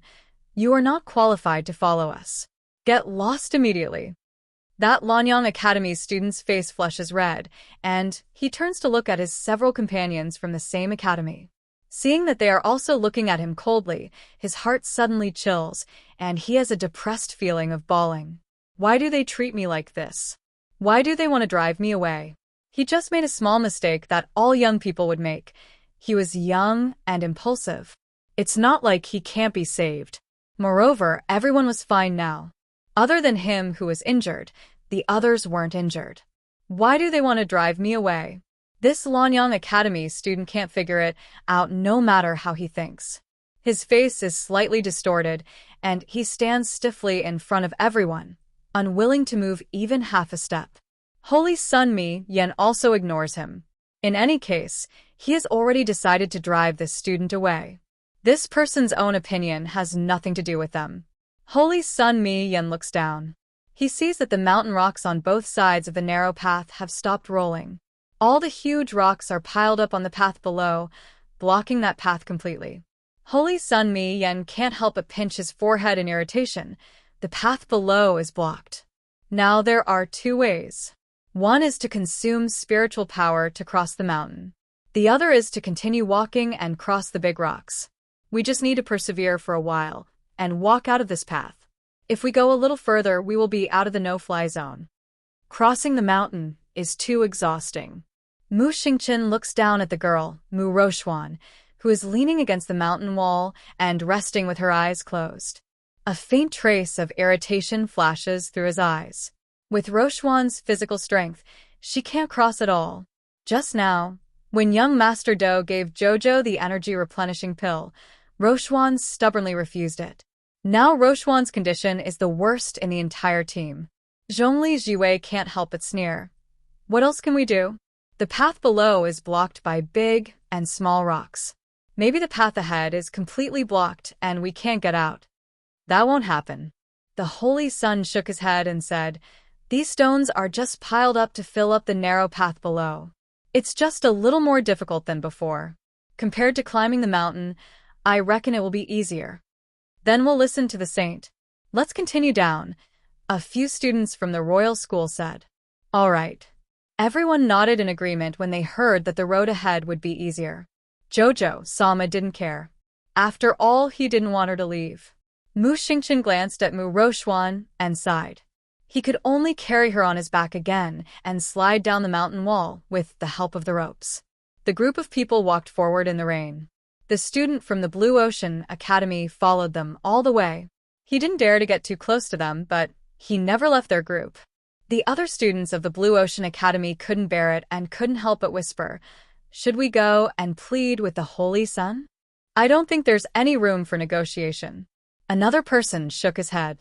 [SPEAKER 1] You are not qualified to follow us. Get lost immediately. That Lanyang Academy's student's face flushes red, and he turns to look at his several companions from the same academy. Seeing that they are also looking at him coldly, his heart suddenly chills, and he has a depressed feeling of bawling. Why do they treat me like this? Why do they want to drive me away? He just made a small mistake that all young people would make. He was young and impulsive. It's not like he can't be saved. Moreover, everyone was fine now. Other than him who was injured, the others weren't injured. Why do they want to drive me away? This Lanyang Academy student can't figure it out no matter how he thinks. His face is slightly distorted, and he stands stiffly in front of everyone, unwilling to move even half a step. Holy Sun Mi Yan also ignores him. In any case, he has already decided to drive this student away. This person's own opinion has nothing to do with them. Holy Sun Mi Yan looks down. He sees that the mountain rocks on both sides of the narrow path have stopped rolling. All the huge rocks are piled up on the path below, blocking that path completely. Holy Sun Mi Yan can't help but pinch his forehead in irritation. The path below is blocked. Now there are two ways. One is to consume spiritual power to cross the mountain. The other is to continue walking and cross the big rocks. We just need to persevere for a while and walk out of this path. If we go a little further, we will be out of the no-fly zone. Crossing the mountain is too exhausting. Mu Xingchen looks down at the girl, Mu Roxuan, who is leaning against the mountain wall and resting with her eyes closed. A faint trace of irritation flashes through his eyes. With Roxuan's physical strength, she can't cross at all. Just now, when young Master Do gave Jojo the energy replenishing pill, Roxuan stubbornly refused it. Now Roxuan's condition is the worst in the entire team. Zhongli Jiwei can't help but sneer. What else can we do? The path below is blocked by big and small rocks. Maybe the path ahead is completely blocked and we can't get out. That won't happen. The Holy Sun shook his head and said, These stones are just piled up to fill up the narrow path below. It's just a little more difficult than before. Compared to climbing the mountain, I reckon it will be easier. Then we'll listen to the saint. Let's continue down, a few students from the royal school said. All right. Everyone nodded in agreement when they heard that the road ahead would be easier. Jojo, Sama didn't care. After all, he didn't want her to leave. Mu Xingchen glanced at Mu Roxuan and sighed. He could only carry her on his back again and slide down the mountain wall with the help of the ropes. The group of people walked forward in the rain. The student from the Blue Ocean Academy followed them all the way. He didn't dare to get too close to them, but he never left their group. The other students of the Blue Ocean Academy couldn't bear it and couldn't help but whisper, Should we go and plead with the Holy Sun? I don't think there's any room for negotiation. Another person shook his head.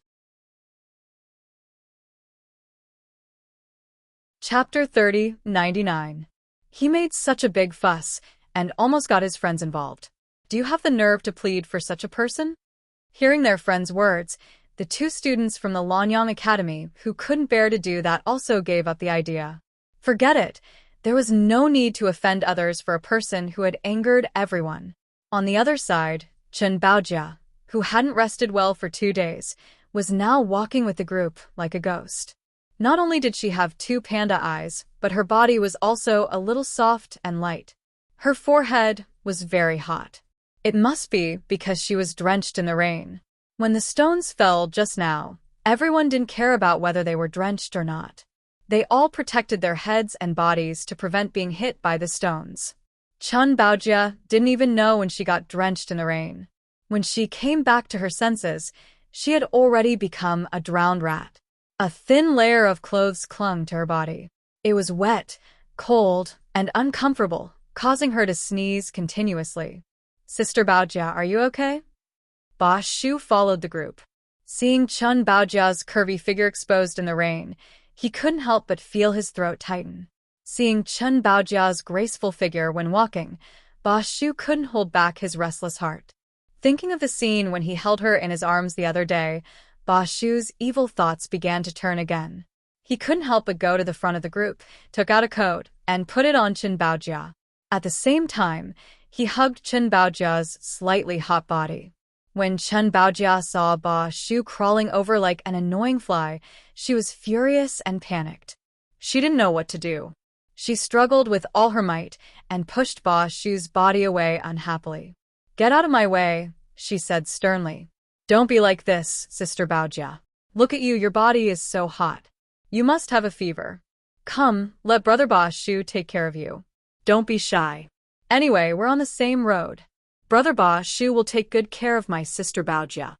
[SPEAKER 1] Chapter 3099. He made such a big fuss and almost got his friends involved. Do you have the nerve to plead for such a person? Hearing their friend's words, the two students from the Lanyang Academy who couldn't bear to do that also gave up the idea. Forget it. There was no need to offend others for a person who had angered everyone. On the other side, Chen Baojia, who hadn't rested well for 2 days, was now walking with the group like a ghost. Not only did she have 2 panda eyes, but her body was also a little soft and light. Her forehead was very hot. It must be because she was drenched in the rain. When the stones fell just now, everyone didn't care about whether they were drenched or not. They all protected their heads and bodies to prevent being hit by the stones. Chen Baojia didn't even know when she got drenched in the rain. When she came back to her senses, she had already become a drowned rat. A thin layer of clothes clung to her body. It was wet, cold, and uncomfortable, causing her to sneeze continuously. Sister Baojia, are you okay? Ba Shu followed the group. Seeing Chen Baojia's curvy figure exposed in the rain, he couldn't help but feel his throat tighten. Seeing Chen Baojia's graceful figure when walking, Ba Shu couldn't hold back his restless heart. Thinking of the scene when he held her in his arms the other day, Ba Shu's evil thoughts began to turn again. He couldn't help but go to the front of the group, took out a coat, and put it on Chen Baojia. At the same time, he hugged Chen Baojia's slightly hot body. When Chen Baojia saw Ba Shu crawling over like an annoying fly, she was furious and panicked. She didn't know what to do. She struggled with all her might and pushed Ba Shu's body away unhappily. "Get out of my way," she said sternly. "Don't be like this, Sister Baojia. Look at you, your body is so hot. You must have a fever. Come, let Brother Ba Shu take care of you. Don't be shy. Anyway, we're on the same road. Brother Ba Shu will take good care of my Sister Baojia."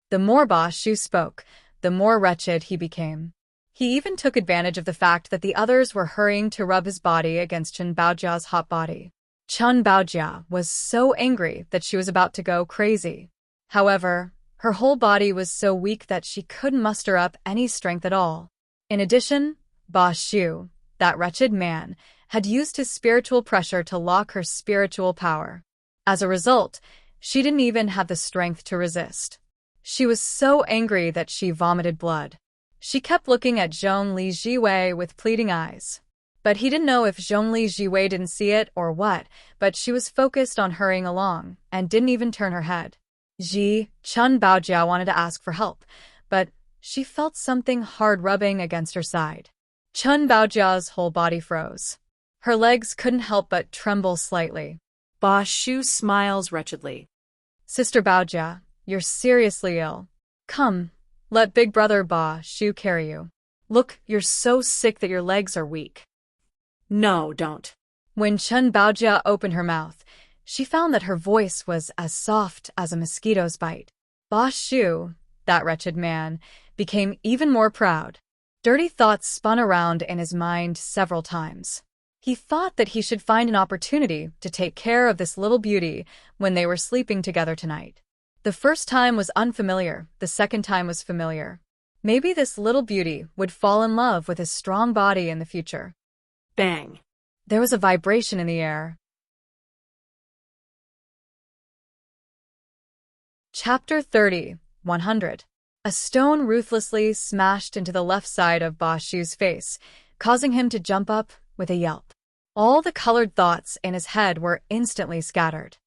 [SPEAKER 1] The more Ba Shu spoke, the more wretched he became. He even took advantage of the fact that the others were hurrying to rub his body against Chen Baojia's hot body. Chen Baojia was so angry that she was about to go crazy. However, her whole body was so weak that she couldn't muster up any strength at all. In addition, Ba Shu, that wretched man, had used his spiritual pressure to lock her spiritual power. As a result, she didn't even have the strength to resist. She was so angry that she vomited blood. She kept looking at Zhongli Jiwei with pleading eyes. But he didn't know if Zhongli Jiwei didn't see it or what, but she was focused on hurrying along and didn't even turn her head. Chen Baojia wanted to ask for help, but she felt something hard rubbing against her side. Chen Baojia's whole body froze. Her legs couldn't help but tremble slightly.
[SPEAKER 2] Ba Shu smiles wretchedly.
[SPEAKER 1] "Sister Baojia, you're seriously ill. Come, let Big Brother Ba Shu carry you. Look, you're so sick that your legs are weak."
[SPEAKER 2] "No, don't."
[SPEAKER 1] When Chen Baojia opened her mouth, she found that her voice was as soft as a mosquito's bite. Ba Shu, that wretched man, became even more proud. Dirty thoughts spun around in his mind several times. He thought that he should find an opportunity to take care of this little beauty when they were sleeping together tonight. The first time was unfamiliar, the second time was familiar. Maybe this little beauty would fall in love with his strong body in the future.
[SPEAKER 2] Bang.
[SPEAKER 1] There was a vibration in the air. Chapter 30, 100. A stone ruthlessly smashed into the left side of Ba Shu's face, causing him to jump up with a yelp. All the colored thoughts in his head were instantly scattered.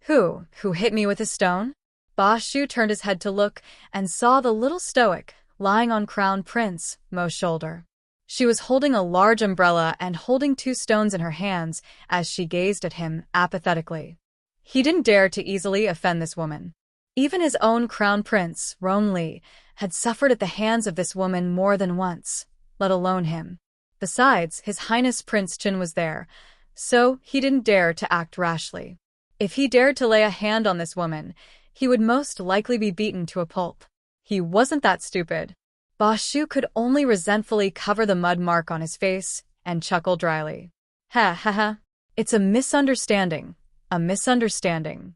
[SPEAKER 1] Who hit me with a stone? Ba Shu turned his head to look and saw the little stoic lying on Crown Prince Mo's shoulder. She was holding a large umbrella and holding 2 stones in her hands as she gazed at him apathetically. He didn't dare to easily offend this woman. Even his own crown prince, Ron Li, had suffered at the hands of this woman more than once, let alone him. Besides, His Highness Prince Chen was there, so he didn't dare to act rashly. If he dared to lay a hand on this woman, he would most likely be beaten to a pulp. He wasn't that stupid. Ba Shu could only resentfully cover the mud mark on his face and chuckle dryly. Ha ha ha. It's a misunderstanding. A misunderstanding.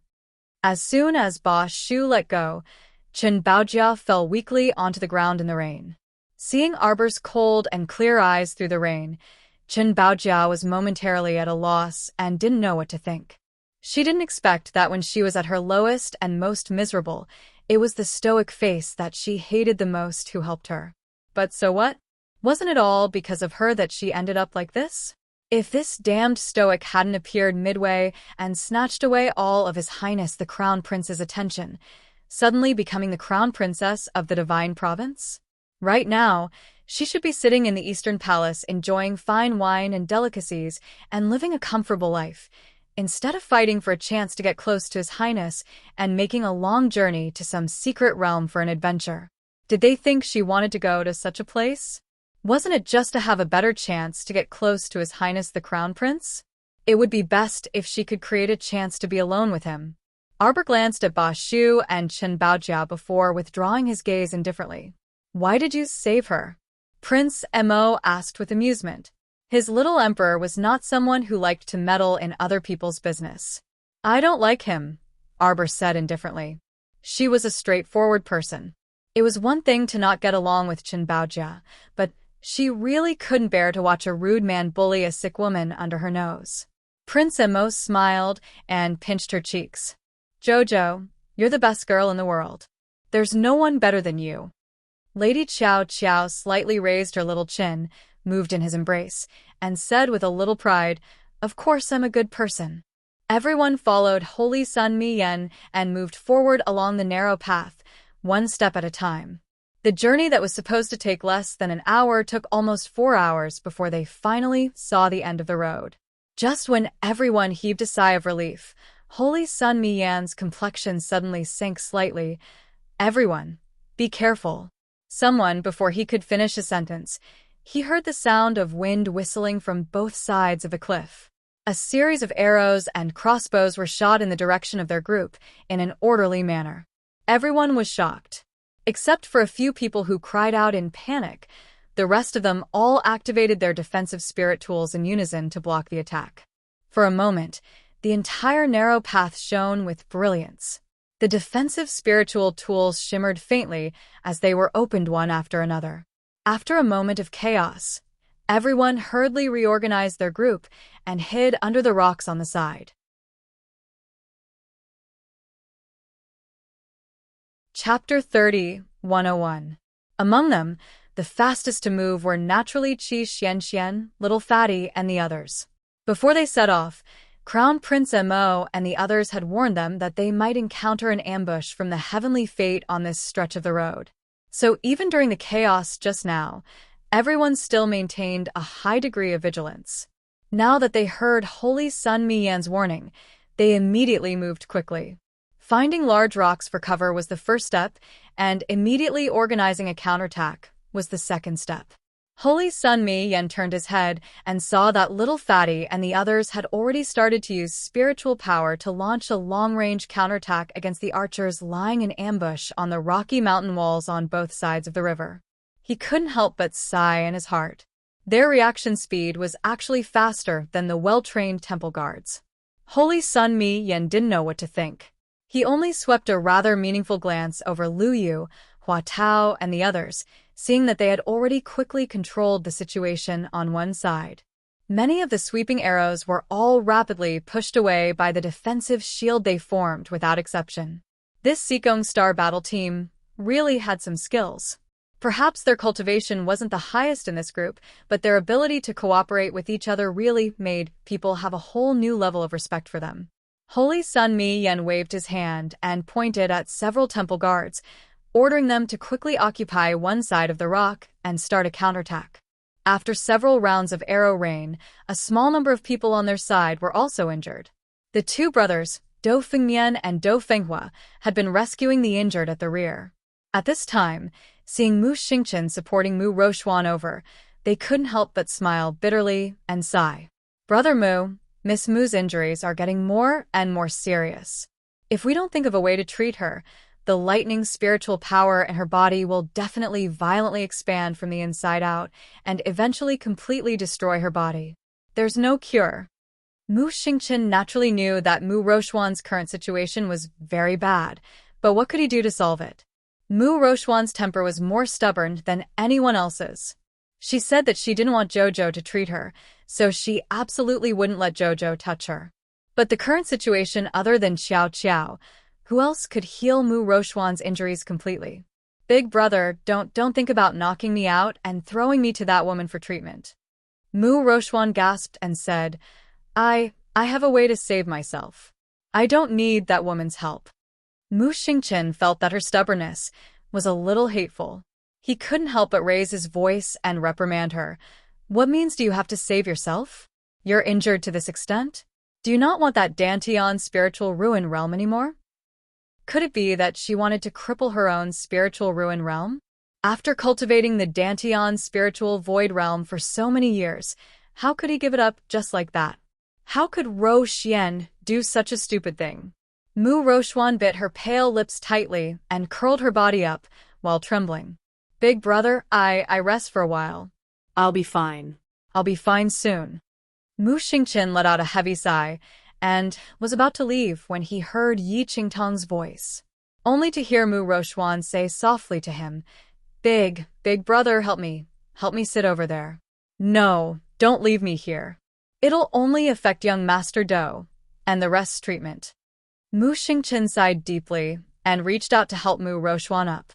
[SPEAKER 1] As soon as Ba Shu let go, Chen Baojia fell weakly onto the ground in the rain. Seeing Arbor's cold and clear eyes through the rain, Chen Baojia was momentarily at a loss and didn't know what to think. She didn't expect that when she was at her lowest and most miserable, it was the stoic face that she hated the most who helped her. But so what? Wasn't it all because of her that she ended up like this? If this damned stoic hadn't appeared midway and snatched away all of His Highness the Crown Prince's attention, suddenly becoming the Crown Princess of the Divine Province? Right now, she should be sitting in the Eastern Palace enjoying fine wine and delicacies and living a comfortable life, instead of fighting for a chance to get close to His Highness and making a long journey to some secret realm for an adventure. Did they think she wanted to go to such a place? Wasn't it just to have a better chance to get close to His Highness the Crown Prince? It would be best if she could create a chance to be alone with him. Arbor glanced at Ba Shu and Chen Baojia before withdrawing his gaze indifferently. Why did you save her? Prince Mo asked with amusement. His little emperor was not someone who liked to meddle in other people's business. I don't like him, Arbor said indifferently. She was a straightforward person. It was one thing to not get along with Chen Baojia, but she really couldn't bear to watch a rude man bully a sick woman under her nose. Prince Mo smiled and pinched her cheeks. Jojo, you're the best girl in the world. There's no one better than you. Lady Qiao Qiao slightly raised her little chin, moved in his embrace, and said with a little pride, Of course I'm a good person. Everyone followed Holy Sun Mi Yen and moved forward along the narrow path, one step at a time. The journey that was supposed to take less than an hour took almost 4 hours before they finally saw the end of the road. Just when everyone heaved a sigh of relief, Holy Sun Mi Yan's complexion suddenly sank slightly. Everyone, be careful. Someone, before he could finish a sentence, he heard the sound of wind whistling from both sides of the cliff. A series of arrows and crossbows were shot in the direction of their group in an orderly manner. Everyone was shocked. Except for a few people who cried out in panic, the rest of them all activated their defensive spirit tools in unison to block the attack. For a moment, the entire narrow path shone with brilliance. The defensive spiritual tools shimmered faintly as they were opened one after another. After a moment of chaos, everyone hurriedly reorganized their group and hid under the rocks on the side. Chapter 30, 101. Among them, the fastest to move were naturally Qi Xianxian, Little Fatty, and the others. Before they set off, Crown Prince Mo and the others had warned them that they might encounter an ambush from the heavenly fate on this stretch of the road. So even during the chaos just now, everyone still maintained a high degree of vigilance. Now that they heard Holy Sun Mi Yan's warning, they immediately moved quickly. Finding large rocks for cover was the first step, and immediately organizing a counterattack was the second step. Holy Sun Mi Yan turned his head and saw that Little Fatty and the others had already started to use spiritual power to launch a long-range counterattack against the archers lying in ambush on the rocky mountain walls on both sides of the river. He couldn't help but sigh in his heart. Their reaction speed was actually faster than the well-trained temple guards. Holy Sun Mi Yan didn't know what to think. He only swept a rather meaningful glance over Lu Yu, Hua Tao, and the others, seeing that they had already quickly controlled the situation on one side. Many of the sweeping arrows were all rapidly pushed away by the defensive shield they formed without exception. This Seikong Star battle team really had some skills. Perhaps their cultivation wasn't the highest in this group, but their ability to cooperate with each other really made people have a whole new level of respect for them. Holy Sun Mi Yan waved his hand and pointed at several temple guards, ordering them to quickly occupy one side of the rock and start a counterattack. After several rounds of arrow rain, a small number of people on their side were also injured. The two brothers, Dou Fengmian and Dou Fenghua, had been rescuing the injured at the rear. At this time, seeing Mu Xingchen supporting Mu Rochuan over, they couldn't help but smile bitterly and sigh. Brother Mu, Miss Mu's injuries are getting more and more serious. If we don't think of a way to treat her, the lightning spiritual power in her body will definitely violently expand from the inside out and eventually completely destroy her body. There's no cure. Mu Xingchen naturally knew that Mu Rochuan's current situation was very bad, but what could he do to solve it? Mu Rochuan's temper was more stubborn than anyone else's. She said that she didn't want Jojo to treat her, so she absolutely wouldn't let Jojo touch her. But the current situation other than Xiao Qiao, who else could heal Mu Rochuan's injuries completely? Big brother, don't think about knocking me out and throwing me to that woman for treatment. Mu Rochuan gasped and said, I have a way to save myself. I don't need that woman's help. Mu Xingqian felt that her stubbornness was a little hateful. He couldn't help but raise his voice and reprimand her. What means do you have to save yourself? You're injured to this extent? Do you not want that Dantian spiritual ruin realm anymore? Could it be that she wanted to cripple her own spiritual ruin realm? After cultivating the Dantian spiritual void realm for so many years, how could he give it up just like that? How could Ro Xian do such a stupid thing? Mu Rochuan bit her pale lips tightly and curled her body up while trembling. Big brother, I rest for a while.
[SPEAKER 2] I'll be fine.
[SPEAKER 1] I'll be fine soon. Mu Xingqian let out a heavy sigh and was about to leave when he heard Yi Qingtang's voice, only to hear Mu Rochuan say softly to him, Big brother, help me sit over there. No, don't leave me here. It'll only affect young Master Do, and the rest's treatment. Mu Xingqian sighed deeply and reached out to help Mu Rochuan up.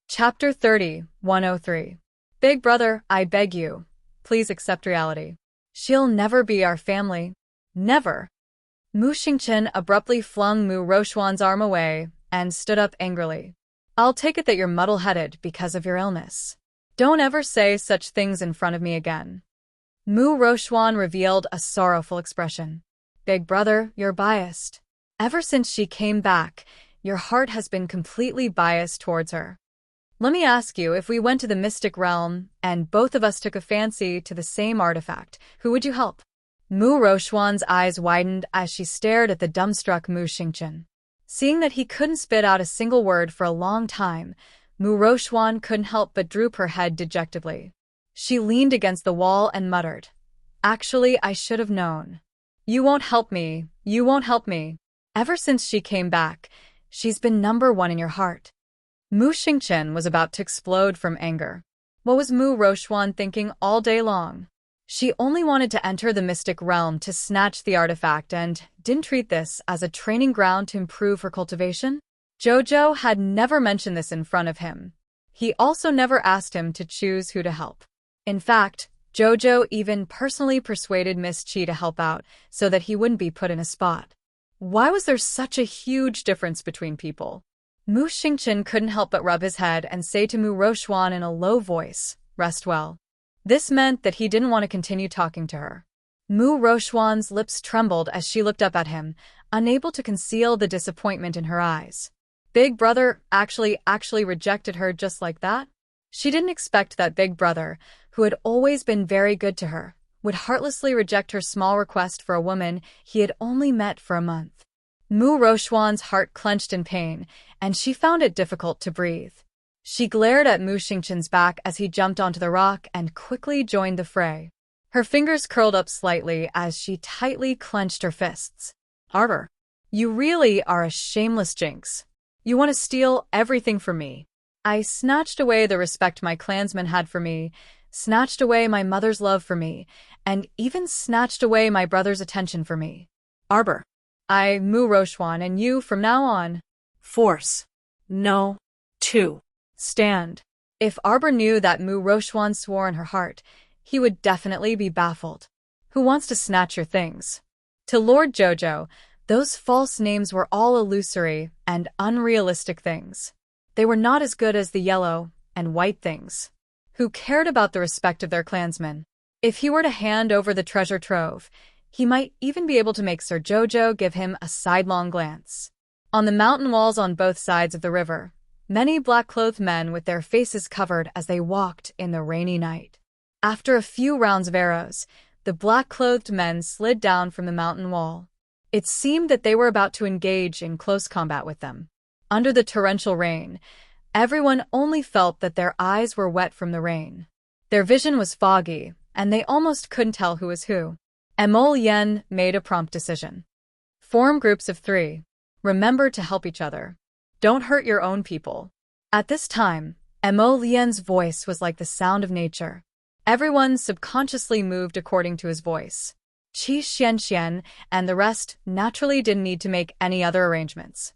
[SPEAKER 1] Chapter 30, 103. Big brother, I beg you, please accept reality. She'll never be our family. Never. Mu Xingqian abruptly flung Mu Rochuan's arm away and stood up angrily. I'll take it that you're muddle-headed because of your illness. Don't ever say such things in front of me again. Mu Rochuan revealed a sorrowful expression. Big brother, you're biased. Ever since she came back, your heart has been completely biased towards her. Let me ask you, if we went to the mystic realm and both of us took a fancy to the same artifact, who would you help? Mu Rochuan's eyes widened as she stared at the dumbstruck Mu Xingqian. Seeing that he couldn't spit out a single word for a long time, Mu Rochuan couldn't help but droop her head dejectedly. She leaned against the wall and muttered, Actually, I should have known. You won't help me. You won't help me. Ever since she came back, she's been number one in your heart. Mu Xingqian was about to explode from anger. What was Mu Rochuan thinking all day long? She only wanted to enter the mystic realm to snatch the artifact and didn't treat this as a training ground to improve her cultivation? Jojo had never mentioned this in front of him. He also never asked him to choose who to help. In fact, Jojo even personally persuaded Miss Qi to help out so that he wouldn't be put in a spot. Why was there such a huge difference between people? Mu Xingqian couldn't help but rub his head and say to Mu Rochuan in a low voice, Rest well. This meant that he didn't want to continue talking to her. Mu Rochuan's lips trembled as she looked up at him, unable to conceal the disappointment in her eyes. Big brother actually rejected her just like that? She didn't expect that big brother, who had always been very good to her, would heartlessly reject her small request for a woman he had only met for a month. Mu Rochuan's heart clenched in pain, and she found it difficult to breathe. She glared at Mu Xingqian's back as he jumped onto the rock and quickly joined the fray. Her fingers curled up slightly as she tightly clenched her fists. Arbor, you really are a shameless jinx. You want to steal everything from me. I snatched away the respect my clansmen had for me, snatched away my mother's love for me, and even snatched away my brother's attention for me. Arbor, I, Mu Rochuan, and you from now on.
[SPEAKER 2] Force. No. 2.
[SPEAKER 1] Stand. If Arbor knew that Mu Rochuan swore in her heart, he would definitely be baffled. Who wants to snatch your things? To Lord Jojo, those false names were all illusory and unrealistic things. They were not as good as the yellow and white things. Who cared about the respect of their clansmen? If he were to hand over the treasure trove, he might even be able to make Sir Jojo give him a sidelong glance. On the mountain walls on both sides of the river, many black-clothed men with their faces covered as they walked in the rainy night. After a few rounds of arrows, the black-clothed men slid down from the mountain wall. It seemed that they were about to engage in close combat with them. Under the torrential rain, everyone only felt that their eyes were wet from the rain. Their vision was foggy, and they almost couldn't tell who was who. Emol Yen made a prompt decision. Form groups of 3. Remember to help each other. Don't hurt your own people. At this time, Mo Lian's voice was like the sound of nature. Everyone subconsciously moved according to his voice. Qi Xianxian and the rest naturally didn't need to make any other arrangements.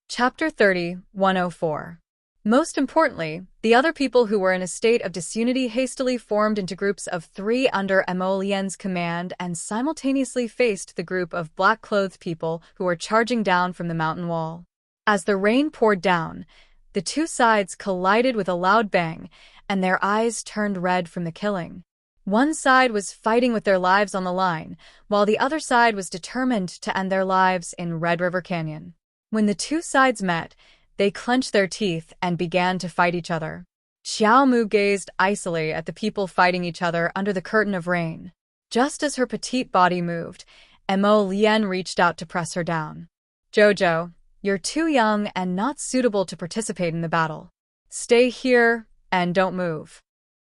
[SPEAKER 1] Chapter 30, 104. Most importantly, the other people who were in a state of disunity hastily formed into groups of 3 under Mo Lian's command and simultaneously faced the group of black-clothed people who were charging down from the mountain wall. As the rain poured down, the 2 sides collided with a loud bang, and their eyes turned red from the killing. One side was fighting with their lives on the line, while the other side was determined to end their lives in Red River Canyon. When the 2 sides met, they clenched their teeth and began to fight each other. Xiao Mu gazed icily at the people fighting each other under the curtain of rain. Just as her petite body moved, Mo Lian reached out to press her down. "Jojo, you're too young and not suitable to participate in the battle. Stay here and don't move."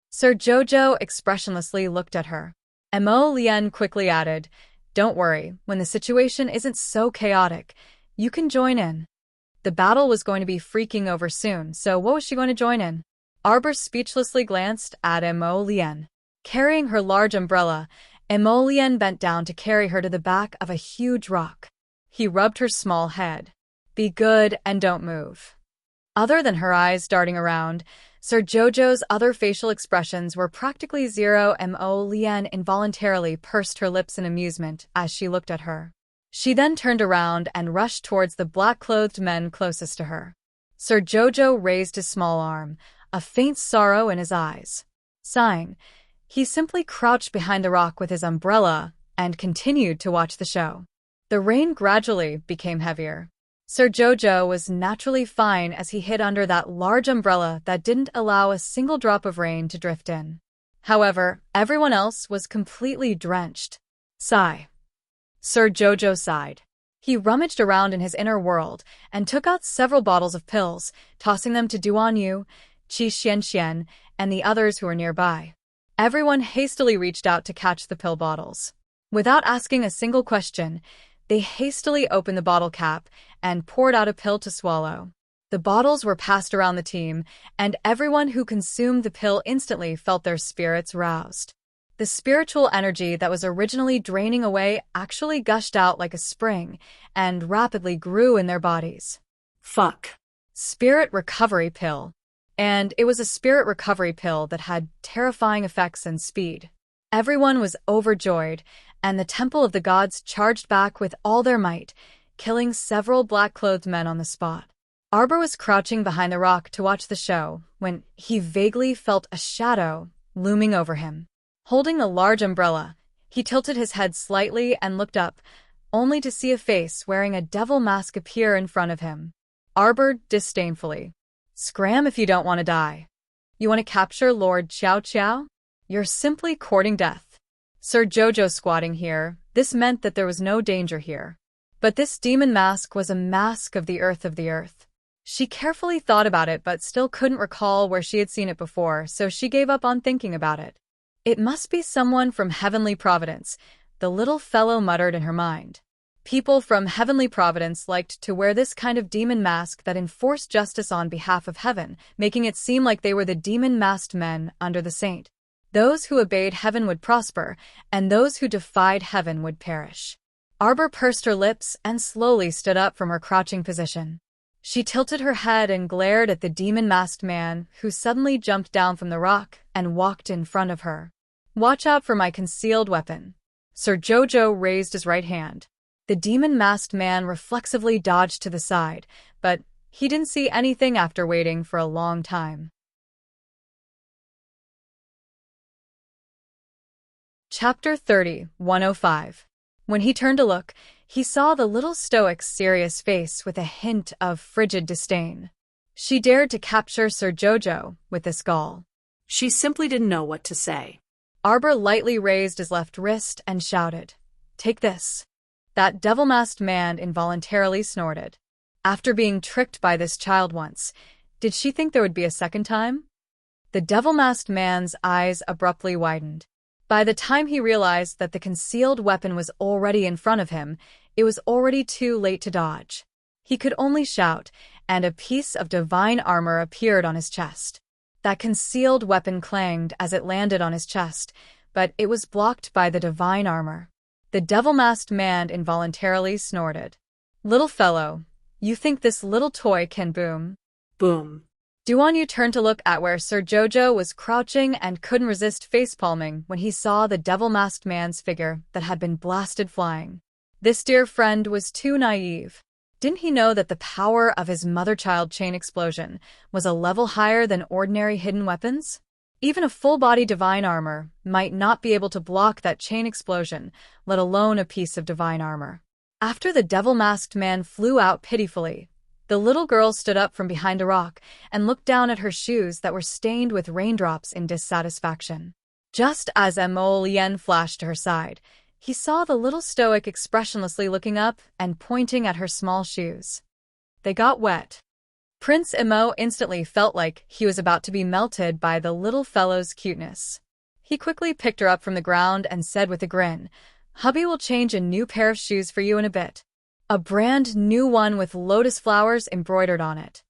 [SPEAKER 1] Sir Jojo expressionlessly looked at her. Mo Lian quickly added, "Don't worry, when the situation isn't so chaotic, you can join in." The battle was going to be freaking over soon, so what was she going to join in? Arbor speechlessly glanced at Mo Lian. Carrying her large umbrella, Mo Lian bent down to carry her to the back of a huge rock. He rubbed her small head. "Be good and don't move." Other than her eyes darting around, Sir Jojo's other facial expressions were practically zero. Mo Lian involuntarily pursed her lips in amusement as she looked at her. She then turned around and rushed towards the black-clothed men closest to her. Sir Jojo raised his small arm, a faint sorrow in his eyes. Sighing, he simply crouched behind the rock with his umbrella and continued to watch the show. The rain gradually became heavier. Sir Jojo was naturally fine as he hid under that large umbrella that didn't allow a single drop of rain to drift in. However, everyone else was completely drenched. Sigh. Sir Jojo sighed. He rummaged around in his inner world and took out several bottles of pills, tossing them to Duan Yu, Qi Xianxian, and the others who were nearby. Everyone hastily reached out to catch the pill bottles. Without asking a single question, they hastily opened the bottle cap and poured out a pill to swallow. The bottles were passed around the team, and everyone who consumed the pill instantly felt their spirits roused. The spiritual energy that was originally draining away actually gushed out like a spring and rapidly grew in their bodies.
[SPEAKER 2] Fuck.
[SPEAKER 1] Spirit recovery pill. And it was a spirit recovery pill that had terrifying effects and speed. Everyone was overjoyed, and the Temple of the Gods charged back with all their might, killing several black-clothed men on the spot. Arbor was crouching behind the rock to watch the show when he vaguely felt a shadow looming over him. Holding a large umbrella, he tilted his head slightly and looked up, only to see a face wearing a devil mask appear in front of him. Arbor disdainfully. "Scram if you don't want to die. You want to capture Lord Xiao Xiao? You're simply courting death." Sir Jojo squatting here, this meant that there was no danger here. But this demon mask was a mask of the earth. She carefully thought about it but still couldn't recall where she had seen it before, so she gave up on thinking about it. "It must be someone from Heavenly Providence," the little fellow muttered in her mind. People from Heavenly Providence liked to wear this kind of demon mask that enforced justice on behalf of heaven, making it seem like they were the demon-masked men under the saint. Those who obeyed heaven would prosper, and those who defied heaven would perish. Arbor pursed her lips and slowly stood up from her crouching position. She tilted her head and glared at the demon-masked man, who suddenly jumped down from the rock and walked in front of her. "Watch out for my concealed weapon." Sir Jojo raised his right hand. The demon-masked man reflexively dodged to the side, but he didn't see anything after waiting for a long time. Chapter 30, 105. When he turned to look, he saw the little stoic's serious face with a hint of frigid disdain. She dared to capture Sir Jojo with this gall.
[SPEAKER 2] She simply didn't know what to say.
[SPEAKER 1] Arbor lightly raised his left wrist and shouted, "Take this." That devil-masked man involuntarily snorted. After being tricked by this child once, did she think there would be a second time? The devil-masked man's eyes abruptly widened. By the time he realized that the concealed weapon was already in front of him, it was already too late to dodge. He could only shout, and a piece of divine armor appeared on his chest. That concealed weapon clanged as it landed on his chest, but it was blocked by the divine armor. The devil-masked man involuntarily snorted. "Little fellow, you think this little toy can boom?"
[SPEAKER 2] Boom.
[SPEAKER 1] Duan turned to look at where Sir Jojo was crouching and couldn't resist facepalming when he saw the devil-masked man's figure that had been blasted flying. This dear friend was too naive. Didn't he know that the power of his mother-child chain explosion was a level higher than ordinary hidden weapons? Even a full-body divine armor might not be able to block that chain explosion, let alone a piece of divine armor. After the devil-masked man flew out pitifully, the little girl stood up from behind a rock and looked down at her shoes that were stained with raindrops in dissatisfaction. Just as Mo Lien flashed to her side, he saw the little stoic expressionlessly looking up and pointing at her small shoes. They got wet. Prince Mo instantly felt like he was about to be melted by the little fellow's cuteness. He quickly picked her up from the ground and said with a grin, "Hubby will change a new pair of shoes for you in a bit. A brand new one with lotus flowers embroidered on it."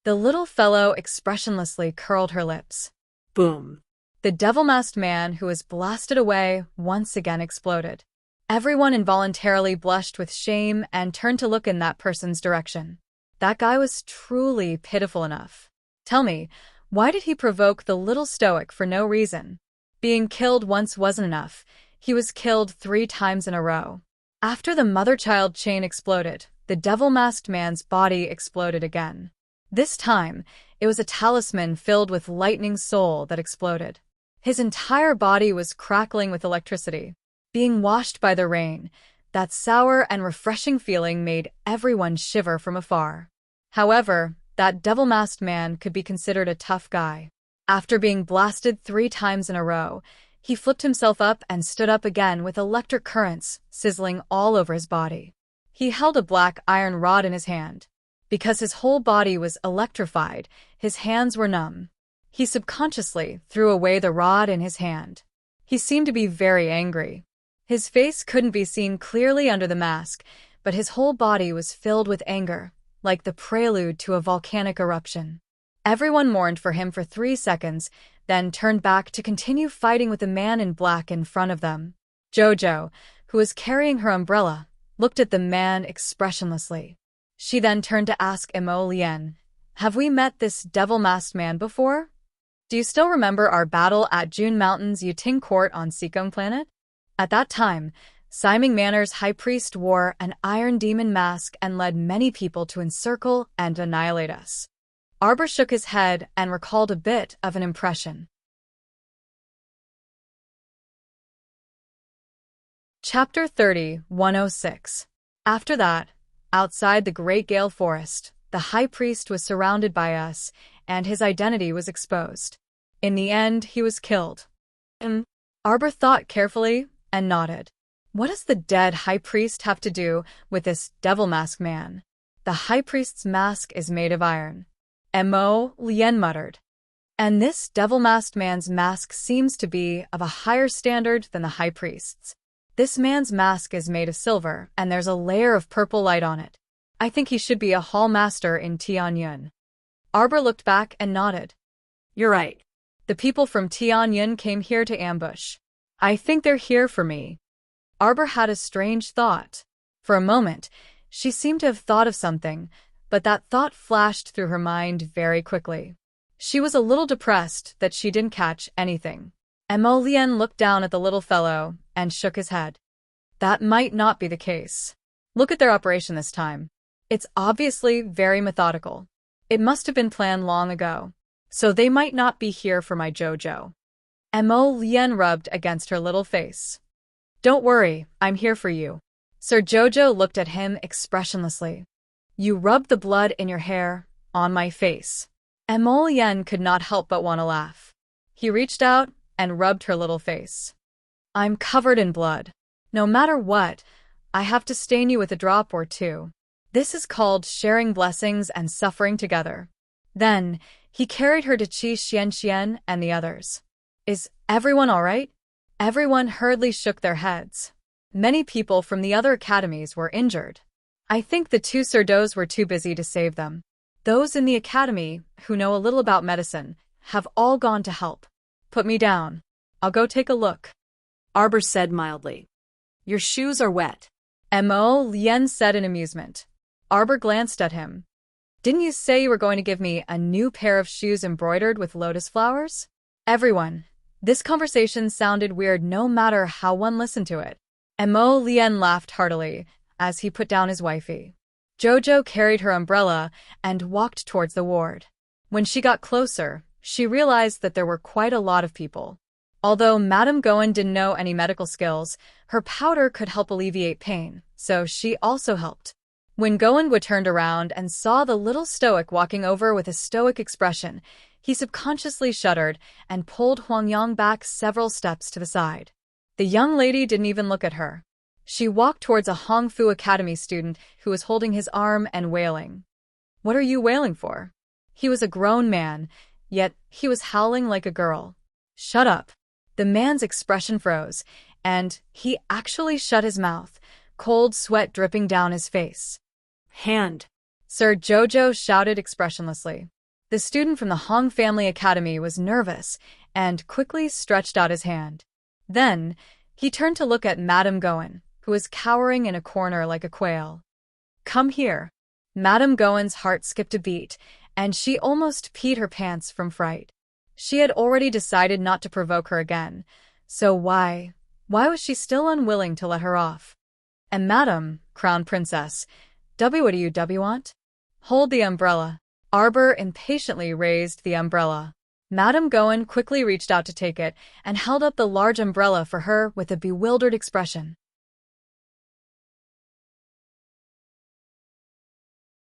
[SPEAKER 1] The little fellow expressionlessly curled her lips.
[SPEAKER 2] Boom.
[SPEAKER 1] The devil-masked man who was blasted away once again exploded. Everyone involuntarily blushed with shame and turned to look in that person's direction. That guy was truly pitiful enough. Tell me, why did he provoke the little stoic for no reason? Being killed once wasn't enough. He was killed 3 times in a row. After the mother-child chain exploded, the devil-masked man's body exploded again. This time, it was a talisman filled with lightning soul that exploded. His entire body was crackling with electricity. Being washed by the rain, that sour and refreshing feeling made everyone shiver from afar. However, that devil-masked man could be considered a tough guy. After being blasted 3 times in a row, he flipped himself up and stood up again with electric currents sizzling all over his body. He held a black iron rod in his hand. Because his whole body was electrified, his hands were numb. He subconsciously threw away the rod in his hand. He seemed to be very angry. His face couldn't be seen clearly under the mask, but his whole body was filled with anger, like the prelude to a volcanic eruption. Everyone mourned for him for 3 seconds, then turned back to continue fighting with the man in black in front of them. Jojo, who was carrying her umbrella, looked at the man expressionlessly. She then turned to ask Mo Lien, "Have we met this devil-masked man before? Do you still remember our battle at June Mountain's Yuting Court on Seacombe Planet?" At that time, Simon Manor's high priest wore an iron demon mask and led many people to encircle and annihilate us. Arbor shook his head and recalled a bit of an impression. Chapter 30:106. After that, outside the Great Gale Forest, the high priest was surrounded by us, and his identity was exposed. In the end, he was killed. Arbor thought carefully and nodded. What does the dead high priest have to do with this devil-masked man? The high priest's mask is made of iron. Mo Lien muttered. And this devil-masked man's mask seems to be of a higher standard than the high priest's. This man's mask is made of silver, and there's a layer of purple light on it. I think he should be a hall master in Tianyun. Arbor looked back and nodded.
[SPEAKER 2] You're right.
[SPEAKER 1] The people from Tianyun came here to ambush. I think they're here for me. Arbor had a strange thought. For a moment, she seemed to have thought of something, but that thought flashed through her mind very quickly. She was a little depressed that she didn't catch anything. Mo Lien looked down at the little fellow and shook his head. That might not be the case. Look at their operation this time. It's obviously very methodical. It must have been planned long ago. So they might not be here for my Jojo. Mo Lien rubbed against her little face. Don't worry, I'm here for you. Sir Jojo looked at him expressionlessly. You rubbed the blood in your hair on my face. Mo Lien could not help but want to laugh. He reached out and rubbed her little face. I'm covered in blood. No matter what, I have to stain you with a drop or two. This is called sharing blessings and suffering together. Then, he carried her to Qi Xian and the others. Is everyone all right? Everyone hurriedly shook their heads. Many people from the other academies were injured. I think the two Surdos were too busy to save them. Those in the academy, who know a little about medicine, have all gone to help. Put me down. I'll go take a look.
[SPEAKER 2] Arbor said mildly. Your shoes are wet.
[SPEAKER 1] Mo Lien said in amusement. Arbor glanced at him. Didn't you say you were going to give me a new pair of shoes embroidered with lotus flowers? Everyone. This conversation sounded weird no matter how one listened to it. Mo Lien laughed heartily as he put down his wifey. Jojo carried her umbrella and walked towards the ward. When she got closer, she realized that there were quite a lot of people. Although Madame Goen didn't know any medical skills, her powder could help alleviate pain, so she also helped. When Goenwood turned around and saw the little stoic walking over with a stoic expression, he subconsciously shuddered and pulled Huangyang back several steps to the side. The young lady didn't even look at her. She walked towards a Hongfu Academy student who was holding his arm and wailing. What are you wailing for? He was a grown man, yet he was howling like a girl. Shut up. The man's expression froze, and he actually shut his mouth, cold sweat dripping down his face.
[SPEAKER 2] Hand.
[SPEAKER 1] Sir Jojo shouted expressionlessly. The student from the Hong Family Academy was nervous and quickly stretched out his hand. Then, he turned to look at Madame Goen, who was cowering in a corner like a quail. Come here. Madame Goen's heart skipped a beat, and she almost peed her pants from fright. She had already decided not to provoke her again, so why was she still unwilling to let her off? And Madam, Crown Princess, what do you want? Hold the umbrella. Arbor impatiently raised the umbrella. Madame Goen quickly reached out to take it and held up the large umbrella for her with a bewildered expression.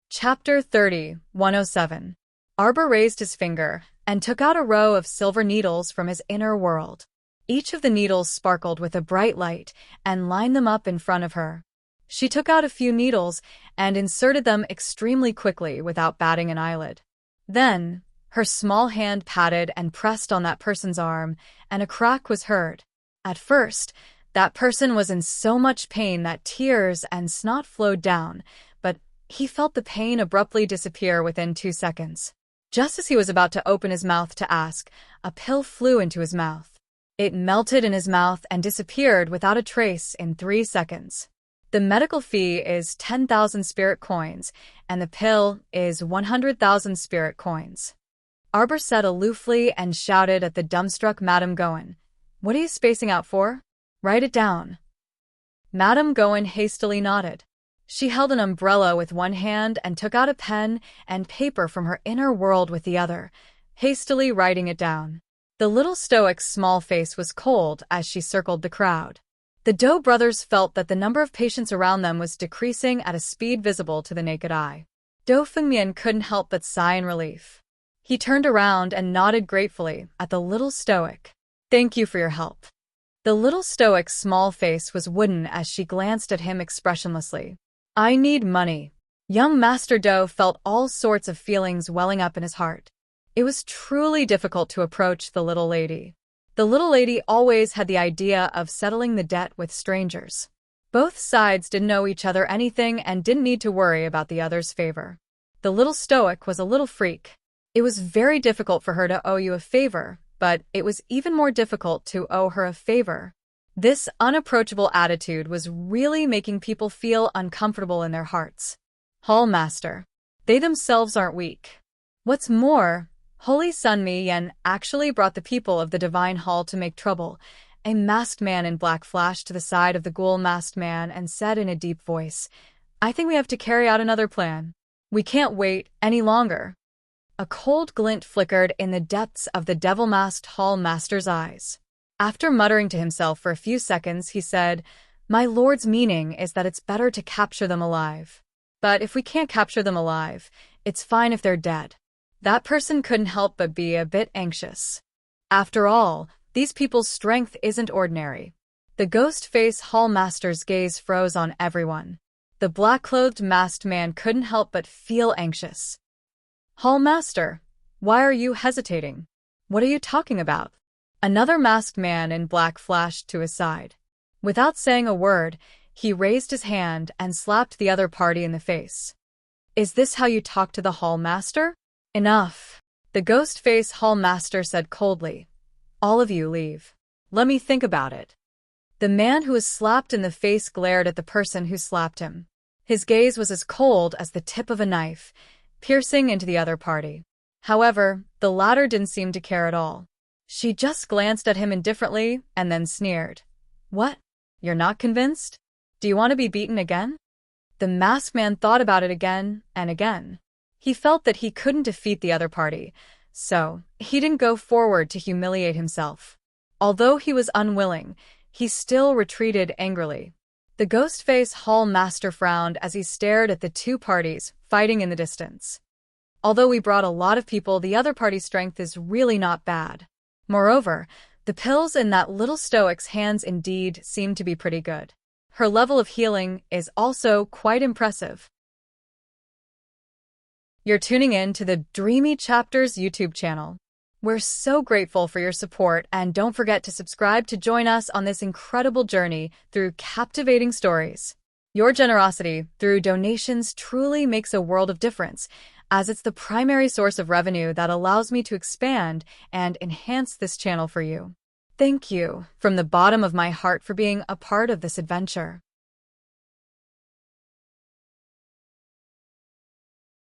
[SPEAKER 1] Chapter 30, 107. Arbor raised his finger and took out a row of silver needles from his inner world. Each of the needles sparkled with a bright light and lined them up in front of her. She took out a few needles and inserted them extremely quickly without batting an eyelid. Then, her small hand patted and pressed on that person's arm, and a crack was heard. At first, that person was in so much pain that tears and snot flowed down, but he felt the pain abruptly disappear within 2 seconds. Just as he was about to open his mouth to ask, a pill flew into his mouth. It melted in his mouth and disappeared without a trace in 3 seconds. The medical fee is 10,000 spirit coins, and the pill is 100,000 spirit coins. Arbor said aloofly and shouted at the dumbstruck Madame Goen. What are you spacing out for? Write it down. Madame Goen hastily nodded. She held an umbrella with one hand and took out a pen and paper from her inner world with the other, hastily writing it down. The little stoic's small face was cold as she circled the crowd. The Doe brothers felt that the number of patients around them was decreasing at a speed visible to the naked eye. Doe Fengmian couldn't help but sigh in relief. He turned around and nodded gratefully at the little stoic. Thank you for your help. The little stoic's small face was wooden as she glanced at him expressionlessly. I need money. Young Master Doe felt all sorts of feelings welling up in his heart. It was truly difficult to approach the little lady. The little lady always had the idea of settling the debt with strangers. Both sides didn't owe each other anything and didn't need to worry about the other's favor. The little stoic was a little freak. It was very difficult for her to owe you a favor, but it was even more difficult to owe her a favor. This unapproachable attitude was really making people feel uncomfortable in their hearts. Hall Master. They themselves aren't weak. What's more, Holy Sun Mi Yen actually brought the people of the Divine Hall to make trouble. A masked man in black flashed to the side of the ghoul masked man and said in a deep voice, I think we have to carry out another plan. We can't wait any longer. A cold glint flickered in the depths of the devil-masked Hall Master's eyes. After muttering to himself for a few seconds, he said, My lord's meaning is that it's better to capture them alive. But if we can't capture them alive, it's fine if they're dead. That person couldn't help but be a bit anxious. After all, these people's strength isn't ordinary. The ghost-face Hall Master's gaze froze on everyone. The black-clothed masked man couldn't help but feel anxious. Hall Master, why are you hesitating? What are you talking about? Another masked man in black flashed to his side. Without saying a word, He raised his hand and slapped the other party in the face. Is this how you talk to the hall master? Enough. The ghost-face hall master said coldly. All of you leave. Let me think about it. The man who was slapped in the face glared at the person who slapped him. His gaze was as cold as the tip of a knife, piercing into the other party. However, the latter didn't seem to care at all. She just glanced at him indifferently and then sneered. What? You're not convinced? Do you want to be beaten again? The masked man thought about it again and again. He felt that he couldn't defeat the other party, so he didn't go forward to humiliate himself. Although he was unwilling, he still retreated angrily. The ghost-face hall master frowned as he stared at the two parties fighting in the distance. Although we brought a lot of people, the other party's strength is really not bad. Moreover, the pills in that little stoic's hands indeed seem to be pretty good. Her level of healing is also quite impressive. You're tuning in to the Dreamy Chapters YouTube channel. We're so grateful for your support, and don't forget to subscribe to join us on this incredible journey through captivating stories. Your generosity through donations truly makes a world of difference, as it's the primary source of revenue that allows me to expand and enhance this channel for you. Thank you from the bottom of my heart for being a part of this adventure.